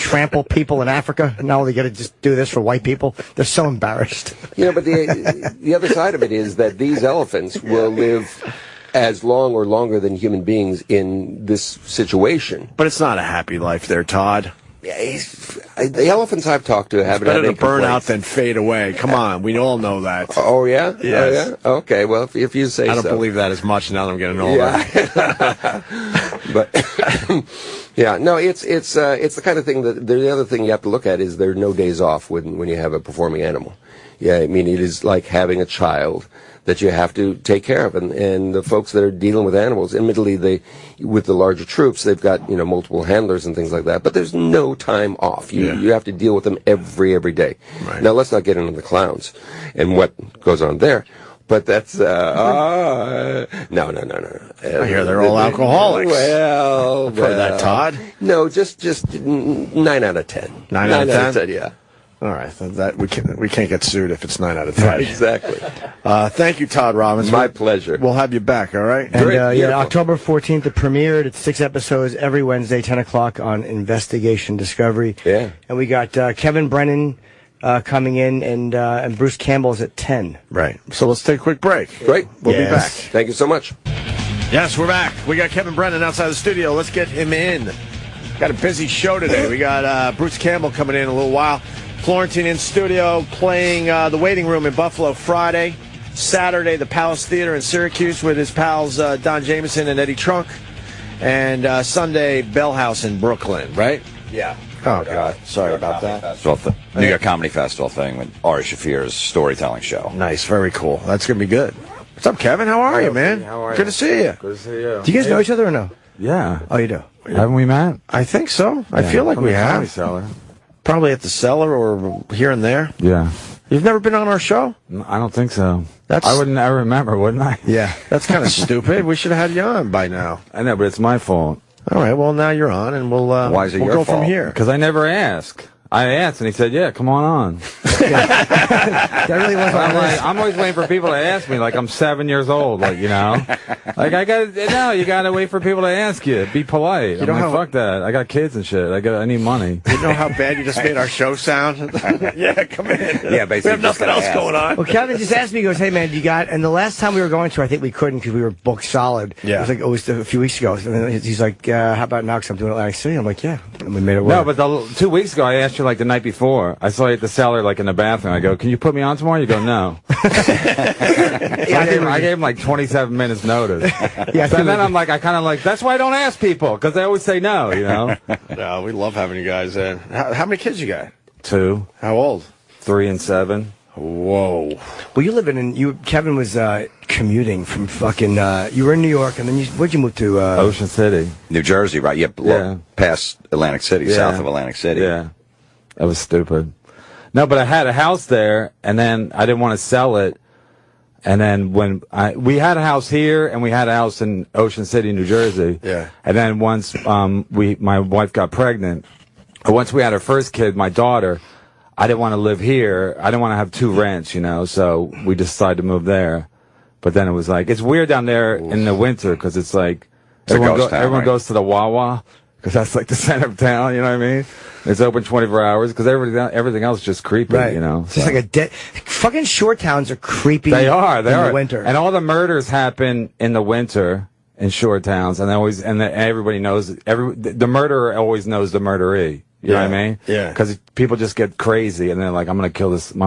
trample people in Africa. Now they got to just do this for white people. They're so embarrassed. But the other side of it is that these elephants will live as long or longer than human beings in this situation. But it's not a happy life there, Todd. The elephants I've talked to haven't had any better to burn complaints. out than fade away. Come on, we all know that. Oh yeah, yes. Oh, yeah? Okay. Well, if you say so. I don't believe that as much now that I'm getting older. But no, it's the kind of thing that the other thing you have to look at is there are no days off when you have a performing animal. Yeah, I mean it is like having a child that you have to take care of, and the folks that are dealing with animals, admittedly, with the larger troops, they've got multiple handlers and things like that, but there's no time off. You have to deal with them every day. Right. Now let's not get into the clowns and what goes on there, but that's no. I hear they're all alcoholics. Well, I've heard that, Todd. No, just 9 out of 10. 9 out of 10? Yeah. All right, that we can't get sued if it's 9 out of 10. Exactly. Thank you, Todd Robbins. My pleasure. We'll have you back. All right. And October 14th it premiered. It's 6 episodes every Wednesday, 10 o'clock on Investigation Discovery. Yeah. And we got Kevin Brennan coming in, and Bruce Campbell's at 10. Right. So let's take a quick break. Great. We'll be back. Thank you so much. Yes, we're back. We got Kevin Brennan outside the studio. Let's get him in. Got a busy show today. We got Bruce Campbell coming in a little while. Florentine in studio, playing the Waiting Room in Buffalo Friday. Saturday, the Palace Theater in Syracuse with his pals Don Jameson and Eddie Trunk. And Sunday, Bell House in Brooklyn, right? Yeah. Oh, God. Sorry about that. New York Comedy Festival thing with Ari Shafir's storytelling show. Nice. Very cool. That's going to be good. What's up, Kevin? How are you, man? How are you? Good to see you. Good to see you. Do you guys know each other or no? Yeah. Oh, you do? Haven't we met? I think so. I feel like From we the Comedy have. Cellar. Probably at the Cellar or here and there. Yeah. You've never been on our show? I don't think so. I wouldn't remember, wouldn't I? Yeah. That's kind of stupid. We should have had you on by now. I know, but it's my fault. All right. Well, now you're on, and we'll go from here. Because I never asked. I asked, and he said, "Yeah, come on." That really was I'm always waiting for people to ask me, like I'm 7 years old, like you know, like you got to wait for people to ask you. Be polite. You know I'm like, how- fuck that. I got kids and shit. I need money. You know how bad you just made our show sound? Yeah, come in. Yeah, basically. We have nothing else going on. Well, Kevin just asked me, he goes, hey, man, you got, and the last time we were going to, I think we couldn't because we were booked solid. Yeah. It was a few weeks ago. And then he's like, how about now? Because I'm doing Atlantic City. I'm like, yeah. And we made it work. No, but 2 weeks ago, I asked you like the night before. I saw you at the Cellar, like in the bathroom. I go, "Can you put me on tomorrow?" You go, "No." I gave him like 27 minutes notice. Yeah, and then I'm like, that's why I don't ask people because they always say no. You know. No, we love having you guys in. How many kids you got? 2. How old? 3 and 7. Whoa. Well, you live Kevin was commuting from fucking, you were in New York, and then where'd you move to? Ocean City, New Jersey, right? Yeah, past Atlantic City, south of Atlantic City. Yeah, that was stupid. No, but I had a house there, and then I didn't want to sell it. And then we had a house here, and we had a house in Ocean City, New Jersey. Yeah. And then once my wife got pregnant, once we had our first kid, my daughter, I didn't want to live here. I didn't want to have 2 rents, you know. So we decided to move there. But then it was like it's weird down there in the winter because it's like everyone goes to the Wawa because that's like the center of town. You know what I mean? It's open 24 hours because everything else is just creepy. Right. You know, It's just like a dead. Fucking shore towns are creepy. They are. in the winter. And all the murders happen in the winter in shore towns, and everybody knows the murderer always knows the murderee. You know what I mean? Yeah. Because people just get crazy, and they're like, I'm gonna kill my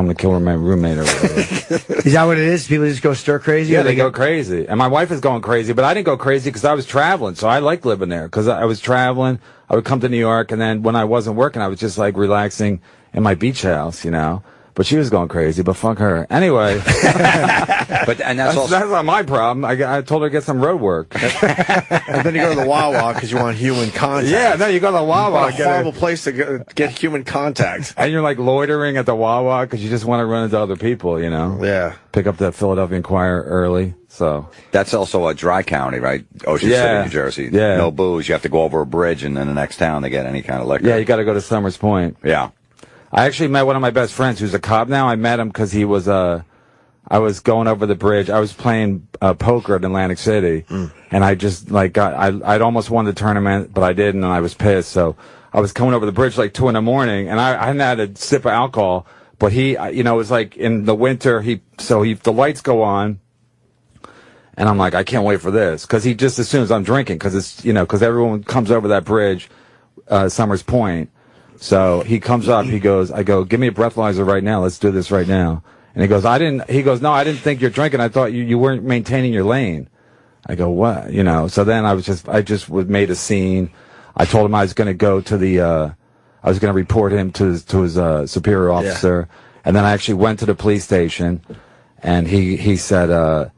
roommate or whatever. Is that what it is? People just go stir crazy? Yeah, they go crazy. And my wife is going crazy, but I didn't go crazy because I was traveling, so I liked living there because I was traveling. I would come to New York, and then when I wasn't working, I was just like relaxing in my beach house, you know. But she was going crazy, but fuck her. Anyway. That's not my problem. I told her to get some road work. And then you go to the Wawa because you want human contact. Yeah, no, you go to the Wawa. What a horrible place to get human contact. And you're like loitering at the Wawa because you just want to run into other people, you know? Yeah. Pick up the Philadelphia Inquirer early. So that's also a dry county, right? Ocean City, New Jersey. Yeah. No booze. You have to go over a bridge and then the next town to get any kind of liquor. Yeah, you got to go to Summers Point. Yeah. I actually met one of my best friends who's a cop now. I met him because he was I was going over the bridge. I was playing poker at Atlantic City, and I just I'd almost won the tournament, but I didn't, and I was pissed. So I was coming over the bridge like 2 a.m, and I hadn't had a sip of alcohol. But he, you know, it was like in the winter. The lights go on, and I'm like, I can't wait for this because he just assumes I'm drinking because it's because everyone comes over that bridge, Summers Point. So he comes up, I go, give me a breathalyzer right now. Let's do this right now. And he goes, no, I didn't think you're drinking. I thought you weren't maintaining your lane. I go, what? You know, so then I just made a scene. I told him I was going to go to I was going to report him to his superior officer. Yeah. And then I actually went to the police station and he said,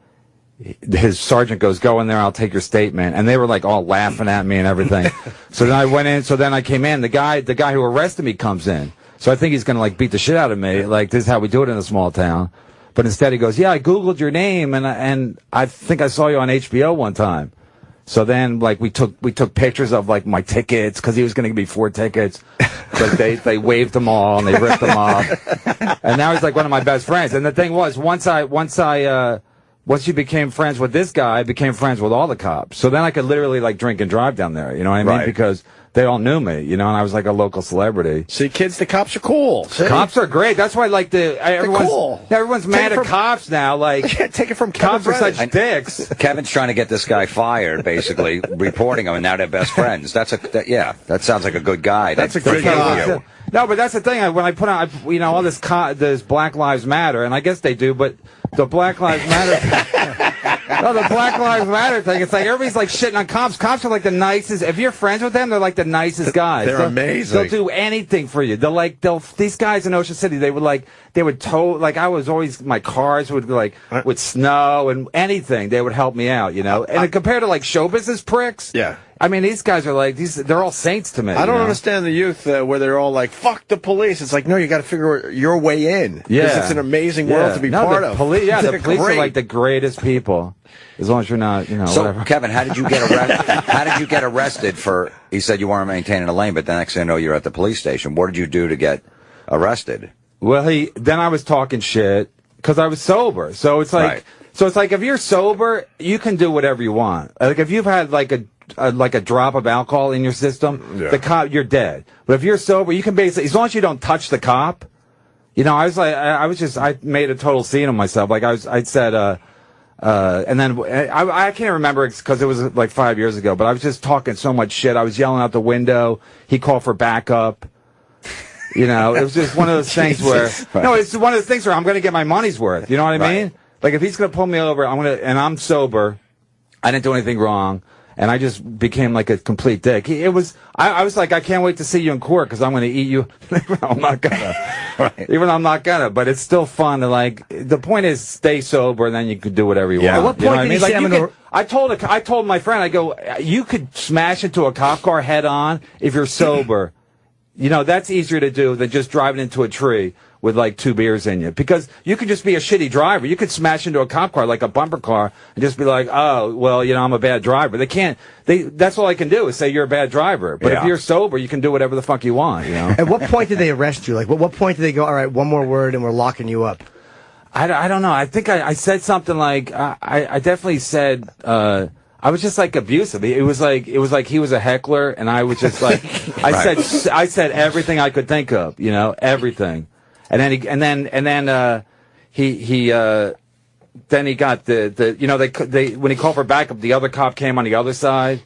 his sergeant goes, go in there, I'll take your statement. And they were like all laughing at me and everything. So then I went in, I came in, the guy who arrested me comes in. So I think he's going to like beat the shit out of me. Like, this is how we do it in a small town. But instead he goes, yeah, I Googled your name and I think I saw you on HBO one time. So then like we took pictures of like my tickets because he was going to give me 4 tickets. But they waved them all and they ripped them off. And now he's like one of my best friends. And the thing was, once you became friends with this guy, I became friends with all the cops. So then I could literally like drink and drive down there. You know what I mean? Right. Because they all knew me, you know, and I was like a local celebrity. See, kids, the cops are cool. See? Cops are great. That's why, like, everyone's mad at cops now. Like, take it from Kevin cops are such dicks. Kevin's trying to get this guy fired, basically, reporting him, and now they're best friends. That sounds like a good guy. That's a good guy. No, but that's the thing. When I put out, all this Black Lives Matter, and I guess they do, but the Black Lives Matter. No, the Black Lives Matter thing. It's like everybody's like shitting on cops. Cops are like the nicest. If you're friends with them, they're like the nicest guys. They're amazing. They'll do anything for you. These guys in Ocean City, they would tow, like I was always, my cars would like, with snow and anything, they would help me out, you know? And compared to like show business pricks, yeah. I mean, these guys are like, they're all saints to me. I don't understand the youth where they're all like, fuck the police. It's like, no, you got to figure your way in. Yeah. Because it's an amazing world to be part of. The police Great. are like the greatest people. As long as you're not, you know, so, whatever. Kevin, how did you get arrested? How did you get arrested for? He said you weren't maintaining a lane, but the next thing I know, you're at the police station. What did you do to get arrested? Well, then I was talking shit because I was sober. So it's like, if you're sober, you can do whatever you want. Like if you've had like a drop of alcohol in your system, the cop, you're dead. But if you're sober, you can basically, as long as you don't touch the cop. You know, I made a total scene of myself. Like I said. And then I can't remember because it was like 5 years ago, but I was just talking so much shit. I was yelling out the window. He called for backup. You know, it was just one of those things where, no, it's one of those things where I'm going to get my money's worth. You know what I mean? Like if he's going to pull me over, and I'm sober. I didn't do anything wrong. And I just became like a complete dick. I was like, I can't wait to see you in court because I'm going to eat you. I'm not gonna. Even though I'm not gonna, but it's still fun to like. The point is, stay sober, and then you can do whatever you want. At what point did he say I told my friend, I go, you could smash into a cop car head on if you're sober. You know, that's easier to do than just driving into a tree with like 2 beers in you. Because you could just be a shitty driver. You could smash into a cop car, like a bumper car, and just be like, oh, well, you know, I'm a bad driver. That's all I can do is say you're a bad driver. But if you're sober, you can do whatever the fuck you want, you know? At what point did they arrest you? Like, what point did they go, all right, one more word and we're locking you up? I don't know. I think I said something like, I definitely said, I was just like abusive. It was like he was a heckler, and I was just like, I said everything I could think of, you know, everything. And then he got the you know, they when he called for backup, the other cop came on the other side,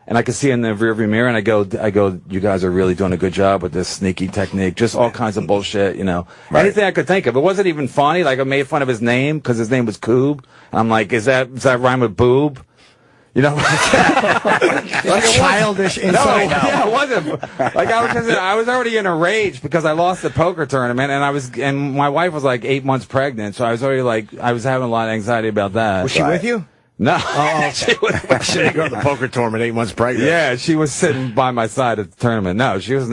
and I could see in the rearview mirror, and I go, you guys are really doing a good job with this sneaky technique, just all kinds of bullshit, you know, anything I could think of. It wasn't even funny. Like I made fun of his name because his name was Coob. I'm like, does that rhyme with boob? You know, like childish insult. Yeah, it wasn't. Like I was already in a rage because I lost the poker tournament, and my wife was like 8 months pregnant, so I was already like, I was having a lot of anxiety about that. Was she with you? No. Oh, she didn't go to the poker tournament 8 months pregnant. Yeah, she was sitting by my side at the tournament. No, she's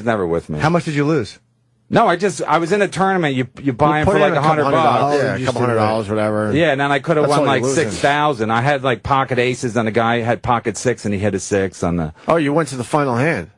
never with me. How much did you lose? No, I was in a tournament. You buy them for like $100. Yeah, a couple $100, whatever. Yeah, and then I could have won like 6,000. I had like pocket aces, and the guy had pocket 6, and he hit a 6 on the. Oh, you went to the final hand.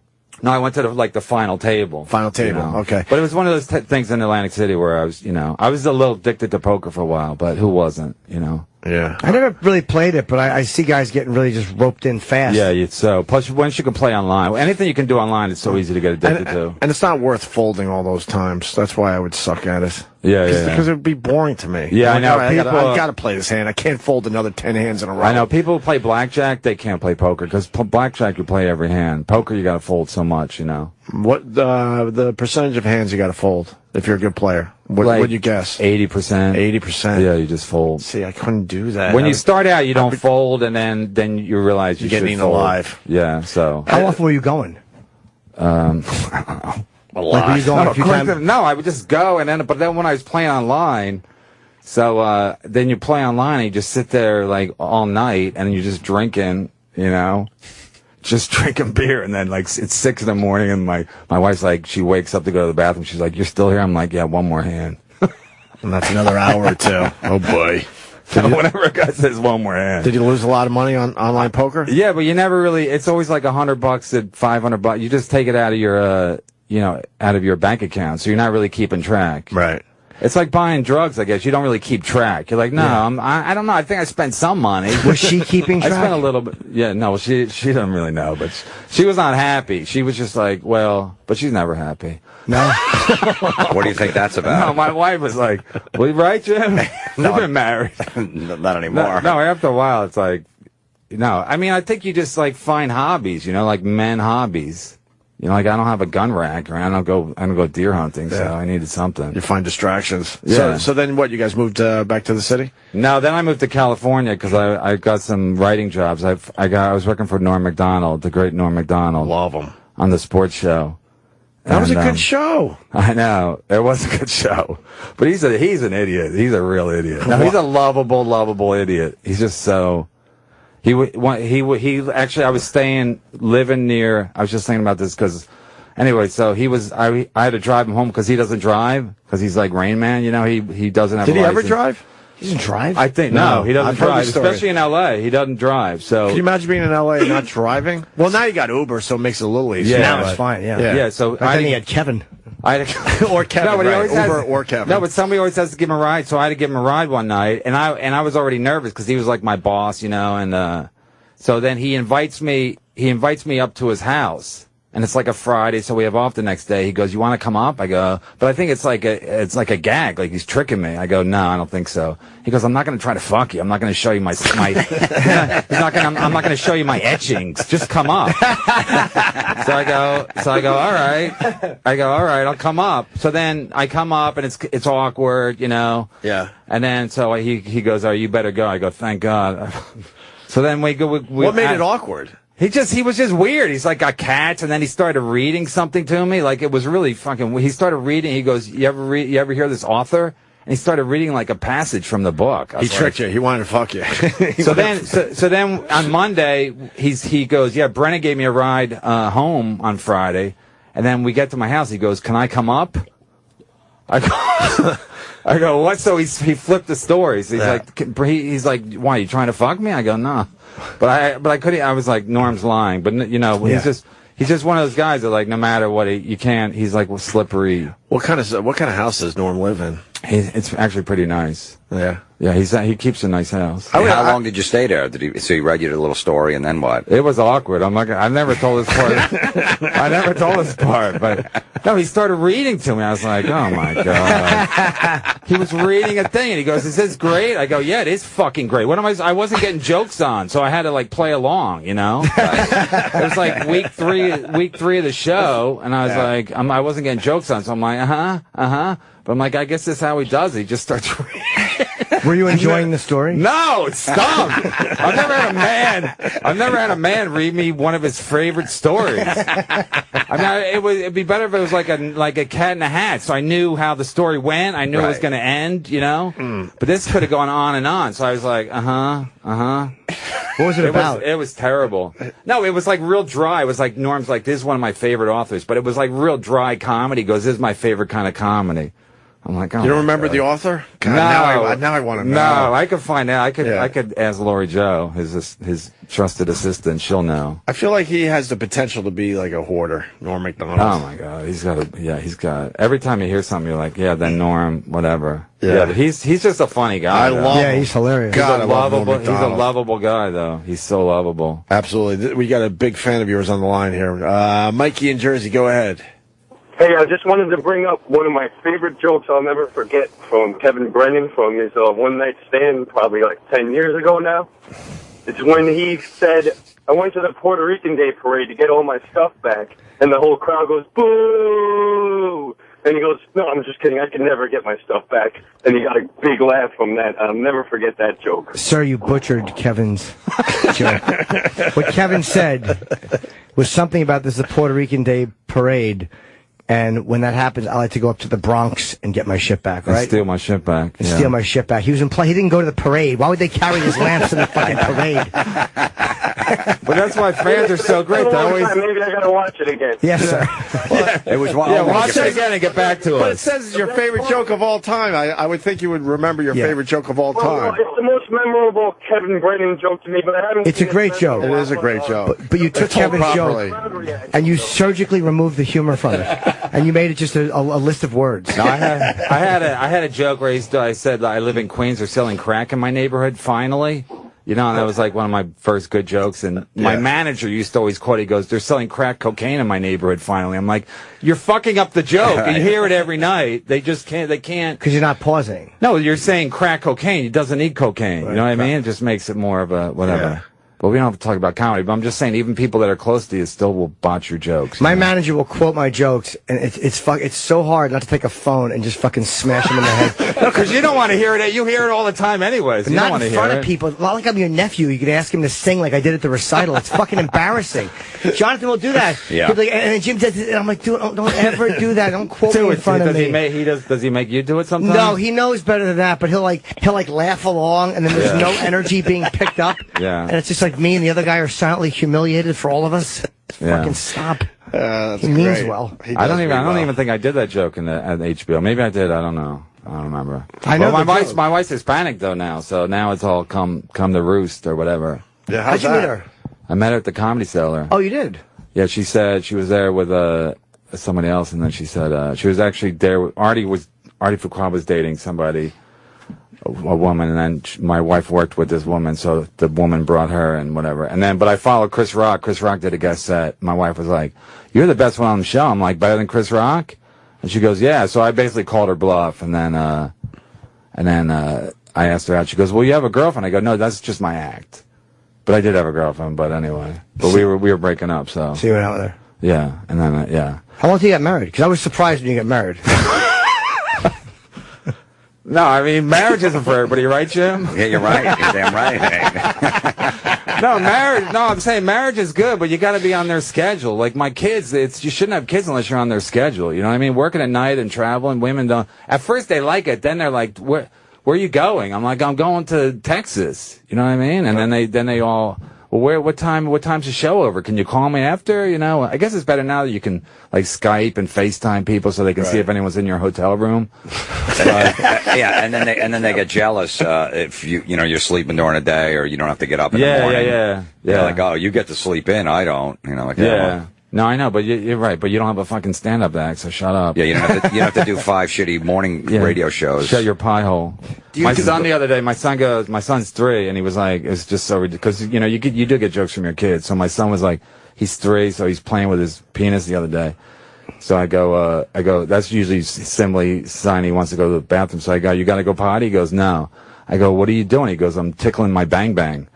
No, I went to the final table. Final table, you know? okay. But it was one of those things in Atlantic City where I was a little addicted to poker for a while, but who wasn't, you know? Yeah. I never really played it, but I see guys getting really just roped in fast. Yeah, plus once you can play online, anything you can do online, it's so easy to get addicted to. And it's not worth folding all those times. That's why I would suck at it. Yeah. Because it would be boring to me. Yeah, I know. I got to play this hand. I can't fold another 10 hands in a row. I know. People who play blackjack, they can't play poker because blackjack you play every hand. Poker you got to fold so much, you know. What the percentage of hands you got to fold if you're a good player? What would you guess? 80%. 80%. Yeah, you just fold. See, I couldn't do that. When you start out, you don't fold, and then you realize you get should eaten fold. alive. Yeah. So. How often were you going? I don't know. A lot. Like, were you going a few times? No, I would just go, but then when I was playing online, so then you play online, and you just sit there like all night, and you're just drinking, you know. Just drinking beer, and then like it's 6 in the morning, and my wife's like, she wakes up to go to the bathroom. She's like, "You're still here?" I'm like, "Yeah, one more hand." And that's another hour or two. Oh boy! Whenever a guy says one more hand. Did you lose a lot of money on online poker? Yeah, but you never really. It's always like $100 to $500. You just take it out of your out of your bank account, so you're not really keeping track. Right. It's like buying drugs, I guess. You don't really keep track. You're like, no, I don't know. I think I spent some money. Was she keeping track? I spent a little bit. Yeah, no, she doesn't really know, but she was not happy. She was just like, well, but she's never happy. No. What do you think that's about? No, my wife was like, well, right, Jim? You've been married. Not anymore. No, after a while, it's like, no. I mean, I think you just like find hobbies, like men hobbies. You know, like I don't have a gun rack, or I don't go deer hunting, so I needed something. You find distractions. Yeah. So then what? You guys moved back to the city? No, then I moved to California because I got some writing jobs. I was working for Norm Macdonald, the great Norm Macdonald. Love him. On the sports show. That was a good show. I know. It was a good show. But he's an idiot. He's a real idiot. No, he's a lovable idiot. He's just so... He actually, I was living near, I was just thinking about this because, anyway, so I had to drive him home because he doesn't drive, because he's like Rain Man, you know, he doesn't have a license. Did he ever drive? He doesn't drive? I think, no, he doesn't drive, especially in L.A. He doesn't drive, so. Can you imagine being in L.A. and not driving? Well, now you got Uber, so it makes it a little easier. Yeah, now it's fine, yeah. Yeah, so. I think he had Kevin. Or Kevin, no, right. Uber or Kevin. No, but somebody always has to give him a ride, so I had to give him a ride one night, and I was already nervous because he was like my boss, you know, and so then he invites me up to his house, and it's like a Friday, so we have off the next day. He goes, "You want to come up?" I go, "But I think it's like a gag, like he's tricking me." I go, "No, I don't think so." He goes, "I'm not going to try to fuck you. I'm not going to show you my I'm not going to show you my etchings. Just come up." So I go, "All right." I go, "All right, I'll come up." So then I come up, and it's awkward, you know. Yeah. And then so he goes, "Oh, you better go." I go, "Thank God." So then we go. What made it awkward? He was just weird. He's like got cats, and then he started reading something to me. Like it was really fucking. He started reading. He goes, "You ever hear this author?" And he started reading like a passage from the book. He tricked you. He wanted to fuck you. So then on Monday he goes, "Yeah, Brennan gave me a ride home on Friday," and then we get to my house. He goes, "Can I come up?" I go, "What?" So he flipped the stories. He's like, "Why, you trying to fuck me?" I go, "No," but I couldn't. I was like, Norm's lying, but you know, he's just one of those guys that like no matter what you can't. He's like slippery. What kind of house does Norm live in? It's actually pretty nice. Yeah. Yeah, he keeps a nice house. How long did you stay there? So he read you the little story, and then what? It was awkward. I never told this part. But no, he started reading to me. I was like, oh my God. He was reading a thing, and he goes, "Is this great?" I go, "Yeah, it is fucking great." I wasn't getting jokes on, so I had to like play along, you know. It was like week three of the show, and I was like, I wasn't getting jokes on, so I'm like, But I'm like, I guess this is how he does it. He just starts reading. Were you enjoying the story? No, it stunk. I've never had a man read me one of his favorite stories. I mean, it'd be better if it was like a Cat in a Hat, so I knew how the story went. I knew it was going to end, you know. But this could have gone on and on. So I was like, What was it about? It was terrible. No, it was like real dry. It was like Norm's like, "This is one of my favorite authors," but it was like real dry comedy. He goes, "This is my favorite kind of comedy." I'm like, "Oh." You don't remember the author? God, now I want to know. No, I could find out. I could ask Lori Jo, his trusted assistant. She'll know. I feel like he has the potential to be like a hoarder, Norm Macdonald. Oh my God, he's got. Every time you hear something, you're like, "Yeah, then Norm, whatever." Yeah, but he's just a funny guy. I love him. Yeah, he's hilarious. God, he's a lovable guy, though. He's so lovable. Absolutely. We got a big fan of yours on the line here. Mikey in Jersey, go ahead. Hey, I just wanted to bring up one of my favorite jokes I'll never forget from Kevin Brennan from his one-night stand probably like 10 years ago now. It's when he said, "I went to the Puerto Rican Day Parade to get all my stuff back," and the whole crowd goes, "Boo!" And he goes, "No, I'm just kidding. I can never get my stuff back." And he got a big laugh from that. I'll never forget that joke. Sir, you butchered Kevin's joke. What Kevin said was something about this Puerto Rican Day Parade. And when that happens, I like to go up to the Bronx and get my shit back, right? And steal my shit back. And steal my shit back. He didn't go to the parade. Why would they carry his lamps to the fucking parade? But that's why fans are so great. Maybe I gotta watch it again. Yes, sir. It was watch it again and get back to us. But it says it's your favorite joke of all time. I would think you would remember your favorite joke of all time. Well, it's the most memorable Kevin Brennan joke to me, but I haven't. It's a great joke. It is a great joke. But you took Kevin's joke and you surgically removed the humor from it. And you made it just a list of words. No, I had a joke where I said I live in Queens. They're selling crack in my neighborhood. Finally, you know, and that was like one of my first good jokes. And my manager used to always quote. He goes, "They're selling crack cocaine in my neighborhood." Finally, I'm like, "You're fucking up the joke." And you hear it every night. They just can't. They can't because you're not pausing. No, you're saying crack cocaine. It doesn't need cocaine. You know what I mean? It just makes it more of a whatever. But we don't have to talk about comedy. But I'm just saying, even people that are close to you still will botch your jokes. My manager will quote my jokes, and it's so hard not to take a phone and just fucking smash them in the head. No, because you don't want to hear it. You hear it all the time anyways. But You don't not want to in hear front it. of people. Not like I'm your nephew. You could ask him to sing like I did at the recital. It's fucking embarrassing. Jonathan will do that. Yeah. He'll be like, and then Jim does it, and I'm like, dude, don't ever do that. Don't quote me in front of me. Does he make you do it sometimes? No, he knows better than that. But he'll laugh along, and then there's no energy being picked up. Yeah. And it's just like me and the other guy are silently humiliated for all of us. Yeah. Fucking stop. That's He means great. well. He I does don't mean well. even think I did that joke at HBO. Maybe I did. I don't know. I don't remember. I know Well, the joke. my wife's Hispanic though now, so now it's all come to roost or whatever. Yeah, How'd you meet her? I met her at the Comedy Cellar. Oh, you did? Yeah, she said she was there with somebody else, and then she said she was actually there. Artie Fuqua was dating somebody, a woman, and then my wife worked with this woman, so the woman brought her and whatever. And then, but I followed Chris Rock. Chris Rock did a guest set. My wife was like, "You're the best one on the show." I'm like, "Better than Chris Rock?" And she goes, "Yeah." So I basically called her bluff, and then I asked her out. She goes, "Well, you have a girlfriend?" I go, "No, that's just my act." But I did have a girlfriend. But anyway, but we were breaking up. So you went out with her. Yeah, and then yeah. How long did you get married? Because I was surprised when you got married. No, I mean, marriage isn't for everybody, right, Jim? Yeah, you're right. You're damn right. No, I'm saying marriage is good, but you got to be on their schedule. Like my kids, you shouldn't have kids unless you're on their schedule. You know what I mean? Working at night and traveling, women don't. At first they like it, then they're like, where are you going? I'm like, I'm going to Texas. You know what I mean? And then they all, well, what time's the show over? Can you call me after? You know, I guess it's better now that you can like Skype and FaceTime people so they can see if anyone's in your hotel room. Yeah, and then they get jealous if you're sleeping during the day or you don't have to get up in the morning. Yeah. They're like, oh, you get to sleep in, I don't. You know, like Yeah. No, I know, but you're right. But you don't have a fucking stand-up act, so shut up. Yeah, you don't have to do 5 shitty morning radio shows. Shut your pie hole. My son the other day, my son's 3, and he was like, it's just so ridiculous. Because, you do get jokes from your kids. So my son was like, he's 3, so he's playing with his penis the other day. So I go, that's usually simply sign he wants to go to the bathroom. So I go, you got to go potty? He goes, no. I go, what are you doing? He goes, I'm tickling my bang bang.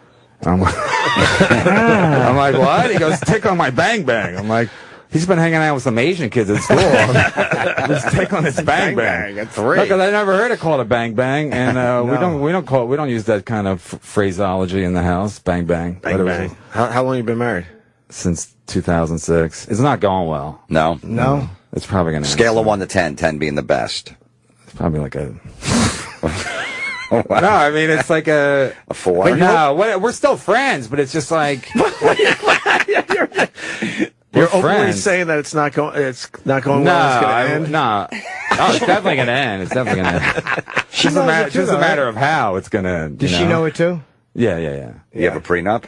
And I'm like, I'm like, what? He goes, tickling my bang bang. I'm like, he's been hanging out with some Asian kids at school. He's tickling his bang bang. At 3. Because I never heard it called a bang bang, and we don't use that kind of phraseology in the house. Bang bang. Bang bang. How long you been married? Since 2006. It's not going well. No. It's probably gonna Scale of 1 to 10, 10 being the best. It's probably like a. No, I mean it's like a 4. But no, we're still friends, but it's just like You're openly saying that it's not going well. It's going to end. No, it's definitely gonna end. It's definitely gonna end. Just a matter of how it's gonna end. Does she know it too? Yeah. You have a prenup?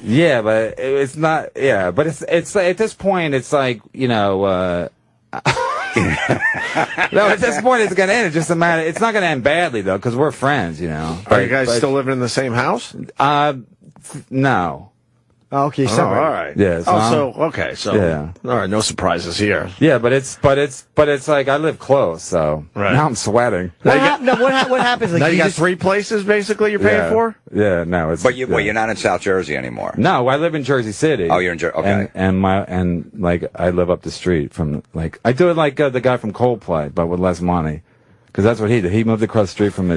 Yeah, but it's not. Yeah, but it's at this point, it's like No, at this point it's gonna end. It's just a matter. It's not gonna end badly though, because we're friends. Are you guys still living in the same house? No. Oh, okay, all right. Yeah. So all right, no surprises here. Yeah, but it's like I live close, so now I'm sweating. What happens? Like, now you got 3 places basically you're paying for. Yeah, no, it's. But you're not in South Jersey anymore. No, I live in Jersey City. Oh, you're in Jersey. Okay. And like I live up the street from I do it like the guy from Coldplay, but with less money. Because that's what he did. He moved across the street from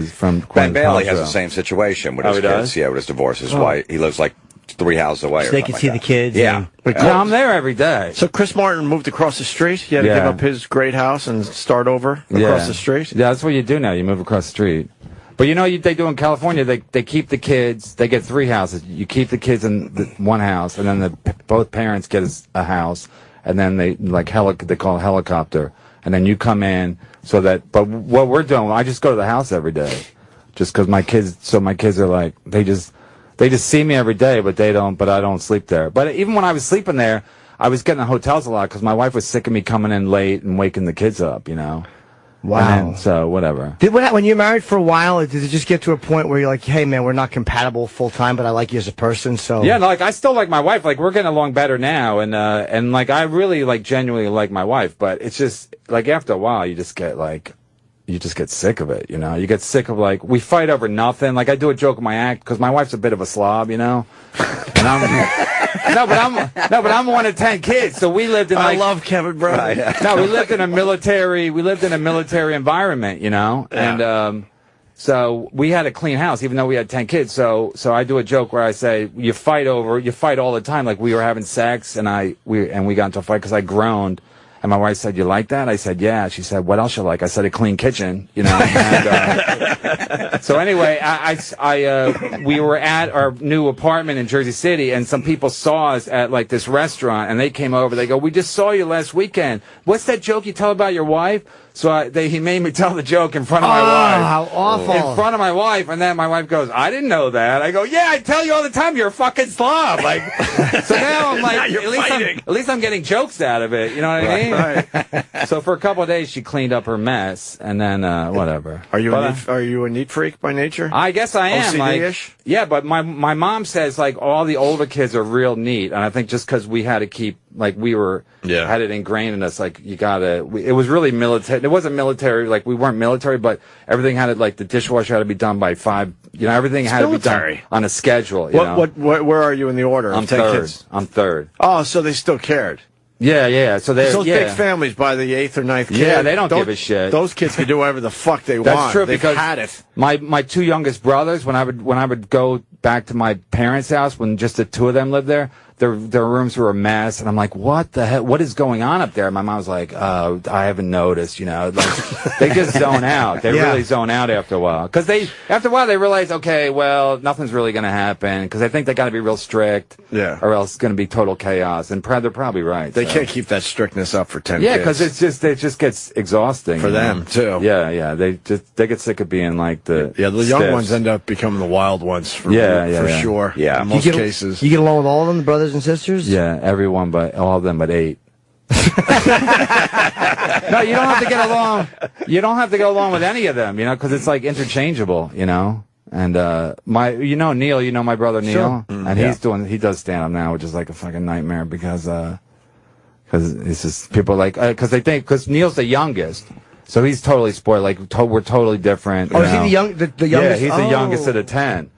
Ben Bailey has the same situation with his kids. Does? Yeah, with his divorce. His wife. He lives like 3 houses away. So they can see the kids. Yeah. I'm there every day. So Chris Martin moved across the street. He had to give up his great house and start over across the street. Yeah, that's what you do now. You move across the street. But they do in California. They keep the kids. They get 3 houses. You keep the kids in one house, and then both parents get a house, and then they call it helicopter, and then you come in so that. But what we're doing, I just go to the house every day, just because my kids. So my kids are like they just see me every day, but I don't sleep there. But even when I was sleeping there, I was getting in hotels a lot because my wife was sick of me coming in late and waking the kids up, Wow. So whatever. When you're married for a while, did it just get to a point where you're like, hey man, we're not compatible full time, but I like you as a person, so. Yeah, I still like my wife. Like we're getting along better now, and I really genuinely like my wife, but it's just like after a while you just get like, you just get sick of it, you know? You get sick of, like, we fight over nothing. Like, I do a joke in my act, because my wife's a bit of a slob, you know? And I'm one of 10 kids, so we lived in, like... I love Kevin Brennan. No, we lived in a military environment, you know? Yeah. And, so we had a clean house, even though we had 10 kids. So I do a joke where I say, you fight all the time. Like, we were having sex, and we got into a fight because I groaned. And my wife said, "You like that?" I said, "Yeah." She said, "What else you like?" I said, "A clean kitchen," you know. And, so anyway, we were at our new apartment in Jersey City, and some people saw us at like this restaurant, and they came over. They go, "We just saw you last weekend. What's that joke you tell about your wife?" So he made me tell the joke in front of my wife. How awful. In front of my wife, and then my wife goes, "I didn't know that." I go, "Yeah, I tell you all the time, you're a fucking slob." Like, so now I'm like, at least I'm getting jokes out of it. You know what I mean? Right. So for a couple of days, she cleaned up her mess, and then whatever. Are you a neat freak by nature? I guess I am. OCD-ish? Like, yeah, but my mom says like all the older kids are real neat, and I think just because we had to keep had it ingrained in us, like you gotta. It was really military. It wasn't military, like we weren't military, but everything had to, like the dishwasher had to be done by 5. You know, everything had to be done on a schedule. You know? Where are you in the order? I'm third. I'm third. Oh, so they still cared. Yeah. So they're big families by the 8th or 9th kid. Yeah, they don't give a shit. Those kids can do whatever the fuck they want. That's true. They've because had it. My 2 youngest brothers, when I would go back to my parents' house when just the 2 of them lived there, their rooms were a mess, and I'm like, what the hell? What is going on up there? And my mom was like, oh, I haven't noticed, you know. Like, they just zone out. They really zone out after a while. Because after a while, they realize, okay, well, nothing's really going to happen, because they think they got to be real strict, or else it's going to be total chaos. And they're probably right. They can't keep that strictness up for 10 kids. Yeah, because it just gets exhausting. For them, too. Yeah. They get sick of being like the young ones end up becoming the wild ones, for sure. Yeah, in most cases. You get along with all of them, the brothers and sisters? Yeah, everyone, but all of them but 8. No, you don't have to get along. You don't have to go along with any of them, you know, because it's like interchangeable, you know. And Neil, you know my brother Neil, and he does stand up now, which is like a fucking nightmare because it's just people like because they think because Neil's the youngest. So he's totally spoiled. Like we're totally different. Oh, is he the youngest? Yeah, he's the youngest of the 10.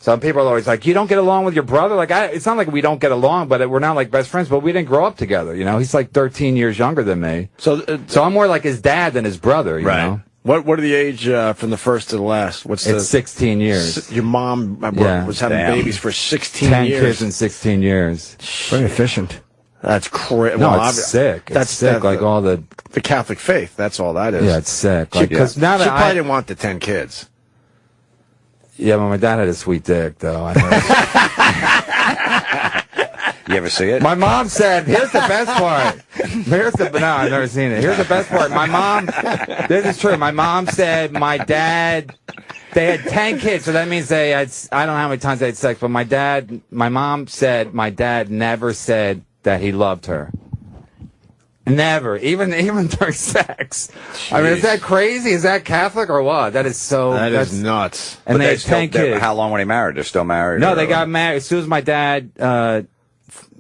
Some people are always like, you don't get along with your brother? Like, it's not like we don't get along, but we're not like best friends, but we didn't grow up together, you know? He's like 13 years younger than me. So I'm more like his dad than his brother, you know? What are the age from the first to the last? It's 16 years. Your mom was having babies for 16 10 years. 10 kids in 16 years. Very efficient. That's crazy. No, it's sick. That's sick, like all the Catholic faith, that's all that is. Yeah, it's sick. She probably didn't want the 10 kids. Yeah, but my dad had a sweet dick, though. I You ever see it? My mom said, here's the best part. No, I've never seen it. Here's the best part. My mom, this is true. My mom said my dad, they had 10 kids, so that means they had, I don't know how many times they had sex, but my mom said my dad never said that he loved her. Never, even during sex. Jeez. I mean, is that crazy? Is that Catholic or what? That's nuts. And but they had 10 kids. How long were they married? They're still married? No, they got married. As soon as my dad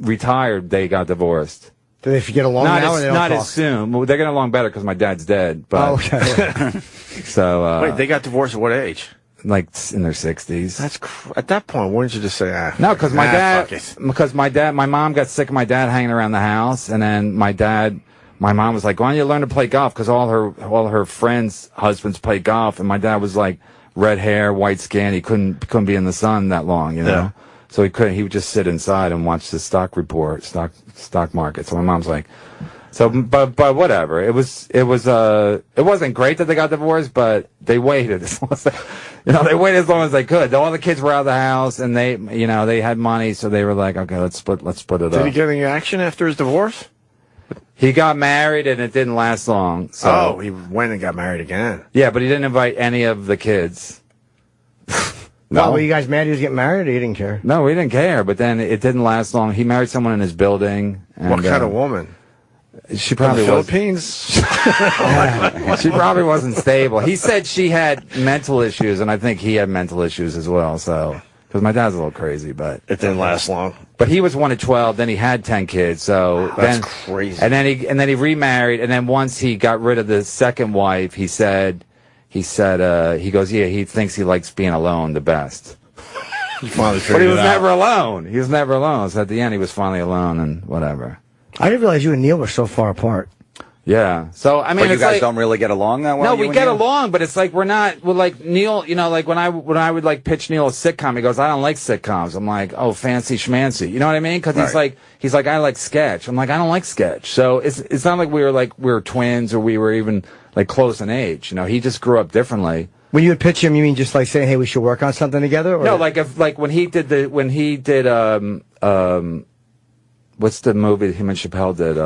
retired, they got divorced. Do they get along now? Or they don't not talk? As soon. Well, they're getting along better because my dad's dead. But, okay. So wait, they got divorced at what age? Like in their 60s. That's at that point. Why didn't you just say No, because my mom got sick of my dad hanging around the house, and then my mom was like, "Why don't you learn to play golf?" Because all her friends' husbands play golf, and my dad was like red hair, white skin. He couldn't be in the sun that long, you know. Yeah. So he couldn't. He would just sit inside and watch the stock market. So my mom's like, but whatever. It wasn't great that they got divorced, but they waited as long as they waited as long as they could. All the kids were out of the house, and they had money, so they were like, okay, let's split it up. Did he get any action after his divorce? He got married, and it didn't last long. So. He went and got married again. Yeah, but he didn't invite any of the kids. No. Well, were you guys mad he was getting married, or you didn't care? No, we didn't care, but then it didn't last long. He married someone in his building. And, what kind of woman? She probably was. Philippines? She probably wasn't stable. He said she had mental issues, and I think he had mental issues as well, so... Because my dad's a little crazy, but... It didn't last long. But he was one of 12, then he had 10 kids, so... That's crazy. And then he remarried, and then once he got rid of the second wife, he said he said, he goes, yeah, he thinks he likes being alone the best. He finally But figured he was it out. never alone. He was never alone. So at the end, he was finally alone and whatever. I didn't realize you and Neil were so far apart. Yeah. So I mean, But you it's guys like, don't really get along that well. no, you we and get Neil? along, but it's like we're not. Well, like Neil, you know, like when I would like pitch Neil a sitcom, he goes, "I don't like sitcoms." I'm like, "Oh, fancy schmancy," you know what I mean? Because he's like, "I like sketch." I'm like, "I don't like sketch." So it's not like we were twins or we were even like close in age. You know, he just grew up differently. When you would pitch him, you mean just like saying, "Hey, we should work on something together"? Or? No, like when he did what's the movie him and Chappelle did?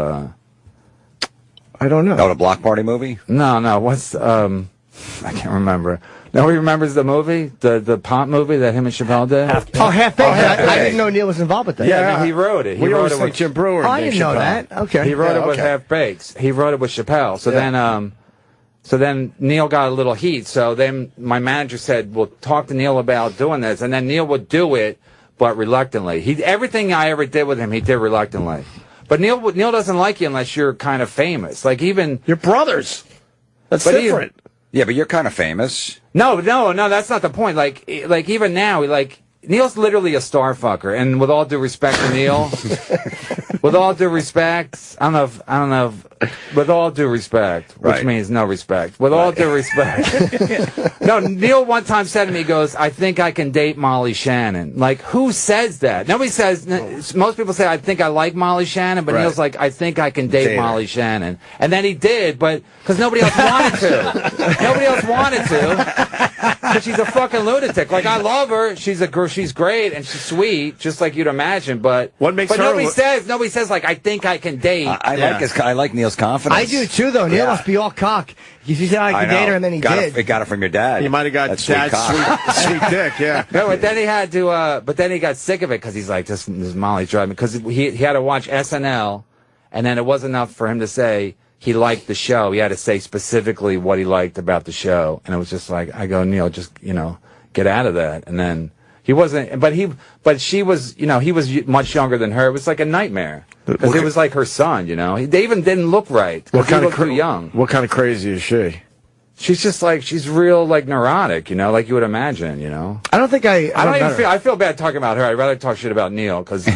I don't know. Oh, the Block Party movie? No. What's I can't remember. Nobody remembers the movie, the pop movie that him and Chappelle did. Half-Baked. I didn't know Neil was involved with that. Yeah, no, he wrote it. He We wrote always it think with Jim Brewer. Oh, I didn't know that. Okay. He wrote it with okay. Half-Baked. He wrote it with Chappelle. So then Neil got a little heat. So then my manager said, "Well, talk to Neil about doing this," and then Neil would do it, but reluctantly. Everything I ever did with him, he did reluctantly. But Neil doesn't like you unless you're kind of famous. Like even your brothers. That's but different. Yeah, but you're kind of famous. No, that's not the point. Like even now, like Neil's literally a star fucker. And with all due respect to Neil, with all due respect, I don't know if with all due respect, which means no respect. With all due respect. No, Neil one time said to me, he goes, "I think I can date Molly Shannon." Like, who says that? Nobody says, most people say, "I think I like Molly Shannon," but Neil's like, "I think I can date Molly Shannon." And then he did, but, because nobody else wanted to. Nobody else wanted to. Because she's a fucking lunatic. Like, I love her. She's a girl. She's great and she's sweet, just like you'd imagine. But what makes her? Nobody says like, "I think I can date." I like Neil's confidence. I do too, though. Neil must be all cock. He said I could date her, and then he did. He got it from your dad. You might have got dad's sweet dick. Yeah. No, but then he had to. But then he got sick of it because he's like, "This Molly's driving." Because he had to watch SNL, and then it wasn't enough for him to say he liked the show. He had to say specifically what he liked about the show, and it was just like, I go, "Neil, just get out of that." And then he wasn't, but she was, he was much younger than her. It was like a nightmare because it was like her son. They even didn't look right. What kind of too young? What kind of crazy is she? She's just like, she's real like neurotic, like you would imagine, I don't think I feel bad talking about her. I'd rather talk shit about Neil because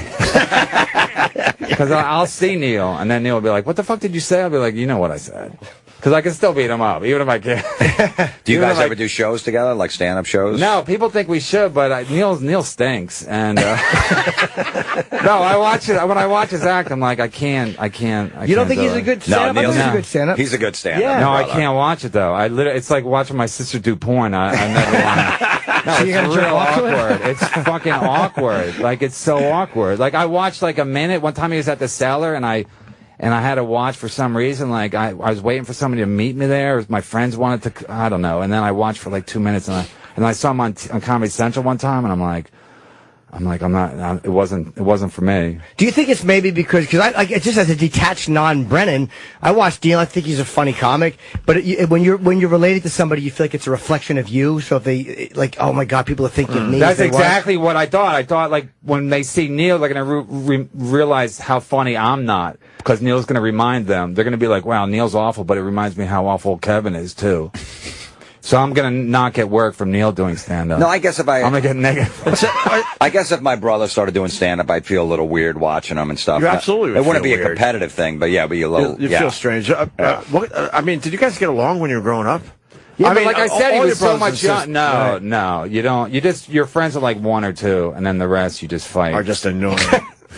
I'll see Neil and then Neil will be like, "What the fuck did you say?" I'll be like, "You know what I said." Because I can still beat him up, even if I can't. Do you guys ever do shows together, like stand-up shows? No, people think we should, but Neil stinks. And no, I watch it when I watch his act. I'm like, I can't. You don't think he's a good stand-up? No, Neil's a good stand-up. He's a good stand-up. Yeah. No, I can't watch it though. It's like watching my sister do porn. I never want. No, it's real awkward. It's fucking awkward. Like it's so awkward. Like I watched like a minute. One time he was at the Cellar, and I had to watch for some reason. Like I was waiting for somebody to meet me there. My friends wanted to. I don't know. And then I watched for like 2 minutes, and I saw him on Comedy Central one time, and I'm like, I'm not. It wasn't for me. Do you think it's maybe because just as a detached non-Brennan, I watch Neil. I think he's a funny comic. But when you're related to somebody, you feel like it's a reflection of you. So if they like, oh my God, people are thinking of me. That's exactly what I thought. I thought like when they see Neil, they're gonna realize how funny I'm not, because Neil's gonna remind them. They're gonna be like, wow, Neil's awful, but it reminds me how awful Kevin is too. So I'm gonna not get work from Neil doing stand-up. No, I guess if I'm gonna get negative. I guess if my brother started doing stand-up, I'd feel a little weird watching him and stuff. You absolutely would It wouldn't feel be a weird. competitive thing, but yeah, be a little. You feel strange. I mean, did you guys get along when you were growing up? Yeah, I mean, but like I said, he all was your so brothers much and young. sisters- No, right. no, you don't. Your friends are like one or two, and then the rest you just fight. Are just annoying.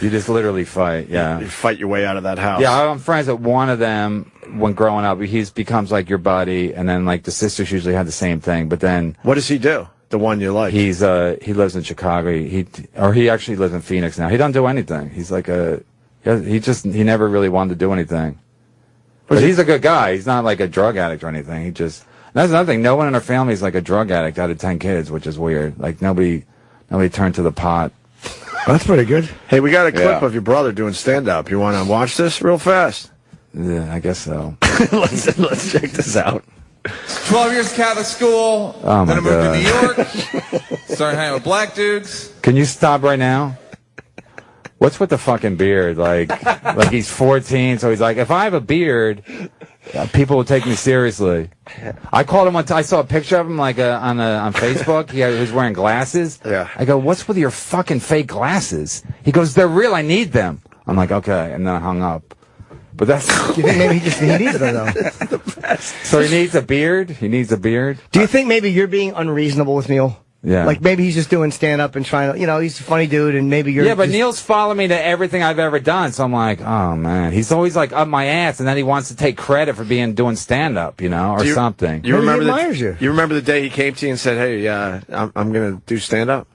You just literally fight. Yeah. You fight your way out of that house. Yeah, I'm friends with one of them when growing up. He becomes like your buddy, and then like the sisters usually had the same thing. But then, what does he do? The one you like? He lives in Chicago. He actually lives in Phoenix now. He doesn't do anything. He's like he never really wanted to do anything. But he's a good guy. He's not like a drug addict or anything. That's another thing. No one in our family is like a drug addict out of 10 kids, which is weird. Like nobody turned to the pot. That's pretty good. Hey, we got a clip of your brother doing stand-up. You want to watch this real fast? Yeah, I guess so. Let's check this out. 12 years Catholic school. Oh, then I my moved God. to New York. Started hanging with black dudes. Can you stop right now? What's with the fucking beard? Like he's 14, so he's like, if I have a beard, people will take me seriously. I called him I saw a picture of him like on Facebook. He was wearing glasses. Yeah. I go, what's with your fucking fake glasses? He goes, they're real. I need them. I'm like, okay, and then I hung up. But that's. Do you think maybe he needs it though? So he needs a beard. He needs a beard. Do you think maybe you're being unreasonable with Neil? Yeah. Like maybe he's just doing stand up and trying to, he's a funny dude, and maybe you're. Yeah, but just... Neil's following me to everything I've ever done, so I'm like, oh man, he's always like up my ass, and then he wants to take credit for doing stand up, or something. You remember he admires you. You remember the day he came to you and said, "Hey, I'm going to do stand up"?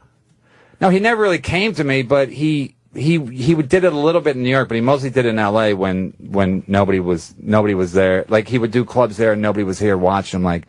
No, he never really came to me, but he did it a little bit in New York, but he mostly did it in L.A. when nobody was there. Like he would do clubs there and nobody was here watching him. Like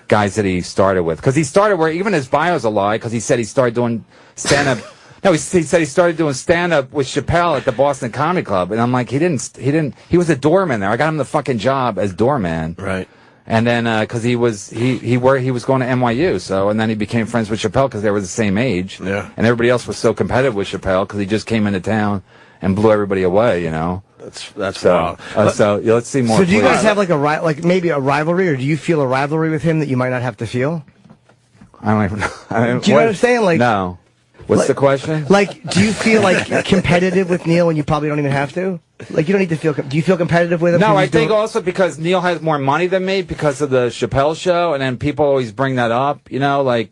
guys that he started with, because he started where even his bio's a lie, because he said he started doing stand up. No, he said he started doing stand up with Chappelle at the Boston Comedy Club, and I'm like, he was a doorman there. I got him the fucking job as doorman. Right. And then, because he was going to NYU, so, and then he became friends with Chappelle because they were the same age. Yeah. And everybody else was so competitive with Chappelle because he just came into town and blew everybody away, That's so. Let's see more. So do you guys have like maybe a rivalry, or do you feel a rivalry with him that you might not have to feel? I don't even. Do you know what I'm saying? Like, no. What's the question? Like, do you feel like competitive with Neil when you probably don't even have to? Like, you don't need to feel. Do you feel competitive with him? No, I think also because Neil has more money than me because of the Chappelle show, and then people always bring that up, and I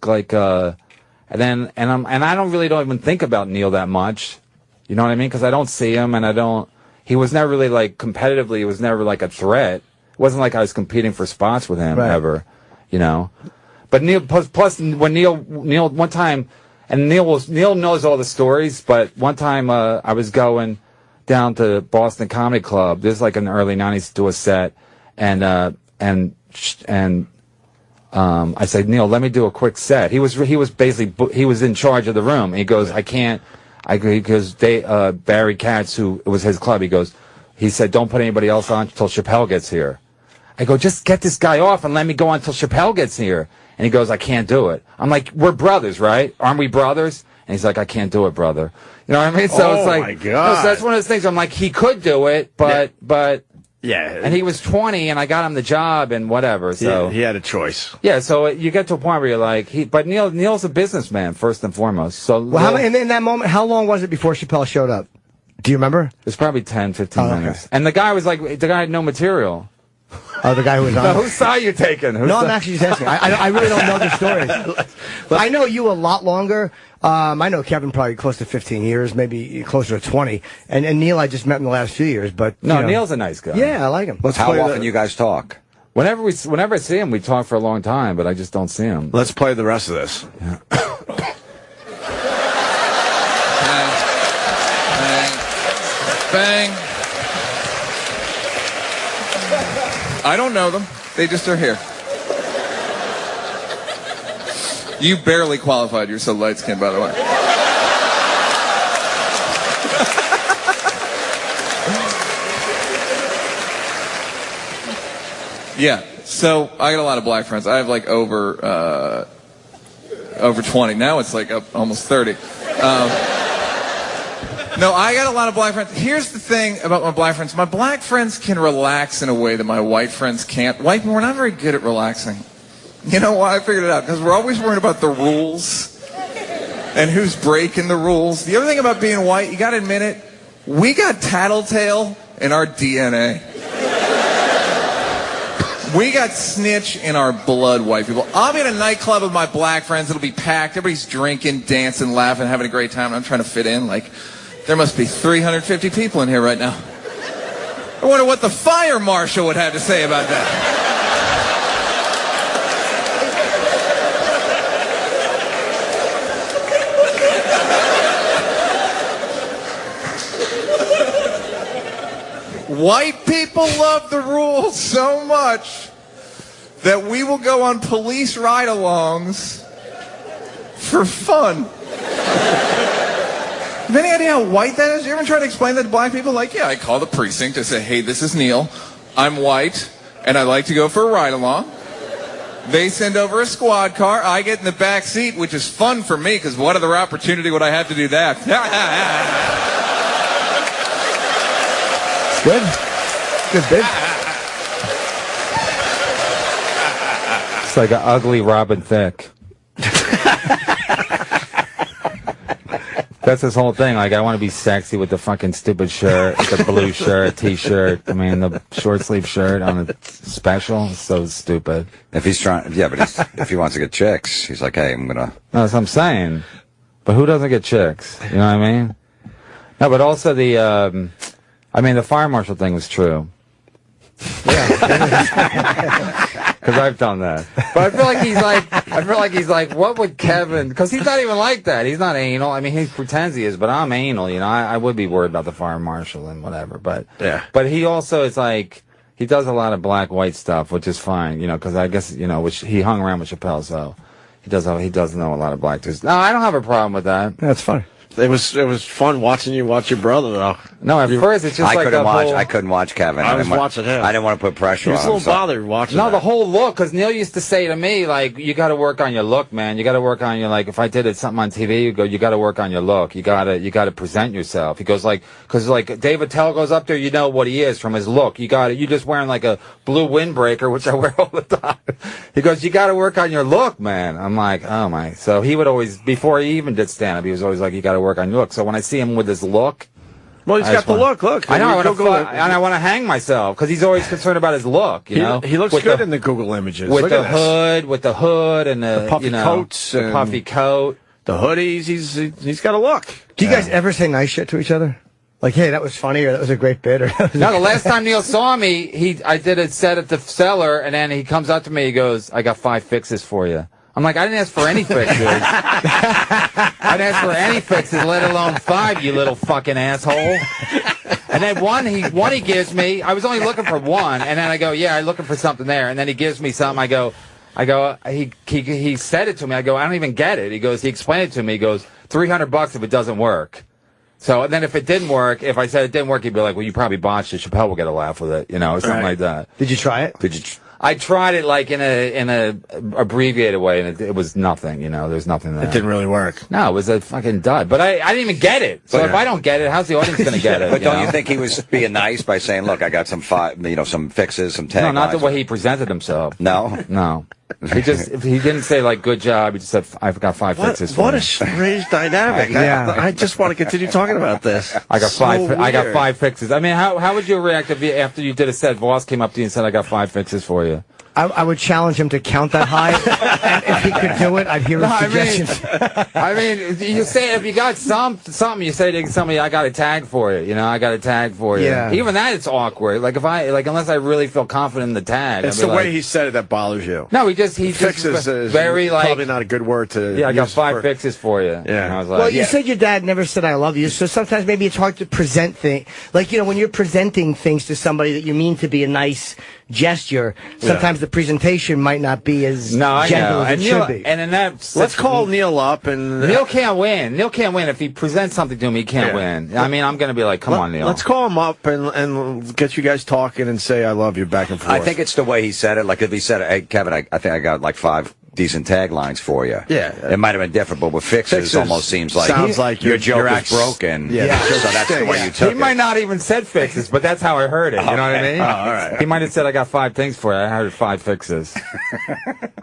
don't even think about Neil that much, you know what I mean? Because I don't see him, and he was never really like competitively. He was never like a threat. It wasn't like I was competing for spots with him ever, But Neil, plus when Neil one time. And Neil knows all the stories, but one time I was going down to Boston Comedy Club. This is like in the early '90s to do a set, and I said, Neil, let me do a quick set. He was basically he was in charge of the room. And he goes, I can't. Because Barry Katz, who it was his club, he said, don't put anybody else on until Chappelle gets here. I go, just get this guy off and let me go on until Chappelle gets here. And he goes, I can't do it. I'm like, we're brothers, right? Aren't we brothers? And he's like, I can't do it, brother. You know what I mean? So it's like, my God. So that's one of those things. I'm like, he could do it, but yeah. And he was 20, and I got him the job, and whatever. So he had a choice. Yeah. So you get to a point where you're like, but Neil's a businessman first and foremost. So and in that moment, how long was it before Chappelle showed up? Do you remember? It's probably 10, 15 minutes. And the guy had no material. Oh, the guy who was on. No, whose side you taking? No, I'm actually just asking. I really don't know the story. I know you a lot longer. I know Kevin probably close to 15 years, maybe closer to 20. And Neil, I just met in the last few years. But Neil's a nice guy. Yeah, I like him. How often you guys talk? Whenever I see him, we talk for a long time, but I just don't see him. Let's play the rest of this. Yeah. Bang. I don't know them. They just are here. You barely qualified. You're so light-skinned, by the way. Yeah. So I got a lot of black friends. I have like over 20. Now it's like up almost 30. No, I got a lot of black friends. Here's the thing about my black friends. My black friends can relax in a way that my white friends can't. White people, we're not very good at relaxing. You know why? I figured it out. Because we're always worried about the rules and who's breaking the rules. The other thing about being white, you got to admit it, we got tattletale in our DNA. We got snitch in our blood, white people. I'll be at a nightclub with my black friends. It'll be packed. Everybody's drinking, dancing, laughing, having a great time. And I'm trying to fit in. Like, there must be 350 people in here right now. I wonder what the fire marshal would have to say about that. White people love the rules so much that we will go on police ride-alongs for fun. Have any idea how white that is? You ever try to explain that to black people? Like, yeah, I call the precinct to say, hey, this is Neil. I'm white, and I like to go for a ride-along. They send over a squad car. I get in the back seat, which is fun for me, because what other opportunity would I have to do that? Good. Good bit. It's like an ugly Robin Thicke. That's his whole thing. Like, I want to be sexy with the fucking stupid shirt, the blue shirt, t-shirt. I mean, the short sleeve shirt on a special. It's so stupid. If he's trying, yeah, but if he wants to get chicks, he's like, hey, I'm gonna. No, that's what I'm saying. But who doesn't get chicks? You know what I mean? No, but also the fire marshal thing was true. Yeah. Because I've done that. But I feel like he's like, what would Kevin, because he's not even like that. He's not anal. I mean, he pretends he is, but I'm anal, you know. I would be worried about the fire marshal and whatever. But But he also is like, he does a lot of black-white stuff, which is fine, you know, because I guess, you know, which he hung around with Chappelle, so he does know a lot of black dudes. No, I don't have a problem with that. That's funny. It was fun watching you watch your brother, though. No, at first it's just I couldn't watch Kevin. I was watching him. I didn't want to put pressure on him. He was a little bothered watching. No, the whole look, because Neil used to say to me, like, you got to work on your look, man. You got to work on your, like, if I did something on TV, you got to work on your look. You got to present yourself. He goes like, because like David Tell goes up there, you know what he is from his look. You just wearing like a blue windbreaker, which I wear all the time. He goes, you got to work on your look, man. I'm like, oh my. So he would always, before he even did stand up, he was always like, you got to work on your look. So when I see him with his look. Well, he's got the look. Look. I know. I want to hang myself because he's always concerned about his look. You know, he looks good in the Google images. With the hood, and the puffy coats, the puffy coat, the hoodies. He's got a look. Do you guys ever say nice shit to each other? Like, hey, that was funny, or that was a great bit, or no. The last time Neil saw me, I did a set at the Cellar, and then he comes up to me. He goes, "I got 5 fixes for you." I'm like, I didn't ask for any fixes. I didn't ask for any fixes, let alone 5, you little fucking asshole. And then one he gives me. I was only looking for 1, and then I go, yeah, I'm looking for something there. And then he gives me something. I go, he said it to me. I go, I don't even get it. He explained it to me. He goes, $300 if it doesn't work. So and then if it didn't work, if I said it didn't work, he'd be like, well, you probably botched it. Chappelle will get a laugh with it, you know, or something like that. Did you try it? I tried it like in a abbreviated way, and it was nothing. You know, there's nothing there. It didn't really work. No, it was a fucking dud. But I didn't even get it. So if I don't get it, how's the audience going to get it? But don't you think he was being nice by saying, "Look, I got some some fixes, some taglines"? No, not the way he presented himself. No. He didn't say like good job. He just said I've got 5 fixes for you. What a strange dynamic. I just want to continue talking about this. I got 5 fixes. I mean, how would you react after you did a set? Voss came up to you and said, "I got 5 fixes for you." I would challenge him to count that high, and if he could do it, I'd hear his suggestions. I mean, you say if you got something, you say to somebody, "I got a tag for you." You know, I got a tag for you. Yeah. Even that, it's awkward. Like unless I really feel confident in the tag. It's the way he said it that bothers you. No, he just very like probably not a good word to. Yeah, I got 5 fixes for you. Yeah. And I was like, well, you said your dad never said "I love you," so sometimes maybe it's hard to present things. Like, you know, when you're presenting things to somebody that you mean to be a nice gesture, sometimes the presentation might not be as gentle as it should be. And in that, let's call Neil up and Neil can't win. Neil can't win if he presents something to him. He can't win. I mean, I'm going to be like, come on, Neil. Let's call him up and get you guys talking and say "I love you" back and forth. I think it's the way he said it. Like if he said, "Hey, Kevin, I think I got like 5 decent taglines for you." Yeah, it might have been different, but with fixes almost seems like sounds like your joke is broken. Yeah, so that's the way you took it. He might not even said fixes, but that's how I heard it. You know what I mean? Oh, all right. He might have said, "I got 5 things for you." I heard 5 fixes.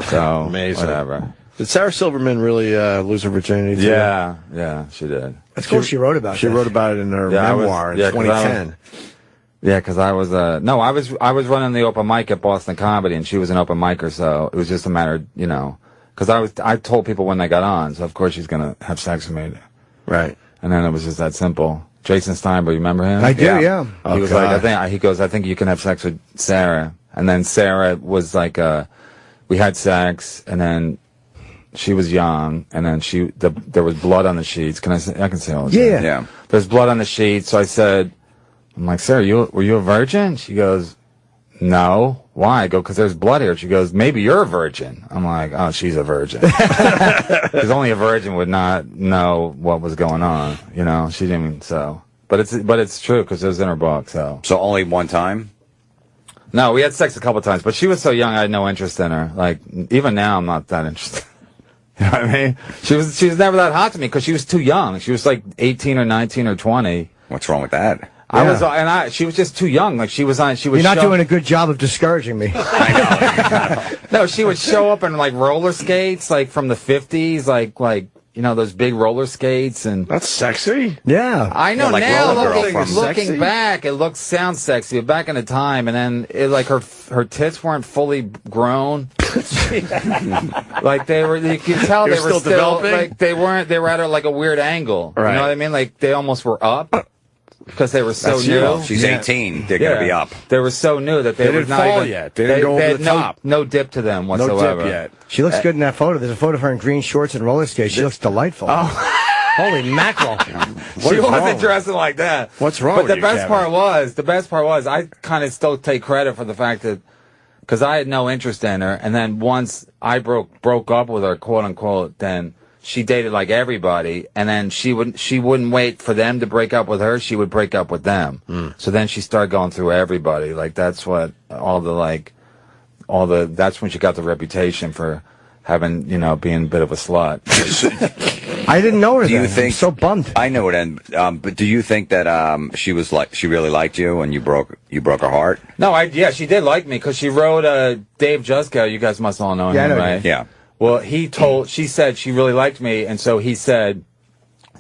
So amazing. Whatever. Did Sarah Silverman really lose her virginity? Too? Yeah, she did. That's cool. She wrote about it. She wrote about it in her memoir in 2010. Yeah, because I was I was running the open mic at Boston Comedy, and she was an open micer, so it was just a matter of, you know, because I told people when they got on, so of course she's gonna have sex with me, right? And then it was just that simple. Jason Steinberg, you remember him? I do, yeah. He was like, I think you can have sex with Sarah, and then Sarah was like, we had sex, and then she was young, and then there was blood on the sheets. I can say all this. Yeah. There's blood on the sheets, so I said, I'm like, Sarah, were you a virgin? She goes, no. Why? I go, because there's blood here. She goes, maybe you're a virgin. I'm like, oh, she's a virgin. Because only a virgin would not know what was going on. You know, she didn't even, so. But it's true, because it was in her book, so. So only one time? No, we had sex a couple times, but she was so young, I had no interest in her. Like, even now, I'm not that interested. You know what I mean? She was never that hot to me, because she was too young. She was like 18 or 19 or 20. What's wrong with that? She was just too young. Like she was on. She was. You're not doing a good job of discouraging me. No, she would show up in like roller skates, like from the 50s, like those big roller skates, and that's sexy. Yeah, I know. Like now looking looking back, it sounds sexy. But back in the time, and then her tits weren't fully grown. Like they were, you could tell they were still developing. Like they weren't. They were at like a weird angle. Right. You know what I mean? Like they almost were up. Because they were so new. She's 18. They're going to be up. They were so new that they didn't were not fall even, yet. They didn't go over the top. No dip to them whatsoever. No dip yet. She looks good in that photo. There's a photo of her in green shorts and roller skates. She looks delightful. Oh. Holy mackerel. She wasn't dressing like that. What's wrong but with the you, best Kevin? part was, I kind of still take credit for the fact that, because I had no interest in her, and then once I broke up with her, quote unquote, then she dated like everybody, and then she wouldn't wait for them to break up with her. She would break up with them. So then she started going through everybody. Like that's what that's when she got the reputation for having, being a bit of a slut. I didn't know her. Do you think? I'm so bummed. I know it, but do you think that she really liked you and you broke her heart? No, she did like me because she wrote Dave Juskow. You guys must all know him, right? Yeah. Well, she said she really liked me, and so he said,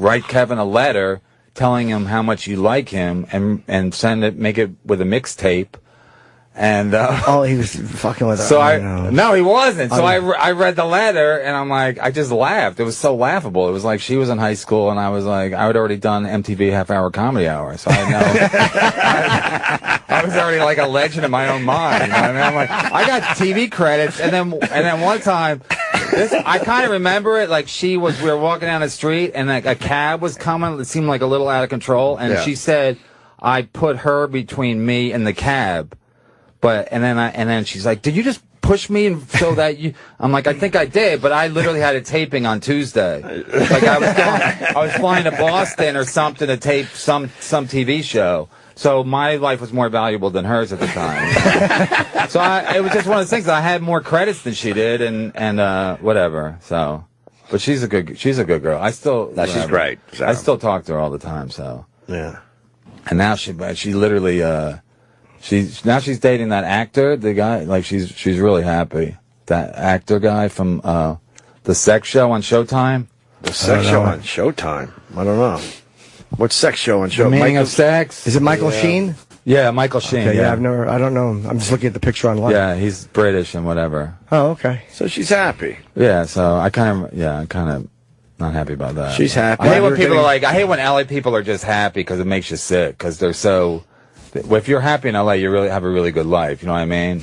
write Kevin a letter telling him how much you like him, and make it with a mixtape. And he was fucking with her. So no, he wasn't. So I read the letter, and I'm like, I just laughed. It was so laughable. It was like she was in high school, and I was like, I had already done MTV half-hour comedy hour, so I know. I was already like a legend in my own mind. You know what I mean? I'm like, I got TV credits, and then one time. I kind of remember it, like we were walking down the street and like a cab was coming. It seemed like a little out of control. And she said, I put her between me and the cab. And then she's like, did you just push me so that you, I'm like, I think I did, but I literally had a taping on Tuesday. Like I was flying to Boston or something to tape some TV show. So my life was more valuable than hers at the time. So it was just one of those things. I had more credits than she did, and whatever. So, but she's a good girl. She's great. So. I still talk to her all the time. So yeah. And now she literally she's dating that actor, the guy. Like she's really happy. That actor guy from the sex show on Showtime. The sex show on Showtime. I don't know. What sex show on show? The Meaning of Sex. Is it Michael Sheen? Yeah, Michael Sheen. Okay, I don't know. I'm just looking at the picture online. Yeah, he's British and whatever. Oh, okay. So she's happy. Yeah, so I'm kind of not happy about that. She's happy. I hate when people are like, I hate when LA people are just happy because it makes you sick because they're so. Well, if you're happy in LA, you really have a really good life. You know what I mean?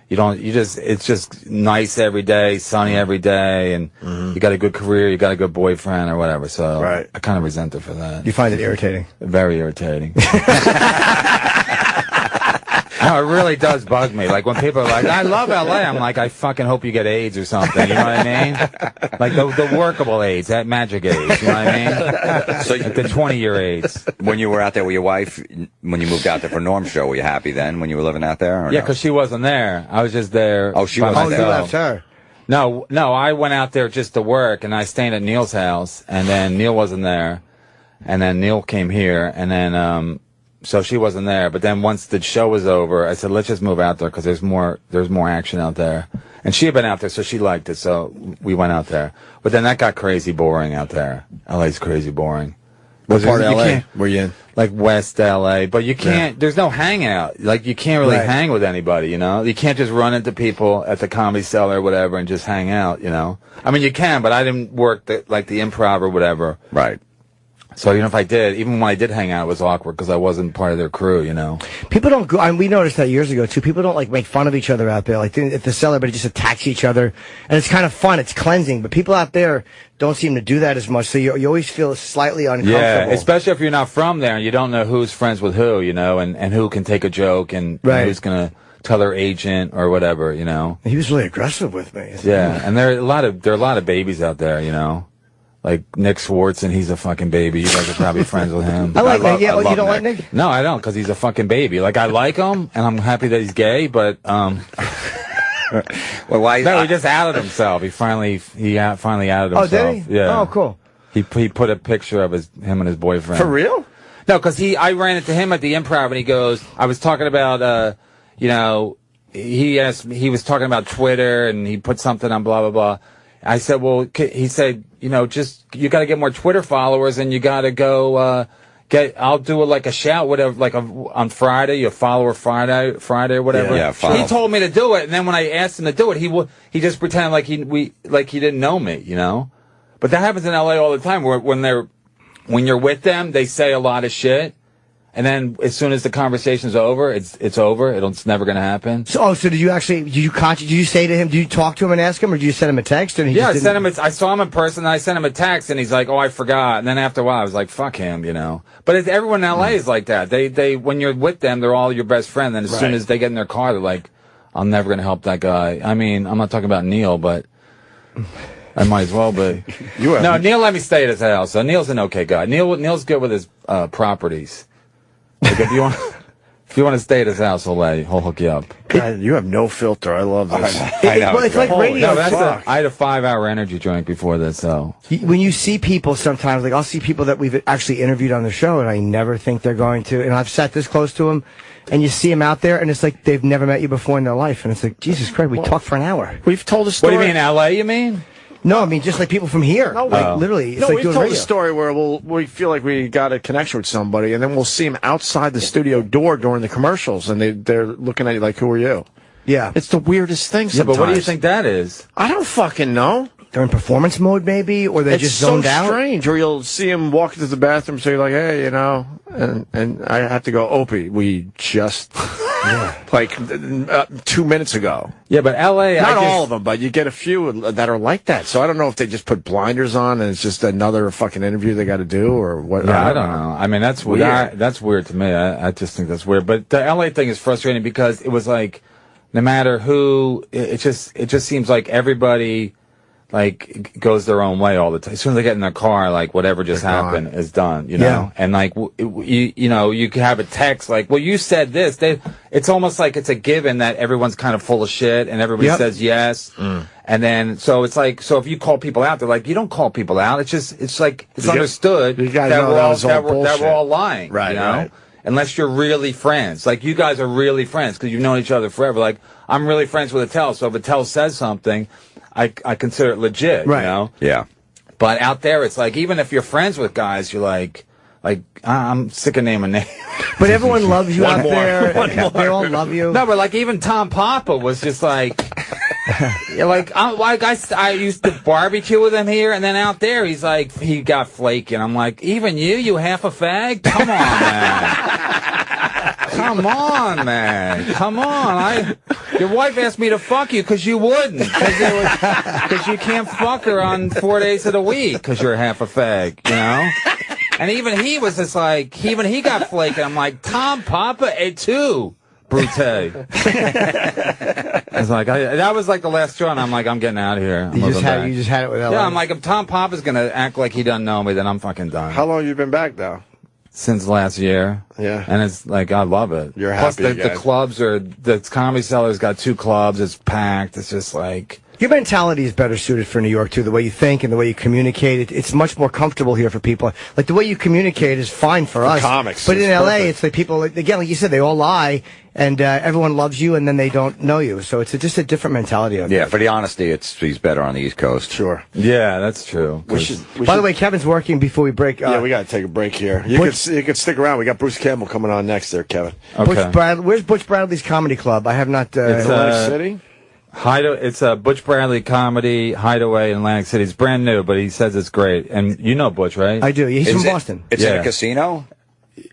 It's just nice every day, sunny every day, and you got a good career, you got a good boyfriend or whatever. So I kind of resent her for that. You find it irritating? Very irritating. No, it really does bug me. Like when people are like, I love LA, I'm like, I fucking hope you get AIDS or something. You know what I mean? Like the workable AIDS, that magic AIDS. You know what I mean? So like the 20-year AIDS. When you were out there with your wife, when you moved out there for Norm's show, were you happy then when you were living out there? Or yeah, because she wasn't there. I was just there. Oh, she wasn't there. You left her. No, I went out there just to work, and I stayed at Neil's house, and then Neil wasn't there, and then Neil came here, and then so she wasn't there. But then once the show was over, I said, let's just move out there because there's more action out there. And she had been out there, so she liked it, so we went out there. But then that got crazy boring out there. LA's crazy boring. What part of LA were you in? Like West LA. But you can't, there's no hangout. Like you can't really hang with anybody, you know? You can't just run into people at the Comedy Cellar or whatever and just hang out, you know? I mean, you can, but I didn't work the Improv or whatever. Right. So even if I did, even when I did hang out, it was awkward because I wasn't part of their crew, you know. People don't go. I mean, we noticed that years ago too. People don't like make fun of each other out there. Like at the cellar, everybody just attacks each other, and it's kind of fun. It's cleansing. But people out there don't seem to do that as much. So you always feel slightly uncomfortable. Yeah, especially if you're not from there and you don't know who's friends with who, you know, and who can take a joke and who's gonna tell their agent or whatever, you know. He was really aggressive with me. Yeah, and there are a lot of babies out there, you know. Like Nick Swartzen, he's a fucking baby. You guys are probably friends with him. I like Nick. Yeah, you don't like Nick? No, I don't, because he's a fucking baby. Like, I like him, and I'm happy that he's gay, but, well, why? No, he just outed himself. He finally outed himself. Oh, did he? Yeah. Oh, cool. He put a picture of him and his boyfriend. For real? No, because I ran into him at the Improv, and he goes, I was talking about, you know, he asked me, he was talking about Twitter, and he put something on blah, blah, blah. I said, well, he said, you know, you got to get more Twitter followers, and you got to go, I'll do like a shout, whatever, like on Friday, your follower Friday or whatever. Yeah, he told me to do it, and then when I asked him to do it, he just pretended like he didn't know me, you know. But that happens in LA all the time, where when you're with them, they say a lot of shit, and then as soon as the conversation's over, it's over. It's never going to happen. So did you say to him? Did you talk to him and ask him, or did you send him a text? And I sent him. I saw him in person, and I sent him a text, and he's like, "Oh, I forgot." And then after a while, I was like, "Fuck him," you know. But everyone in LA is like that. They when you're with them, they're all your best friend. Then as soon as they get in their car, they're like, "I'm never going to help that guy." I mean, I'm not talking about Neil, but I might as well be. No, Neil let me stay at his house. So Neil's an okay guy. Neil's good with his properties. Like if you want to stay at his house, he'll hook you up. God, you have no filter. I love this. I know. Well, it's like radio. I had a 5-hour energy drink before this, so. When you see people sometimes, like I'll see people that we've actually interviewed on the show, and I never think they're going to, and I've sat this close to them, and you see them out there, and it's like they've never met you before in their life, and it's like, Jesus Christ, we talked for an hour. We've told a story. What do you mean, LA, you mean? No, I mean just like people from here. No, like literally. It's like we've told a story where we feel like we got a connection with somebody, and then we'll see them outside the studio door during the commercials, and they're looking at you like, "Who are you?" Yeah, it's the weirdest thing. Sometimes. Yeah, but what do you think that is? I don't fucking know. They're in performance mode, maybe, or they're just zoned out. It's so strange. Or you'll see them walk into the bathroom, so you're like, "Hey, you know," and I have to go, "Opie, we just." Like 2 minutes ago. Yeah, but LA, not all of them, but you get a few that are like that. So I don't know if they just put blinders on and it's just another fucking interview they got to do or what. Yeah, I don't know. I mean, that's weird. That's weird to me. I just think that's weird. But the LA thing is frustrating because it was like, no matter who, it just seems like everybody like goes their own way all the time. As soon as they get in their car, like whatever just happened is done, you know. Yeah. And like you know, you can have a text like, "Well, you said this." It's almost like it's a given that everyone's kind of full of shit and everybody says yes. And then so it's like, so if you call people out, they're like, you don't call people out. It's like it's understood that we're all lying, right? You know? Right. Unless you're really friends. Like, you guys are really friends because you've known each other forever. Like, I'm really friends with Attell, so if Attell says something, I consider it legit, right. You know? Yeah. But out there, it's like, even if you're friends with guys, you're like I'm sick of naming names. But everyone loves you out there. They all love you. No, but like, even Tom Papa was just like... I used to barbecue with him here, and then out there, he's like, he got flaky, and I'm like, even you half a fag? Come on, man. Come on, man. Come on. Your wife asked me to fuck you because you wouldn't. Because you can't fuck her on 4 days of the week because you're half a fag, you know? And even he was just like, even he got flaky. I'm like, Tom Papa, too. Brute. I was like, that was like the last straw, and I'm like, I'm getting out of here. You just had it with LA. Yeah, I'm like, if Tom Papa's gonna act like he doesn't know me, then I'm fucking done. How long have you been back now? Since last year. Yeah. And it's like, I love it. You're Plus happy. the clubs the Comedy Cellar's got 2 clubs. It's packed. It's just like. Your mentality is better suited for New York, too. The way you think and the way you communicate, it's much more comfortable here for people. Like, the way you communicate is fine for us. Comics. But in LA, perfect. it's like people, again, like you said, they all lie, and everyone loves you, and then they don't know you. So it's just a different mentality. Yeah, for the honesty, he's better on the East Coast. Sure. Yeah, that's true. By the way, Kevin's working before we break. Yeah, we got to take a break here. You could stick around. We got Bruce Campbell coming on next there, Kevin. Okay. Where's Butch Bradley's Comedy Club? I have not. Atlantic City? It's a Butch Bradley Comedy Hideaway in Atlantic City. It's brand new, but he says it's great. And you know Butch, right? I do. He's from Boston. It's in a casino?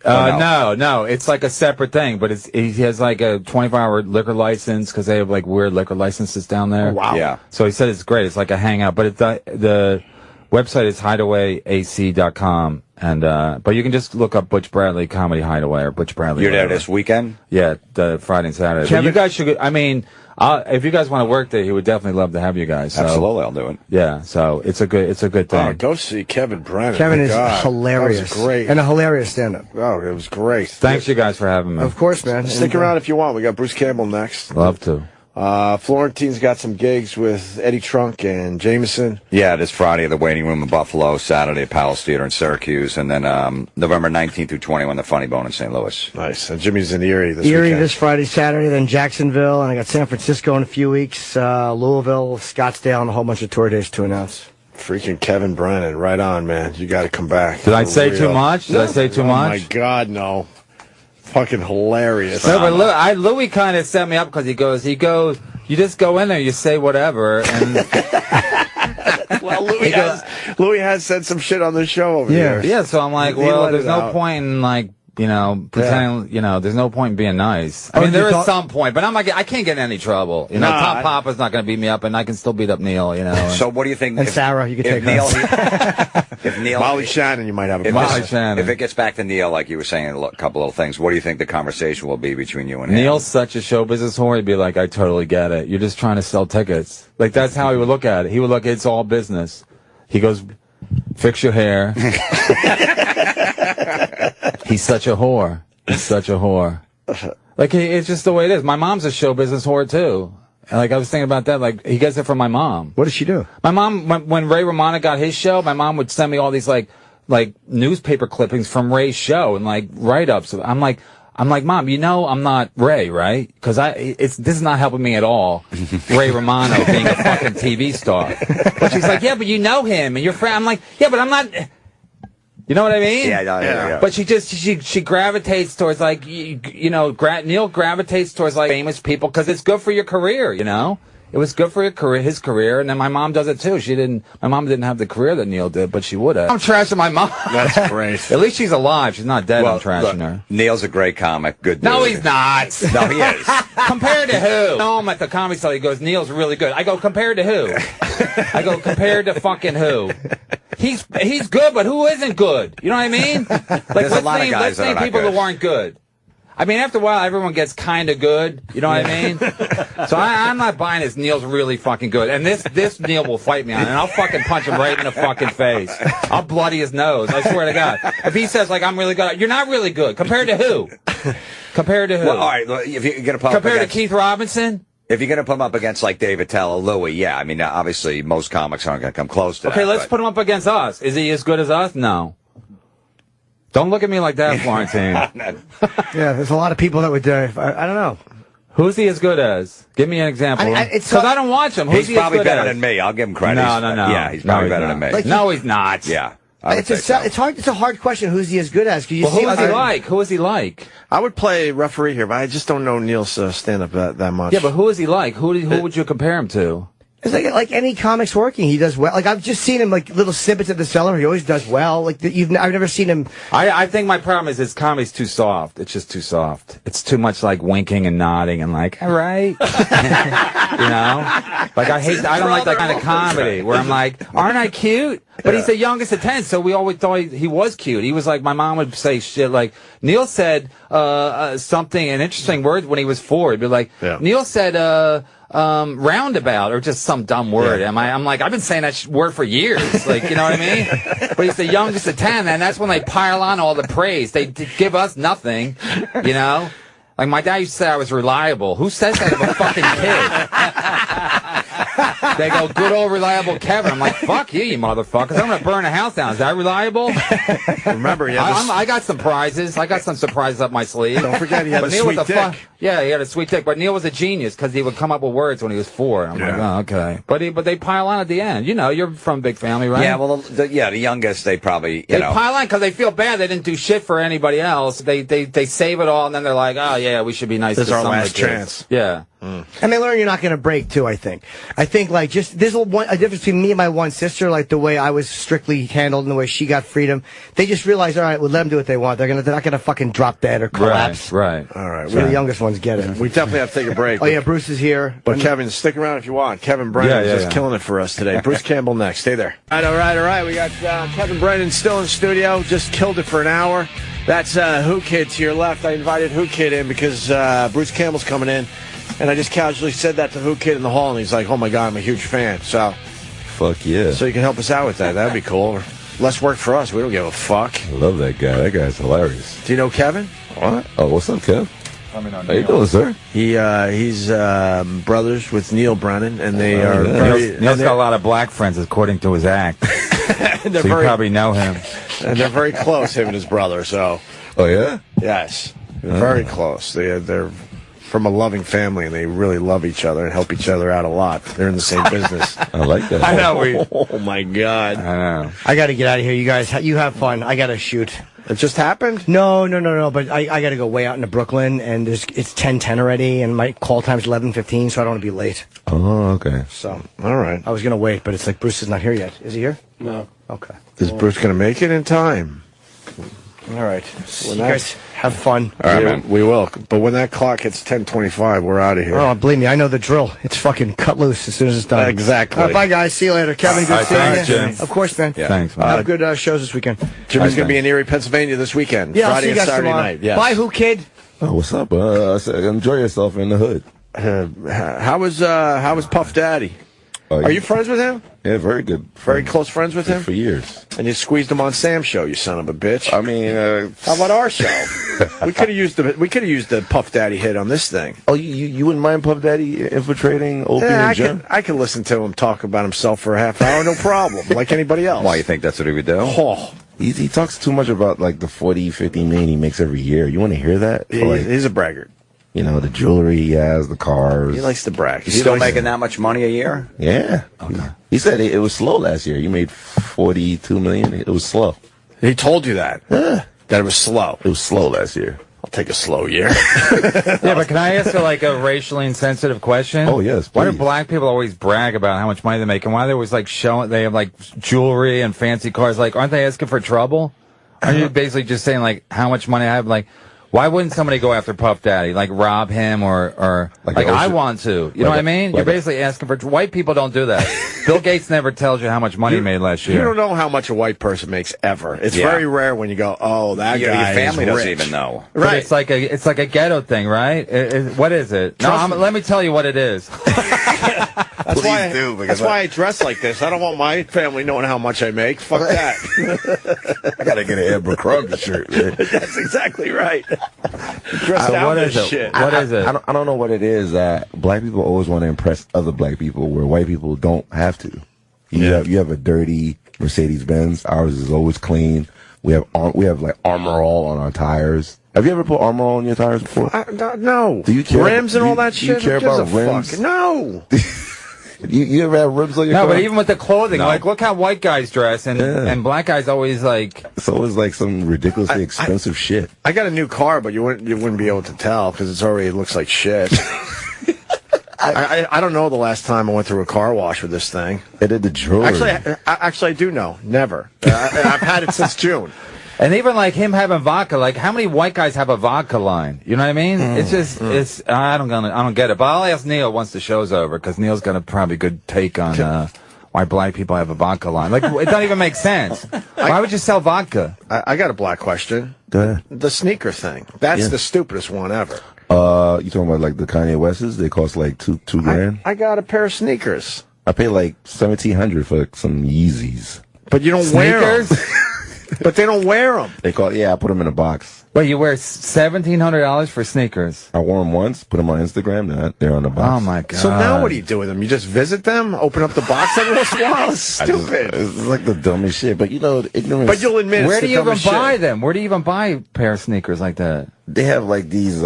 No. It's like a separate thing, but he has like a 24-hour liquor license because they have like weird liquor licenses down there. Oh, wow. Yeah. So he said it's great. It's like a hangout, but the website is hideawayac.com. And but you can just look up Butch Bradley Comedy Hideaway or Butch Bradley. You're there whatever. this weekend? Yeah, the Friday and Saturday. But you guys should. I mean, if you guys want to work there, he would definitely love to have you guys. So. Absolutely, I'll do it. Yeah, so it's a good thing. Oh, go see Kevin Brennan. Kevin My is God. hilarious. That was great. And a hilarious stand-up. Oh, it was great. Thanks you guys for having me. Of course, man. Stick around if you want. We got Bruce Campbell next. Love to. Florentine's got some gigs with Eddie Trunk and Jameson. Yeah, this Friday at the Waiting Room in Buffalo, Saturday at Palace Theater in Syracuse, and then November 19th through 21, the Funny Bone in St. Louis. Nice. And Jimmy's in Erie this Erie weekend. this Friday, Saturday, then Jacksonville, and I got San Francisco in a few weeks, Louisville, Scottsdale, and a whole bunch of tour days to announce. Freaking Kevin Brennan, right on, man. You got to come back. Did I say too much? Did I say too much? Oh, my God, no. Fucking hilarious. No, but Louis kind of set me up because he goes, you just go in there, you say whatever, and well, Louis has said some shit on the show over there. Yeah, so I'm like, He well, let there's it no out. point in, like, pretending, there's no point in being nice. I mean, there is some point, but I'm like, I can't get in any trouble. Tom Papa's not going to beat me up, and I can still beat up Neil, So what do you think? And Sarah, you can take Neil, her. if Neil, Molly Shannon, you might have a problem. If it gets back to Neil, like you were saying, a couple little things, what do you think the conversation will be between you and him? Neil's such a show business whore, he'd be like, I totally get it. You're just trying to sell tickets. Like, that's how he would look at it. He would look, it's all business. He goes, fix your hair. He's such a whore. He's such a whore. Like, it's just the way it is. My mom's a show business whore, too. And, like, I was thinking about that. Like, he gets it from my mom. What does she do? My mom, when Ray Romano got his show, my mom would send me all these, like newspaper clippings from Ray's show and, like, write-ups. I'm like, Mom, I'm not Ray, right? Because this is not helping me at all. Ray Romano being a fucking TV star. But she's like, yeah, but you know him and you're friend. I'm like, yeah, but I'm not. You know what I mean? Yeah. But she gravitates towards, like, Neil gravitates towards, like, famous people because it's good for your career, It was good for his career, and then my mom does it too. My mom didn't have the career that Neil did, but she would have. I'm trashing my mom. That's great. At least she's alive. She's not dead. I'm trashing her. Neil's a great comic. Good dude. No, he's not. No, he is. Compared to who? No, I'm at the Comedy Cellar. He goes, Neil's really good. I go, compared to who? I go, compared to fucking who? He's good, but who isn't good? You know what I mean? Like, There's a lot of guys let's that are name not people good. who aren't good. I mean, after a while, everyone gets kind of good. You know what I mean? So I'm not buying this. Neil's really fucking good. And this Neil will fight me on, and I'll fucking punch him right in the fucking face. I'll bloody his nose. I swear to God. If he says, like, I'm really good, you're not really good. Compared to who? Compared to who? Well, all right, if you're going to put compared to Keith Robinson? If you're going to put him up against, like, David Tell or Louis, yeah. I mean, obviously, most comics aren't going to come close to that. Okay, let's put him up against us. Is he as good as us? No. Don't look at me like that, Florentine. Yeah, there's a lot of people that would. I don't know. Who's he as good as? Give me an example. Because I don't watch him. He's probably better than me. I'll give him credit. No. Yeah, he's probably better than me. Like, no, he's not. Yeah. It's hard. It's a hard question. Who's he as good as? Who is he like? Who is he like? I would play referee here, but I just don't know Neil's stand-up that much. Yeah, but who is he like? Who would you compare him to? It's like any comics working, he does well. Like, I've just seen him, like, little snippets at the Cellar. He always does well. Like, I've never seen him. I think my problem is his comedy's too soft. It's just too soft. It's too much, like, winking and nodding and, like, all right. Like, I don't like that kind of comedy where I'm like, aren't I cute? But he's the youngest of 10, so we always thought he was cute. He was like, my mom would say shit like, Neil said something, an interesting word when he was 4. He'd be like, Neil said, roundabout, or just some dumb word. Yeah. I'm like, I've been saying that word for years. Like, you know what I mean? But he's the youngest of 10, and that's when they pile on all the praise. They give us nothing, Like, my dad used to say I was reliable. Who says that of a fucking kid? They go, good old reliable Kevin. I'm like, fuck you motherfuckers. I'm going to burn a house down. Is that reliable? Remember, I got some prizes. I got some surprises up my sleeve. Don't forget, he had a sweet dick. Yeah, he had a sweet dick. But Neil was a genius because he would come up with words when he was 4. I'm like, oh, okay. But they pile on at the end. You're from a big family, right? Yeah, well, the youngest, they probably, They pile on because they feel bad. They didn't do shit for anybody else. They save it all, and then they're like, oh, yeah, we should be nice to This is our some last of the kids. chance. Yeah. And they learn you're not going to break, too, I think. I think, like, just, there's a difference between me and my one sister, like, the way I was strictly handled and the way she got freedom. They just realize, all right, we'll let them do what they want. They're not going to fucking drop dead or collapse. Right. All right. So the youngest ones get it. We definitely have to take a break. Oh, yeah, Bruce is here. But Kevin, stick around if you want. Kevin Brennan is just killing it for us today. Bruce Campbell next. Stay there. All right. We got Kevin Brennan still in the studio. Just killed it for an hour. That's Whoo Kid to your left. I invited Whoo Kid in because Bruce Campbell's coming in. And I just casually said that to Whoo Kid in the hall, and he's like, oh, my God, I'm a huge fan. So, fuck yeah. So you can help us out with that. That'd be cool. Less work for us. We don't give a fuck. I love that guy. That guy's hilarious. Do you know Kevin? What? Oh, what's up, Kev? How you doing, sir? He's brothers with Neil Brennan, and they are very... Neil's got a lot of black friends, according to his act. So you probably know him. And they're very close, him and his brother, so... Oh, yeah? Yes. They're very close. They're from a loving family, and they really love each other and help each other out a lot. They're in the same business. I like that. I know. Oh, my God. I know. I got to get out of here, you guys. You have fun. I got to shoot. It just happened? No. But I got to go way out into Brooklyn, and it's 10:10 already, and my call time's 11:15, so I don't want to be late. Oh, okay. So, all right. I was going to wait, but it's like Bruce is not here yet. Is he here? No. Okay. Is Bruce going to make it in time? All right. You guys have fun. All right, man. We will. But when that clock hits 10:25, we're out of here. Oh, believe me, I know the drill. It's fucking cut loose as soon as it's done. Exactly. All right, bye, guys. See you later. Kevin, good thanks, seeing you. Jim. Of course, man. Yeah. Thanks, man. Have good shows this weekend. Jimmy's going to be in Erie, Pennsylvania this weekend. Yeah, I'll Friday see you and guys Saturday tomorrow. night. Yes. Bye, Whoo Kid. Oh, what's up? I said, enjoy yourself in the hood. How was Puff Daddy? Are you friends with him? Yeah, very good. Very close friends with him? For years. And you squeezed him on Sam's show, you son of a bitch. I mean, how about our show? we could have used the Puff Daddy hit on this thing. Oh, you wouldn't mind Puff Daddy infiltrating Opie and Jimmy? I could listen to him talk about himself for a half hour, no problem, like anybody else. Why, you think that's what he would do? Oh. He talks too much about like the 40, 50 million he makes every year. You want to hear that? He's a braggart. You know, the jewelry he has, the cars. He likes to brag. He's still making that much money a year? Yeah. Okay. He said it was slow last year. He made 42 million. It was slow. He told you that? Yeah. That it was slow. It was slow last year. I'll take a slow year. Yeah, but can I ask a racially insensitive question? Oh, yes, Why do please. black people always brag about how much money they make? And why are they always like showing, they have like jewelry and fancy cars? Like, aren't they asking for trouble? Aren't you basically just saying like how much money I have? Like, why wouldn't somebody go after Puff Daddy? Like rob him or like I want to. You know what I mean? You're basically asking for, white people don't do that. Bill Gates never tells you how much money he made last year. You don't know how much a white person makes ever. It's very rare when you go, oh, that guy your family is doesn't rich. even know. But Right. it's like a ghetto thing, right? What is it? Let me tell you what it is. That's why I dress like this. I don't want my family knowing how much I make. Fuck that. I gotta get an Abercrombie shirt, man. That's exactly right. Dressed out What in is this it? shit. What is it? I don't know what it is that black people always want to impress other black people where white people don't have to. You have a dirty Mercedes Benz. Ours is always clean. We have like Armor All on our tires. Have you ever put Armor All on your tires before? No. Do you care? Rims and all that shit? Do you care Who gives about a rims? fuck? No. You ever have rims on your car? No, but even with the clothing, like look how white guys dress and black guys always like. It's always like some ridiculously expensive shit. I got a new car, but you wouldn't be able to tell because it looks like shit. I don't know the last time I went through a car wash with this thing. It did the jewelry. Actually, I do know. Never. I've had it since June. And even like him having vodka, like how many white guys have a vodka line? You know what I mean? It's I don't get it. But I'll ask Neil once the show's over because Neil's got a probably good take on why black people have a vodka line. Like it doesn't even make sense. Why would you sell vodka? I got a black question. The sneaker thing. That's the stupidest one ever. You talking about like the Kanye Wests? They cost like two grand. I got a pair of sneakers. I paid like $1,700 for some Yeezys. But you don't wear them. But they don't wear them. They call I put them in a box. Wait, you wear $1,700 for sneakers? I wore them once, put them on Instagram, they're on the box. Oh my god! So now what do you do with them? You just visit them, open up the box every once in a while? It's stupid. It's like the dumbest shit, but you know, ignorance. But you'll admit, where it's do the you even dumbest buy shit. them? Where do you even buy a pair of sneakers like that? They have like these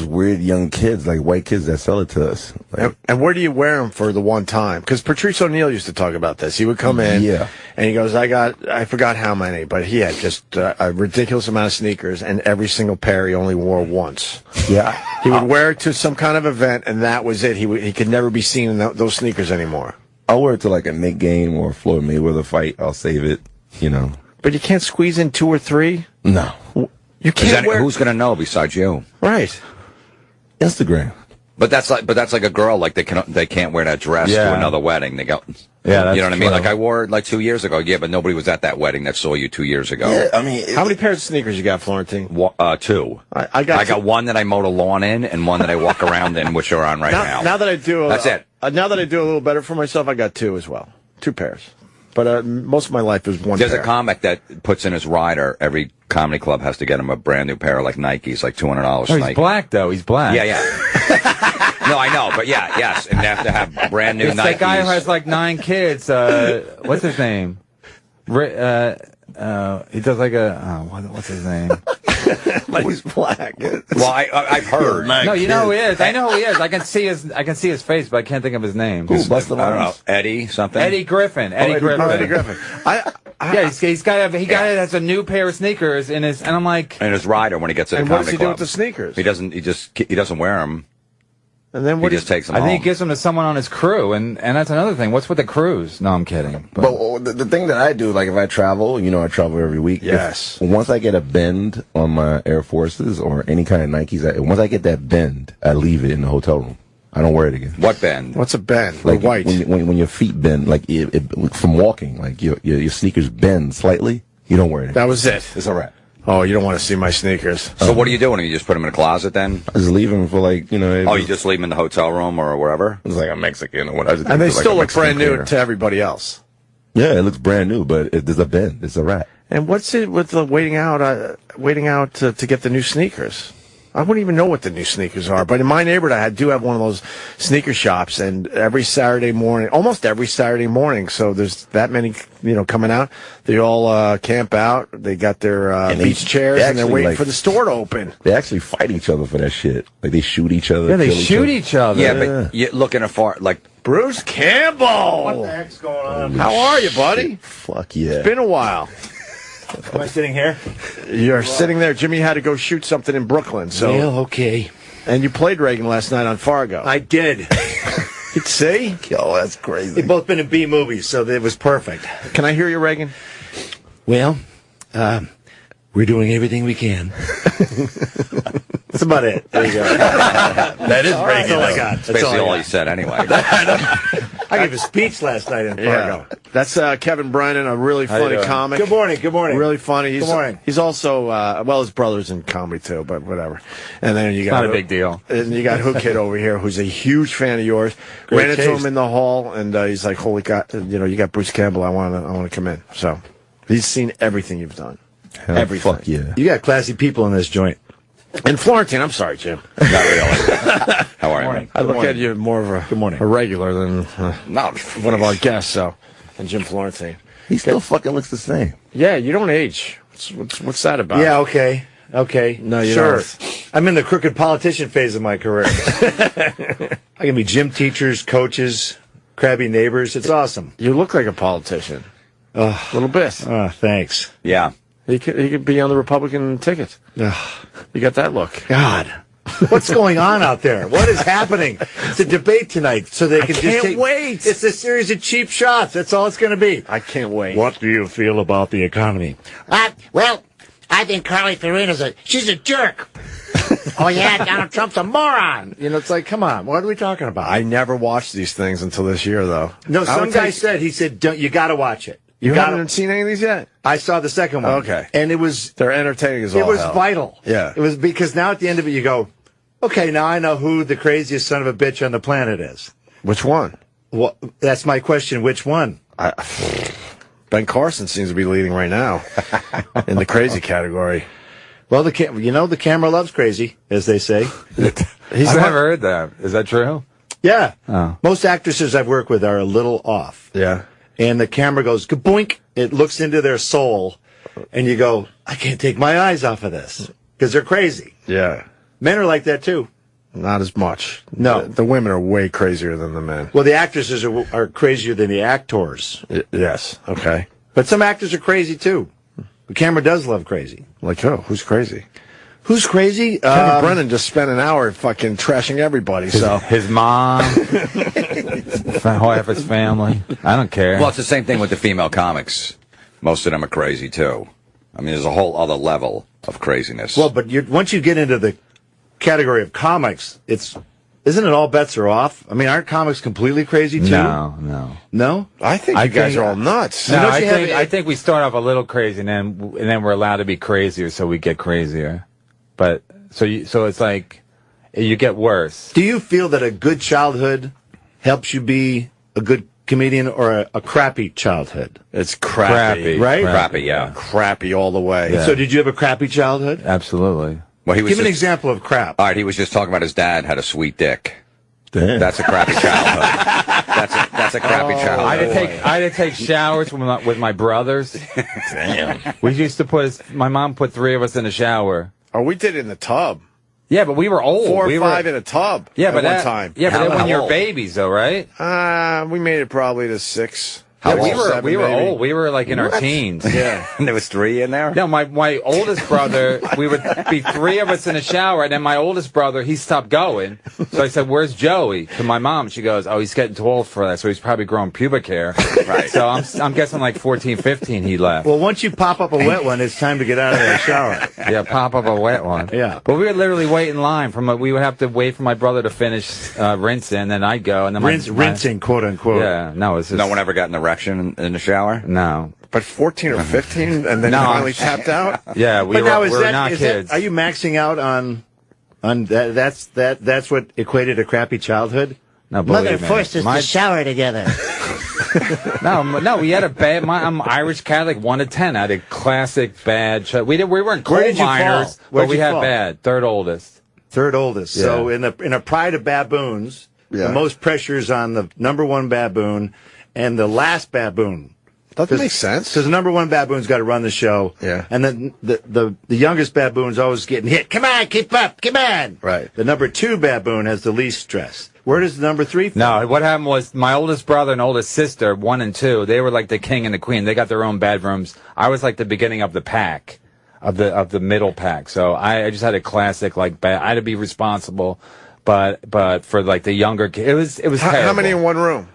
weird young kids, like white kids that sell it to us. Like, and where do you wear them for the one time? Because Patrice O'Neal used to talk about this. He would come in, and he goes, I forgot how many, but he had just a ridiculous amount of sneakers, and every single pair he only wore once. Yeah. He would wear it to some kind of event, and that was it. He could never be seen in those sneakers anymore. I'll wear it to like a Nick game or a Floyd Mayweather fight. I'll save it, you know. But you can't squeeze in 2 or 3? No. You can't wear... Who's going to know besides you? Right. Instagram. But that's like a girl. Like they can't wear that dress to another wedding. They go, that's you know what I mean? true. Like I wore it like 2 years ago. Yeah, but nobody was at that wedding that saw you 2 years ago. Yeah, I mean, how many pairs of sneakers you got, Florentine? 2. I got one that I mowed a lawn in, and one that I walk around in, which are on right now. Now that I do, that's it. Now that I do a little better for myself, I got 2 as well. 2 pairs. But most of my life was one There's pair. a comic that puts in his rider. Every comedy club has to get him a brand new pair of like Nikes, like $200. Oh, he's Nike. black though. He's black. Yeah, yeah. No, I know, but yes, and they have to have brand new It's Nikes. that guy who has like 9 kids. What's his name? He does like a what's his name? He's black. Well, I've heard. No, you know who he is. I know who he is. I can see his face, but I can't think of his name. I don't know. Eddie something. Eddie Griffin. Eddie Griffin. Eddie Griffin. He has a new pair of sneakers in his, and I'm like, And his rider when he gets to the And what comedy does he do club. with the sneakers? He doesn't wear them. And then He what? just takes them I home. think he gives them to someone on his crew, and that's another thing. What's with the crews? No, I'm kidding. But the thing that I do, like if I travel, I travel every week. Yes. Once I get a bend on my Air Forces or any kind of Nikes, once I get that bend, I leave it in the hotel room. I don't wear it again. What bend? What's a bend? Like White. when your feet bend, like from walking, like your sneakers bend slightly, you don't wear it. That was it. It's all right. Oh, you don't want to see my sneakers. So what are you doing? You just put them in a closet then? I just leave them for like, Oh, you just leave them in the hotel room or wherever? It's like a Mexican or whatever. And they still look brand new to everybody else. Yeah, it looks brand new, but there's a bend. It's a rat. And what's it with the waiting out to get the new sneakers? I wouldn't even know what the new sneakers are. But in my neighborhood, I do have one of those sneaker shops, and almost every Saturday morning, so there's that many, coming out. They all camp out. They got their beach chairs, and they're waiting for the store to open. They actually fight each other for that shit. Like they shoot each other. Yeah, they kill shoot each other. Yeah, but you're looking afar, like Bruce Campbell. What the heck's going on? How are you, buddy? Fuck yeah. It's been a while. Am I sitting here? You're sitting there. Jimmy had to go shoot something in Brooklyn. So. Well, okay. And you played Reagan last night on Fargo. I did. See? Yo, that's crazy. They've both been in B movies, so it was perfect. Can I hear you, Reagan? Well, we're doing everything we can. That's about it. There you go. That is Reagan. That's all I got. That's basically all he said anyway. I gave a speech last night in Fargo. That's Kevin Brennan, a really funny comic. Good morning. Good morning. Really funny. Good morning. He's also, his brother's in comedy too, but whatever. And then you got not a big deal. And you got Whoo Kid over here, who's a huge fan of yours. Ran into him in the hall, and he's like, "Holy God, you got Bruce Campbell. I want to come in." So he's seen everything you've done. Everything. Fuck yeah. You got classy people in this joint. And Florentine, I'm sorry, Jim. Not really. How are you, man? I look at you more of a regular than one of our guests, and Jim Florentine. He still fucking looks the same. Yeah, you don't age. What's that about? Yeah, okay. No, you don't. I'm in the crooked politician phase of my career. I can be gym teachers, coaches, crabby neighbors. It's awesome. You look like a politician. A little bit. Thanks. Yeah. He could be on the Republican ticket. You got that look. God. What's going on out there? What is happening? It's a debate tonight, so they can can't wait. It's a series of cheap shots. That's all it's going to be. I can't wait. What do you feel about the economy? Well, I think Carly Fiorina she's a jerk. Oh yeah, Donald Trump's a moron. It's like, come on, what are we talking about? I never watched these things until this year, though. No, some guy said, you got to watch it. You haven't seen any of these yet? I saw the second one. Okay. And they're entertaining as all It was hell. vital. Yeah. It was because now at the end of it you go, okay, now I know who the craziest son of a bitch on the planet is. Which one? Well, that's my question. Which one? Ben Carson seems to be leading right now in the crazy category. Well, the camera loves crazy, as they say. I've never heard that. Is that true? Yeah. Oh. Most actresses I've worked with are a little off. Yeah. And the camera goes kaboink. It looks into their soul, and you go, I can't take my eyes off of this because they're crazy. Yeah. Men are like that too. Not as much. No. The women are way crazier than the men. Well, the actresses are crazier than the actors. Yes. Okay. But some actors are crazy too. The camera does love crazy. Like who? Who's crazy? Who's crazy? Kevin Brennan just spent an hour fucking trashing everybody. His mom, half his family. I don't care. Well, it's the same thing with the female comics. Most of them are crazy too. I mean, there's a whole other level of craziness. Well, but once you get into the category of comics, isn't it all bets are off? I mean, aren't comics completely crazy too? No. I think you guys are all nuts. No, I think we start off a little crazy, and then we're allowed to be crazier, so we get crazier. But so it's like you get worse. Do you feel that a good childhood helps you be a good comedian or a crappy childhood? It's crappy. Right? Crappy, yeah. Crappy all the way. So did you have a crappy childhood? Absolutely. Well, he was Give me an just- example of crap. All right, he was just talking about his dad had a sweet dick. Damn. That's a crappy childhood. That's a crappy childhood. I had to take showers with my brothers. Damn. We used to my mom put 3 of us in a shower. Oh, we did it in the tub. Yeah, but we were old. 4 or we 5 in a tub. Yeah, at but one time. Yeah, but then when How you're old? babies, though, right? We made it probably to 6. Yeah, How we old? were 7, we were maybe. old. We were like in our teens. Yeah. And there was 3 in there? No, my oldest brother, we would be 3 of us in a shower, and then my oldest brother, he stopped going. So I said, "Where's Joey?" To my mom. She goes, "Oh, he's getting too old for that, so he's probably growing pubic hair." Right. So I'm guessing like 14, 15 he left. Well, once you pop up a wet one, it's time to get out of that shower. Yeah, pop up a wet one. Yeah. But we would literally wait in line we would have to wait for my brother to finish rinsing, and then I'd go, and then rinsing, quote unquote. Yeah, no, it's just, No one ever got an erection in the shower? No. But 14 or 15, and then No, you finally tapped out? Yeah, we But now is were that, not is kids. that, are you maxing out on that? That's what equated a crappy childhood? No, Mother believe me. forced us to shower together. No, we had a bad. I'm Irish Catholic, 1 to 10. I had a classic bad. We weren't coal Where did you miners, fall? Where'd but we you had fall? bad. Third oldest. Third oldest. Yeah. So in a pride of baboons, Yeah. the most pressure is on the number 1 baboon and the last baboon. Doesn't make sense. Because the number 1 baboon's got to run the show. Yeah. And then the youngest baboon's always getting hit. Come on, keep up, come on. Right. The number 2 baboon has the least stress. Where does the number 3 fall? No, what happened was my oldest brother and oldest sister, 1 and 2, they were like the king and the queen. They got their own bedrooms. I was like the beginning of the pack, of the middle pack. So I just had a classic like bad. I had to be responsible, but for like the younger kids, it was terrible. How many in one room?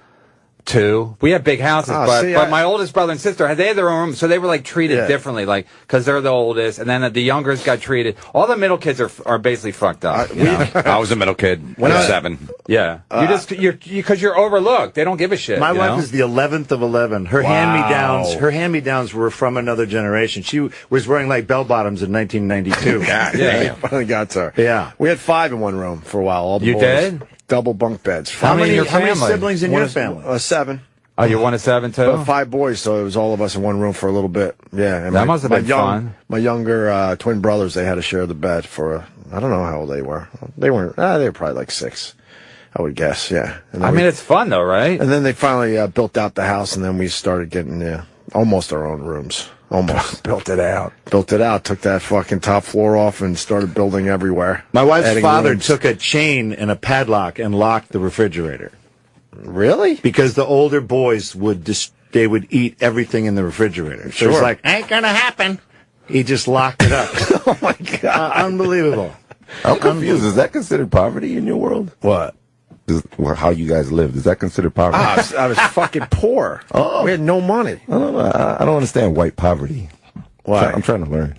2. We had big houses, Oh, but see, but my oldest brother and sister they had their own rooms, so they were like treated Yeah. differently, like because they're the oldest, and then the youngers got treated. All the middle kids are basically fucked up. you know? I was a middle kid when I was 7. Yeah, because you're overlooked. They don't give a shit. My you wife know? is the 11th of 11. Her hand-me-downs were from another generation. She was wearing like bell-bottoms in 1992. Yeah. Finally got to her. Yeah. We had 5 in one room for a while. All the You boys. did? Double bunk beds. How many in your How many family? siblings in your family? 7. Oh, you're 1 of 7 too? But 5 boys, so it was all of us in one room for a little bit. Yeah. And That must have been fun. My younger twin brothers, they had to share the bed for, I don't know how old they were. They weren't, they were probably like 6, I would guess, yeah. And then I mean, it's fun though, right? And then they finally built out the house, and then we started getting almost our own rooms. Almost. Built it out. Built it out, took that fucking top floor off, and started building everywhere. My wife's Adding father rooms. took a chain and a padlock and locked the refrigerator. Really? Because the older boys would they would eat everything in the refrigerator. So it's Sure. like, ain't gonna happen. He just locked it up. Oh my God. Unbelievable. I'm confused. Is that considered poverty in your world? What? How you guys lived? Is that considered poverty? I was fucking poor. Oh. We had no money. I don't know. I don't understand white poverty. Why? I'm trying to learn.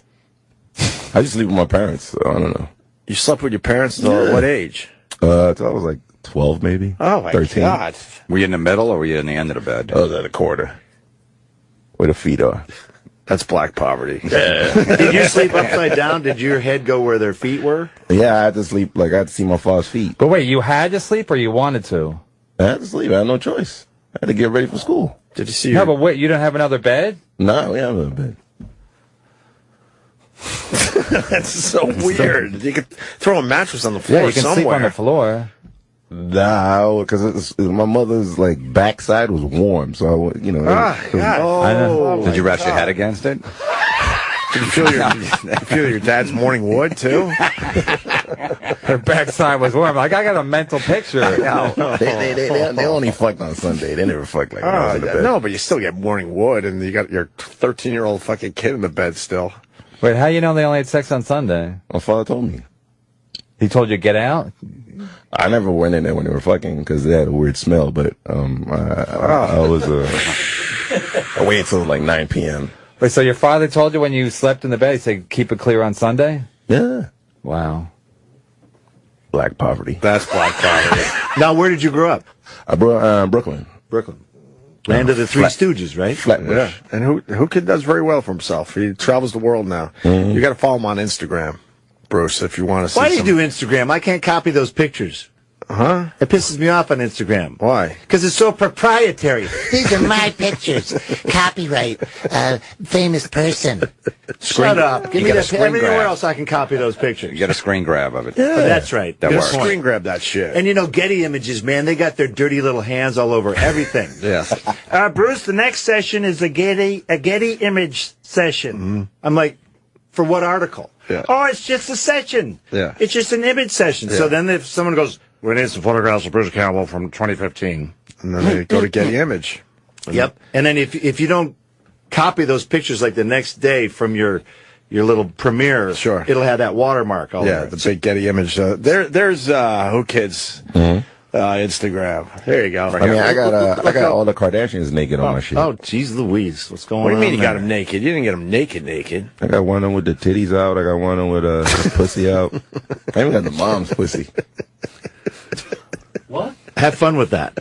I just sleep with my parents, so I don't know. You slept with your parents until what age? Till I was like 12, maybe. Oh my 13. God. Were you in the middle or were you in the end of the bed? I was at a quarter. Where the feet are. That's black poverty. Did you sleep upside down? Did your head go where their feet were? Yeah, I had to sleep. Like I had to see my father's feet. But wait, you had to sleep or you wanted to? I had to sleep. I had no choice. I had to get ready for school. Did you see? No, but wait, you didn't have another bed? No, we have a bed. That's so weird. You could throw a mattress on the floor Yeah, you can somewhere. sleep on the floor. No, because my mother's like backside was warm, so you know. God. Did you rest your head against it? Did you feel your dad's morning wood too? Her backside was warm. Like I got a mental picture. They only fucked on Sunday. They never fucked like when I was in the bed. No, but you still get morning wood, and you got your 13-year-old fucking kid in the bed still. Wait, how you know they only had sex on Sunday? My father told me. He told you to get out? I never went in there when they were fucking because they had a weird smell. But I was I waited till like 9 p.m. Wait, so your father told you when you slept in the bed, he said keep it clear on Sunday? Yeah. Wow. Black poverty. That's black poverty. Now, where did you grow up? I brought Brooklyn. Brooklyn. Land of the Three Stooges, right? Flatbush. Yeah, and Whoo Kid does very well for himself. He travels the world now. Mm-hmm. You got to follow him on Instagram, Bruce, if you want to see. Why do you do Instagram? I can't copy those pictures. Huh? It pisses me off on Instagram. Why? Because it's so proprietary. These are my pictures. Copyright. Famous person. Shut up. Give me that. screen Everywhere grab. else I can copy those pictures. You get a screen grab of it. Yeah. Oh, that's right. That Good works. point. Screen grab that shit. And Getty Images, man, they got their dirty little hands all over everything. Yes. Bruce, the next session is a Getty Image session. Mm-hmm. I'm like, for what article? Yeah. Oh, it's just a session. Yeah. It's just an image session. Yeah. So then if someone goes, we need some photographs of Bruce Campbell from 2015. And then they go to Getty Image. Yep. And then if you don't copy those pictures like the next day from your little premiere, Sure. it'll have that watermark all over The it. big Getty Image. There's Whoo Kid's Instagram. There you go. I mean, I got all the Kardashians naked on my shit. Oh, geez Louise. What's going on? What do you mean you got there? him naked? You didn't get him naked. I got one of them with the titties out. I got one of them with the pussy out. I even got the mom's pussy. What? Have fun with that.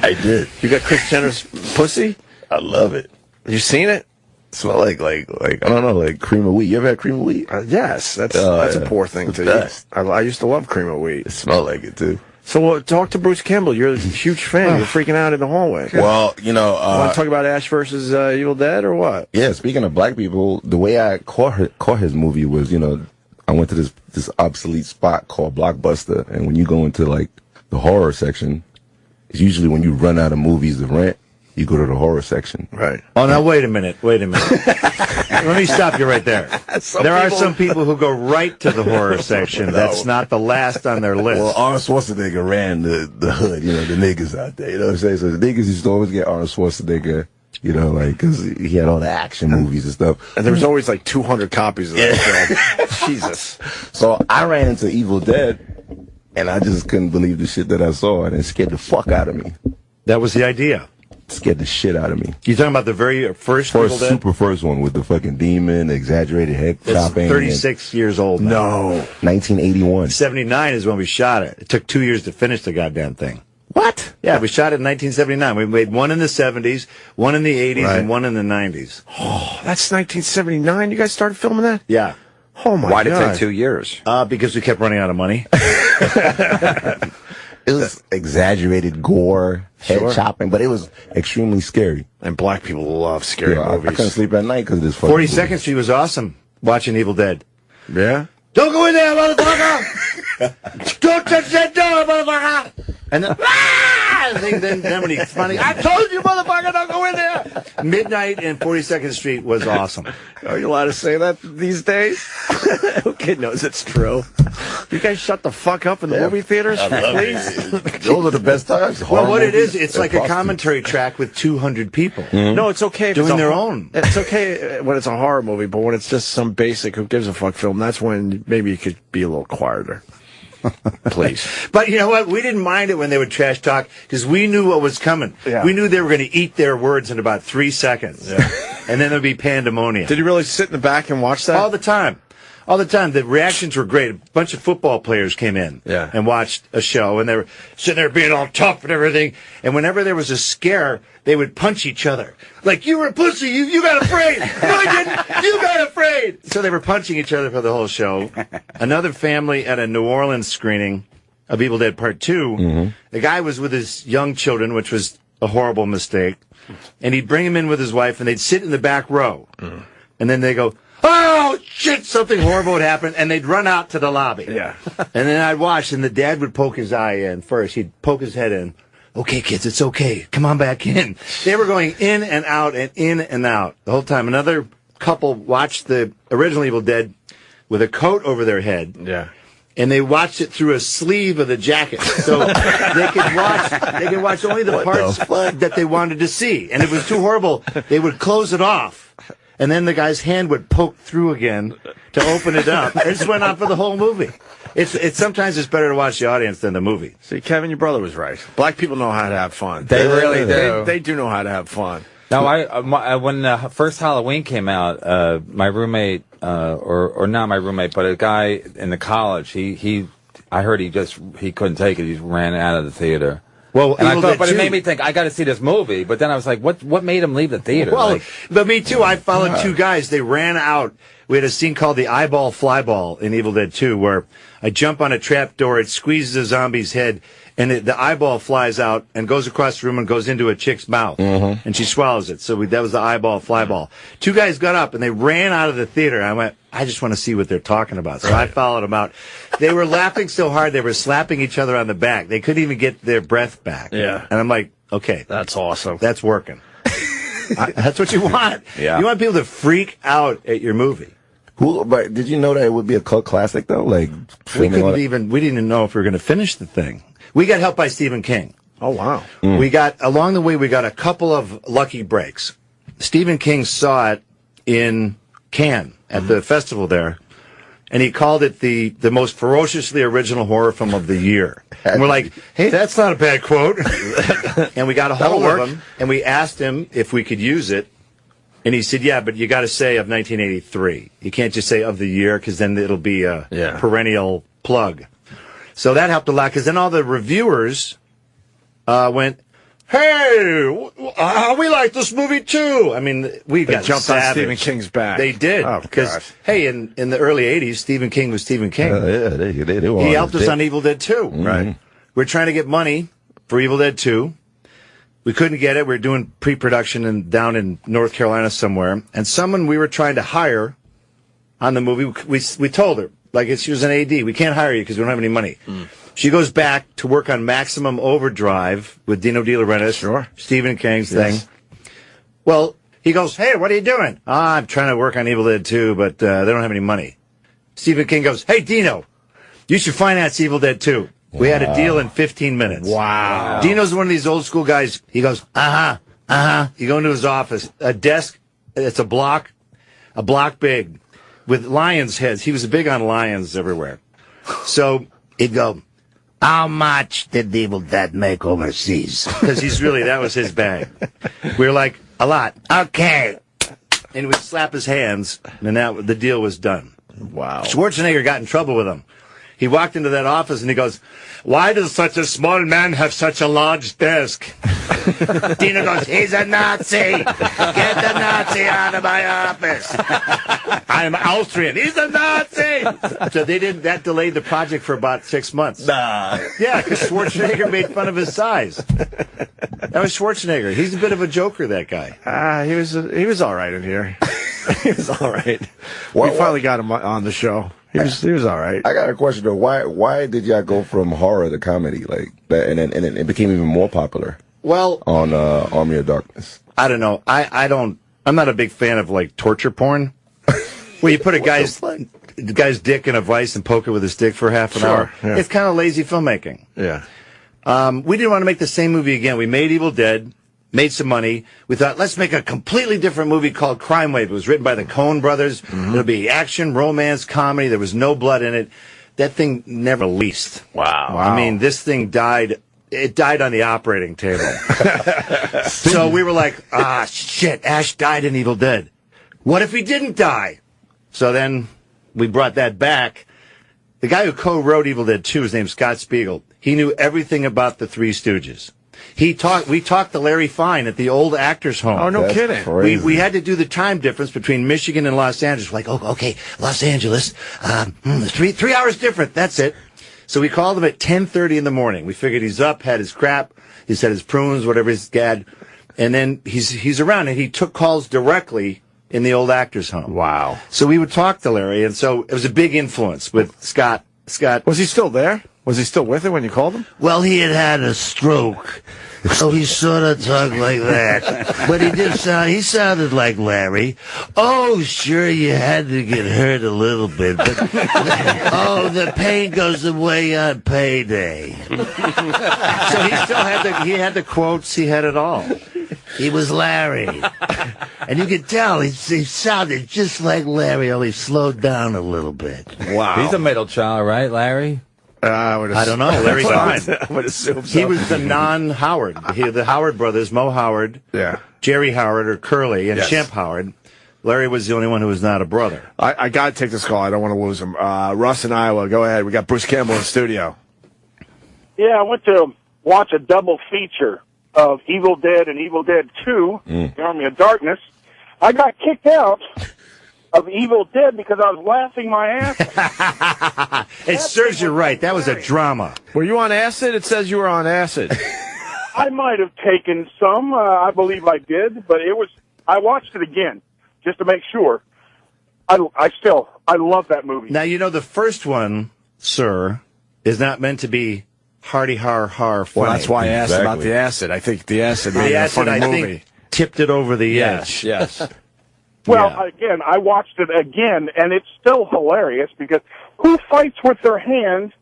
I did. You got Kris Jenner's pussy? I love it. You seen it? Smell like I don't know, like cream of wheat. You ever had cream of wheat? Yes, that's a poor thing It's to the eat. best. I used to love cream of wheat. It smelled like it too. So talk to Bruce Campbell. You're a huge fan. You're freaking out in the hallway. Well, want to talk about Ash versus Evil Dead or what? Yeah, speaking of black people, the way I caught his movie was, I went to this obsolete spot called Blockbuster, and when you go into like the horror section, it's usually when you run out of movies to rent, you go to the horror section. Right. Oh, now wait a minute. Let me stop you right there. There are some people who go right to the horror section. No. That's not the last on their list. Well, Arnold Schwarzenegger ran the hood, the niggas out there. You know what I'm saying? So the niggas used to always get Arnold Schwarzenegger, because he had all the action movies and stuff. And there was always like 200 copies of that film. Jesus. So I ran into Evil Dead, and I just couldn't believe the shit that I saw, and it scared the fuck out of me. That was the idea. Scared the shit out of me. You talking about the very first Evil Dead? Super first one with the fucking demon, the exaggerated head It's chopping. 36 years old now. No. 1981. 79 is when we shot it. It took 2 years to finish the goddamn thing. What? Yeah, we shot it in 1979. We made one in the 70s, one in the 80s, Right. and one in the 90s. Oh, that's 1979. You guys started filming that? Yeah. Oh, my Why'd it God. take 2 years? Because we kept running out of money. It was exaggerated gore, head chopping, but it was extremely scary. And black people love scary I movies. couldn't sleep at night because of this fucking 42nd Street was awesome watching Evil Dead. Yeah? Don't go in there, motherfucker! Don't touch that door, motherfucker! And then when he's funny, I told you, motherfucker, don't go in there! Midnight and 42nd Street was awesome. Are you allowed to say that these days? Who kid knows it's true? You guys shut the fuck up in the movie theaters, please? Those are the best times. Well, what it is, Horror it's movies like and a commentary track with 200 people. No, it's okay if Doing it's their own. It's okay when it's a horror movie, but when it's just some basic who gives a fuck film, that's when maybe you could be a little quieter. Please. But you know what? We didn't mind it when they would trash talk because we knew what was coming. Yeah. We knew they were going to eat their words in about 3 seconds. Yeah. And then there'd be pandemonium. Did you really sit in the back and watch that? All the time. All the time. The reactions were great. A bunch of football players came in and watched a show, and they were sitting there being all tough and everything. And whenever there was a scare, they would punch each other. Like, you were a pussy. You got afraid. No, I didn't. You got afraid. So they were punching each other for the whole show. Another family at a New Orleans screening of Evil Dead Part 2, the guy was with his young children, which was a horrible mistake. And he'd bring him in with his wife, and they'd sit in the back row. And then they go, oh, shit, something horrible would happen, and they'd run out to the lobby. Yeah. And then I'd watch, and the dad would poke his eye in first. He'd poke his head in. Okay, kids, it's okay. Come on back in. They were going in and out and in and out the whole time. Another couple watched the original Evil Dead with a coat over their head. Yeah. And they watched it through a sleeve of the jacket. So they could watch only the parts that they wanted to see. And it was too horrible. They would close it off. And then the guy's hand would poke through again to open it up. It just went on for the whole movie. It's sometimes it's better to watch the audience than the movie. See, Kevin, your brother was right. Black people know how to have fun. They really do. They do know how to have fun. No, when the first Halloween came out, my roommate, or not my roommate, but a guy in the college, I heard he couldn't take it. He ran out of the theater. Well, and I thought, but it made me think I got to see this movie. But then I was like, what made him leave the theater? Well, like, but me too. I followed two guys. They ran out we had a scene called the eyeball flyball in Evil Dead 2, where I jump on a trap door, it squeezes a zombie's head, and the eyeball flies out and goes across the room and goes into a chick's mouth, and she swallows it. So that was the eyeball flyball. Two guys got up and they ran out of the theater. I went, I just want to see what they're talking about. So I followed them out. They were laughing so hard they were slapping each other on the back. They couldn't even get their breath back. Yeah. And I'm like, okay, that's awesome. That's working. That's what you want. Yeah. You want people to freak out at your movie. But did you know that it would be a cult classic though? Like we didn't even know if we were going to finish the thing. We got help by Stephen King. Oh wow! Along the way we got a couple of lucky breaks. Stephen King saw it in Cannes at the festival there, and he called it the most ferociously original horror film of the year. And we're like, hey, that's not a bad quote. And we got a hold of him, and we asked him if we could use it. And he said, yeah, but you got to say of 1983. You can't just say of the year, because then it'll be a perennial plug. So that helped a lot, because then all the reviewers went, hey, we like this movie too. I mean, we got jumped savage. on Stephen King's back. They did. Because, hey, in the early 80s, Stephen King was Stephen King. He helped us on Evil Dead 2. Right. We're trying to get money for Evil Dead 2. We couldn't get it. We were doing pre-production down in North Carolina somewhere. And someone we were trying to hire on the movie, we told her, like she was an AD, we can't hire you because we don't have any money. She goes back to work on Maximum Overdrive with Dino De Laurentiis, Stephen King's thing. Well, he goes, hey, what are you doing? I'm trying to work on Evil Dead 2, but they don't have any money. Stephen King goes, hey, Dino, you should finance Evil Dead 2. We had a deal in 15 minutes. Wow. Dino's one of these old school guys. He goes, You go into his office, a desk, it's a block big with lions' heads. He was big on lions everywhere. So he'd go, how much did Evil Dead make overseas? Because that was his bag. We were like, a lot. Okay. And we'd slap his hands, and the deal was done. Wow. Schwarzenegger got in trouble with him. He walked into that office and he goes, why does such a small man have such a large desk? Dino goes, he's a Nazi. Get the Nazi out of my office. I'm Austrian. He's a Nazi. So that delayed the project for about 6 months. Nah. Yeah, because Schwarzenegger made fun of his size. That was Schwarzenegger. He's a bit of a joker, that guy. He was all right in here. He was all right. We finally got him on the show. He was all right. I got a question though. Why did y'all go from horror to comedy like that, and then it became even more popular? Well, on Army of Darkness. I don't know. I'm not a big fan of like torture porn, where you put a guy's dick in a vice and poke it with a stick for half an hour. Yeah. It's kind of lazy filmmaking. Yeah. We didn't want to make the same movie again. We made Evil Dead. Made some money. We thought, let's make a completely different movie called Crime Wave. It was written by the Coen brothers. It'll be action, romance, comedy. There was no blood in it. That thing never released. Wow. I mean, this thing died. It died on the operating table. So we were like, shit, Ash died in Evil Dead. What if he didn't die? So then we brought that back. The guy who co-wrote Evil Dead 2, his name's Scott Spiegel. He knew everything about the Three Stooges. We talked to Larry Fine at the old actors' home. Oh, no kidding. We had to do the time difference between Michigan and Los Angeles. We're like, oh, okay, Los Angeles, 3 hours different. That's it. So we called him at 10:30 in the morning. We figured he's up, had his crap, he's had his prunes, whatever he's had, and then he's around, and he took calls directly in the old actors' home. Wow. So we would talk to Larry, and so it was a big influence with Scott. Was he still there? Was he still with it when you called him? Well, he had a stroke, so he sort of talked like that. But he sounded like Larry. Oh, sure, you had to get hurt a little bit, but the pain goes away on payday. So he had the quotes, he had it all. He was Larry. And you could tell he sounded just like Larry, only slowed down a little bit. Wow. He's a middle child, right, Larry? I don't know. Larry's fine. I would assume so. He was the non-Howard. The Howard brothers, Mo Howard, Jerry Howard, or Curly, and Chimp Howard. Larry was the only one who was not a brother. I got to take this call. I don't want to lose him. Russ in Iowa, go ahead. We got Bruce Campbell in the studio. Yeah, I went to watch a double feature of Evil Dead and Evil Dead 2, The Army of Darkness. I got kicked out of Evil Dead because I was laughing my ass off. It serves you right. That was a drama. Were you on acid? It says you were on acid. I might have taken some. I believe I did, but I watched it again just to make sure. I love that movie. Now, you know, the first one, sir, is not meant to be hardy har funny. Well, that's why I asked about the acid. I think the acid made it a funny movie. Think, tipped it over the edge. Yes. Well, again, I watched it again, and it's still hilarious because who fights with their hands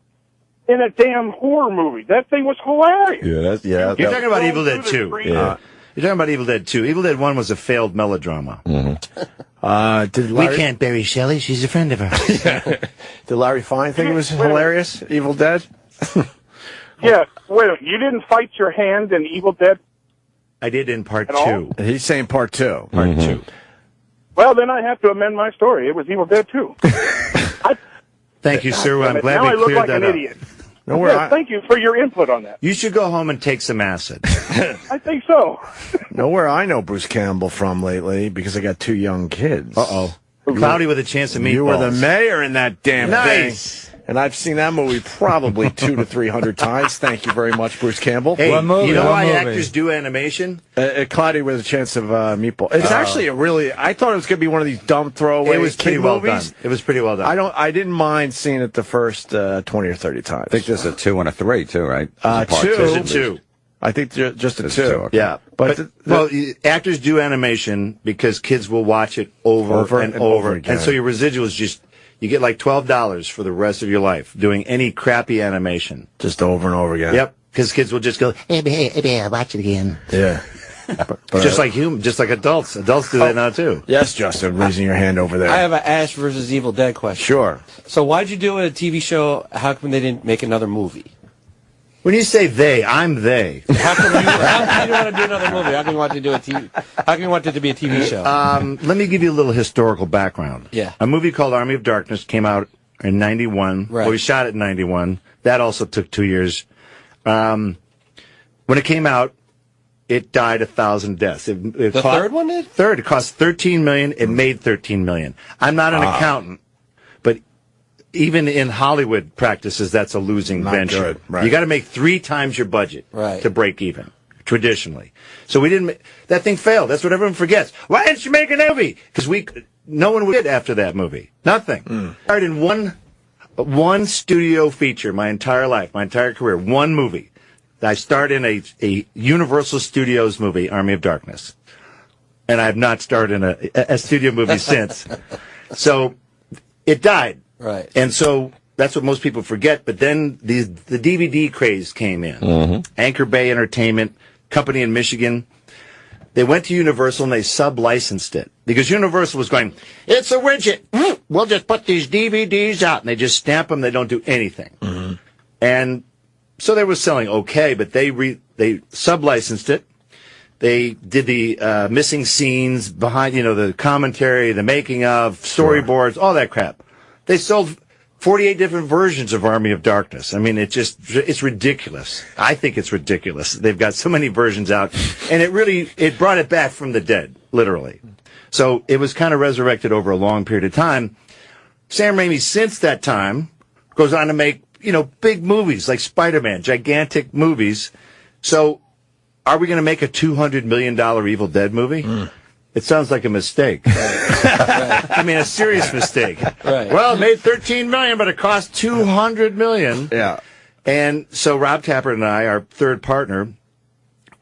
in a damn horror movie? That thing was hilarious. You're talking about Evil Dead 2. You're talking about Evil Dead 2. Evil Dead 1 was a failed melodrama. We can't bury Shelley. She's a friend of ours. Did Larry Fine think it was hilarious, Evil Dead? Yeah. Wait, you didn't fight your hand in Evil Dead? I did in part 2. He's saying part 2. Part 2. Well, then I have to amend my story. It was Evil Dead 2. Thank you, sir. I'm glad now we I look cleared like that an up. idiot. Thank you for your input on that. You should go home and take some acid. I think so. Know where I know Bruce Campbell from lately because I got 2 young kids. Cloudy with a Chance of Meatballs. You were the mayor in that damn Nice. thing. And I've seen that movie probably 200 to 300 times. Thank you very much, Bruce Campbell. Hey, you know why actors do animation? Cloudy with a Chance of Meatball. It's actually a really. I thought it was going to be one of these dumb throwaway. It was pretty well movies. done. It was pretty well done. I didn't mind seeing it the first 20 or 30 times. I think there's a 2 and a 3 too, right? There's a 2. I think just a 2. Okay. Yeah, but actors do animation because kids will watch it over and over again. and so your residuals just. You get like $12 for the rest of your life doing any crappy animation. Just over and over again. Yep, because kids will just go, Hey, watch it again. Yeah. just like adults. Adults do that now too. Yes, Justin, raising your hand over there. I have an Ash versus Evil Dead question. Sure. So why'd you do a TV show? How come they didn't make another movie? When you say they, I'm they. How come you want to do another movie? How come you want to do a TV? How come you want it to be a TV show? Let me give you a little historical background. Yeah. A movie called Army of Darkness came out in 91. Right. Well, we shot it in 91. That also took 2 years. When it came out, it died 1,000 deaths. The third one did? Third. It cost $13 million. It made $13 million. I'm not an accountant, but even in Hollywood practices, that's a losing venture. Good. Right. You got to make 3 times your budget to break even, traditionally. So we didn't. That thing failed. That's what everyone forgets. Why didn't you make a movie? Because no one did after that movie. Nothing. I started in one studio feature my entire life, my entire career. One movie. I starred in a Universal Studios movie, Army of Darkness, and I have not starred in a studio movie since. So it died. Right. And so that's what most people forget. But then the DVD craze came in. Anchor Bay Entertainment, company in Michigan. They went to Universal and they sub-licensed it. Because Universal was going, it's a widget. We'll just put these DVDs out. And they just stamp them. They don't do anything. And so they were selling okay, but they sub-licensed it. They did the missing scenes behind, the commentary, the making of, storyboards, all that crap. They sold 48 different versions of Army of Darkness. I mean, it's ridiculous. I think it's ridiculous. They've got so many versions out, and it brought it back from the dead, literally. So it was kind of resurrected over a long period of time. Sam Raimi, since that time, goes on to make, big movies like Spider-Man, gigantic movies. So are we going to make a $200 million Evil Dead movie? It sounds like a mistake. I mean, a serious mistake. Right. Well, it made $13 million, but it cost $200 million. Yeah. And so Rob Tapper and I, our third partner,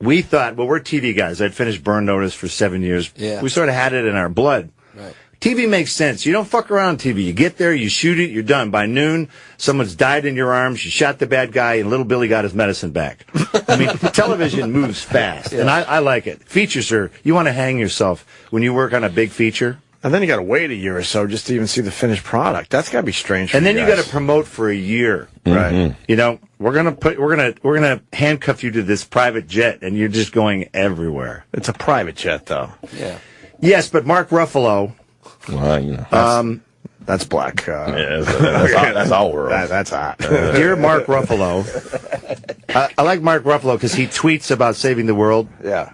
we thought, well, we're TV guys. I'd finished Burn Notice for 7 years. Yeah. We sort of had it in our blood. Right. TV makes sense. You don't fuck around TV. You get there, you shoot it, you're done. By noon, someone's died in your arms, you shot the bad guy, and little Billy got his medicine back. I mean, television moves fast, and I like it. Features you want to hang yourself when you work on a big feature. And then you got to wait a year or so just to even see the finished product. That's got to be strange for And then you guys. got to promote for a year. Right. We're gonna handcuff you to this private jet, and you're just going everywhere. It's a private jet, though. Yeah. Yes, but Mark Ruffalo. Well, that's black. that's our world. That's hot. Dear Mark Ruffalo, I like Mark Ruffalo because he tweets about saving the world. Yeah.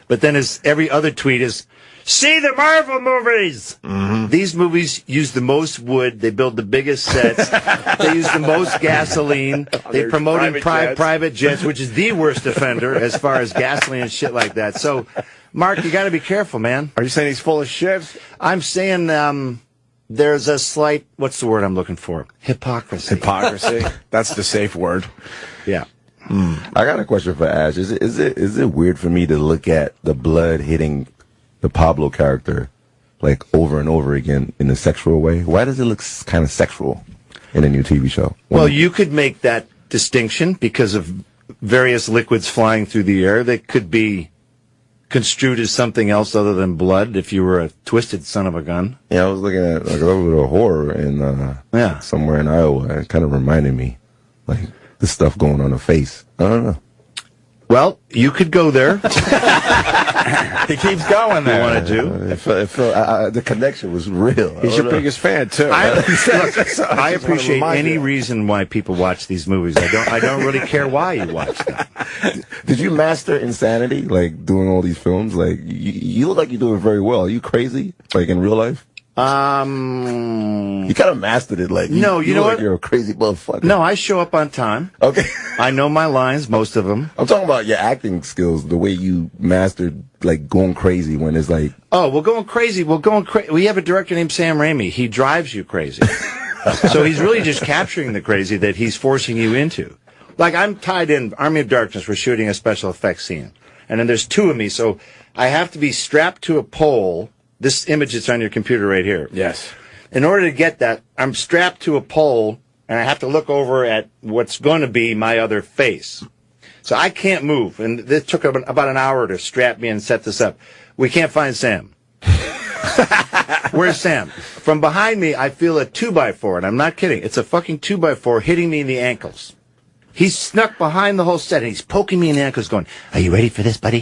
But then every other tweet is, see the Marvel movies! Mm-hmm. These movies use the most wood. They build the biggest sets. They use the most gasoline. They promote private jets, which is the worst offender as far as gasoline and shit like that. So, Mark, you got to be careful, man. Are you saying he's full of shit? I'm saying there's a slight, what's the word I'm looking for? Hypocrisy. Hypocrisy. That's the safe word. Yeah. I got a question for Ash. Is it weird for me to look at the blood hitting the Pablo character like over and over again in a sexual way? Why does it look kind of sexual in a new TV show? Well, you could make that distinction because of various liquids flying through the air that could be construed as something else other than blood if you were a twisted son of a gun. Yeah, I was looking at like a little bit of horror in somewhere in Iowa. It kind of reminded me like the stuff going on the face. I don't know. Well, you could go there. He keeps going there. You want to do? The connection was real. He's your biggest fan too. I appreciate any reason why people watch these movies. I don't really care why you watch them. Did you master insanity, like doing all these films? Like you look like you're doing very well. Are you crazy, like in real life? You kind of mastered it. Like you know look what? Like you're a crazy motherfucker. No, I show up on time. Okay. I know my lines, most of them. I'm talking about your acting skills, the way you mastered like going crazy when it's like. Oh, we're going crazy. We have a director named Sam Raimi. He drives you crazy. So he's really just capturing the crazy that he's forcing you into. Like I'm tied in Army of Darkness. We're shooting a special effects scene, and then there's two of me, so I have to be strapped to a pole. This image that's on your computer right here. Yes. In order to get that, I'm strapped to a pole, and I have to look over at what's going to be my other face. So I can't move, and this took about an hour to strap me and set this up. We can't find Sam. Where's Sam? From behind me, I feel a 2x4, and I'm not kidding. It's a fucking 2x4 hitting me in the ankles. He's snuck behind the whole set, and he's poking me in the ankles going, are you ready for this, buddy?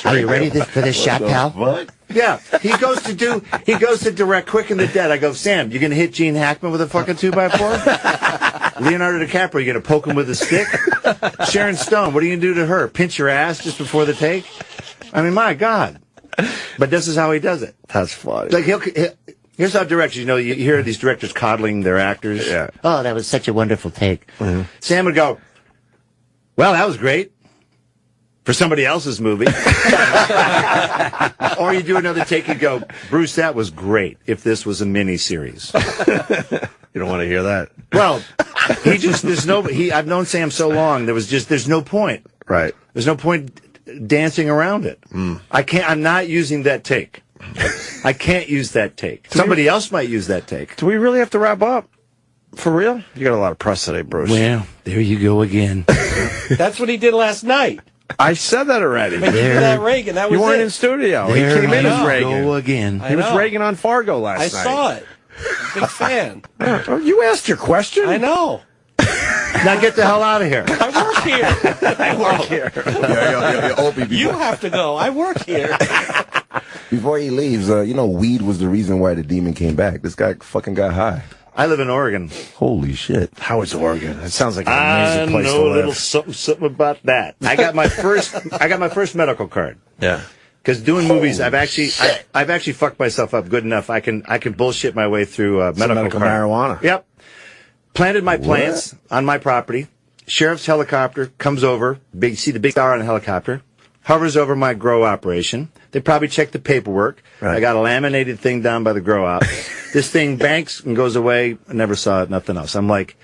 Are you ready for this shot, pal? What? Yeah. He goes to direct Quick and the Dead. I go, Sam, you going to hit Gene Hackman with a fucking 2x4? Leonardo DiCaprio, you going to poke him with a stick? Sharon Stone, what are you going to do to her? Pinch your ass just before the take? I mean, my God. But this is how he does it. That's funny. Like here's how directors, you hear these directors coddling their actors. Yeah. Oh, that was such a wonderful take. Mm-hmm. Sam would go, well, that was great. For somebody else's movie. Or you do another take and go, Bruce, that was great if this was a mini-series. You don't want to hear that. Well, I've known Sam so long, there's no point. Right. There's no point dancing around it. I'm not using that take. I can't use that take. Somebody else might use that take. Do we really have to wrap up? For real? You got a lot of press today, Bruce. Well, there you go again. That's what he did last night. I said that already. I mean, he did that Reagan. That was You weren't it. in studio. There He came in as you Reagan. go again. He was Reagan on Fargo last night. I saw it. Big fan. You asked your question. I know. Now get the hell out of here. I work here. I work here. You have to go. I work here. Before he leaves, weed was the reason why the demon came back. This guy fucking got high. I live in Oregon. Holy shit. How is Oregon? It sounds like an amazing place to live. I know a little something about that. I got my first medical card. Yeah. Because doing movies, I've actually fucked myself up good enough. I can bullshit my way through medical card. Marijuana. Yep. Planted my plants on my property. Sheriff's helicopter comes over. See the big star on the helicopter. Hovers over my grow operation. They probably check the paperwork. Right. I got a laminated thing down by the grow op. This thing banks and goes away. I never saw it, nothing else. I'm like,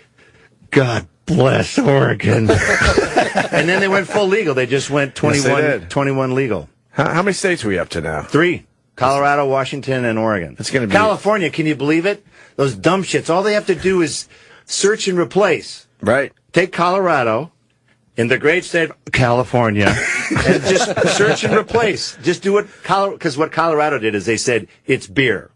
God bless Oregon. And then they went full legal. They just went 21 legal. How many states are we up to now? 3. Colorado, Washington, and Oregon. It's going to be California, can you believe it? Those dumb shits. All they have to do is search and replace. Right. Take Colorado in the great state of California and just search and replace. Just do it. Because what Colorado did is they said, it's beer.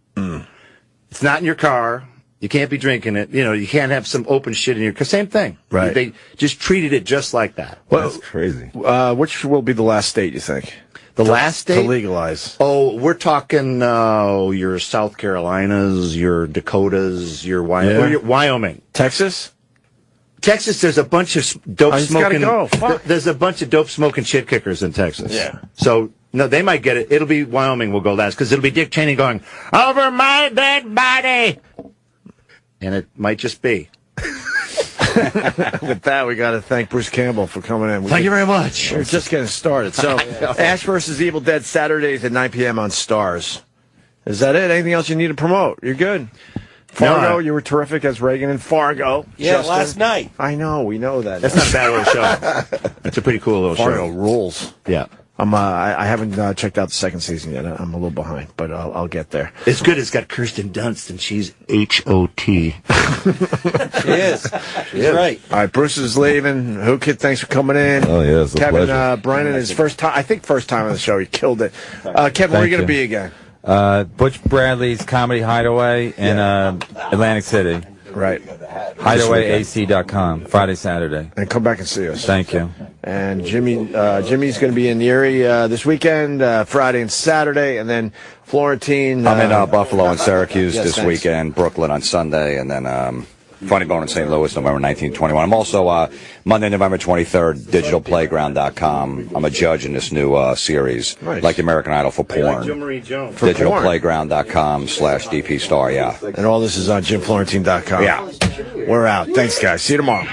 It's not in your car. You can't be drinking it. You can't have some open shit in your car. Same thing. Right. They just treated it just like that. Well, that's crazy. Which will be the last state, you think? The last state? To legalize. Oh, we're talking your South Carolinas, your Dakotas, your Wyoming. Texas? Texas, there's a bunch of dope I just gotta smoking. go. Fuck. There's a bunch of dope smoking shit kickers in Texas. Yeah. So no, they might get it. It'll be Wyoming will go last because it'll be Dick Cheney going over my dead body, and it might just be. With that, we got to thank Bruce Campbell for coming in. Thank you very much. We're just getting started. So, Ash vs. Evil Dead Saturdays at 9 p.m. on Stars. Is that it? Anything else you need to promote? You're good. Fargo, you were terrific as Reagan in Fargo. Yeah, Justin. last night. I know, we know that. That's not a bad little show. It's a pretty cool little Fargo show. rules. Yeah. I haven't checked out the second season yet. I'm a little behind, but I'll get there. It's good. It's got Kirsten Dunst, and she's H.O.T. She is. She's right. All right, Bruce is leaving. Whoo Kid, thanks for coming in. Oh, yeah, it's a Kevin pleasure. Brennan, his first time on the show. He killed it. Kevin, where are you going to be again? Butch Bradley's Comedy Hideaway in Atlantic City. Right. HideawayAC.com, Friday, Saturday. And come back and see us. Thank you. And Jimmy's going to be in Erie this weekend, Friday and Saturday, and then Florentine. I'm in Buffalo and Syracuse yes, this thanks. weekend, Brooklyn on Sunday, and then Funny Bone in St. Louis, November 19, 21. I'm also Monday, November 23rd, digitalplayground.com. I'm a judge in this new series, Nice. like American Idol for porn. Joe Marie Jones. For Digitalplayground.com/DP Star, yeah. And all this is on JimFlorentine.com. Yeah. We're out. Thanks, guys. See you tomorrow.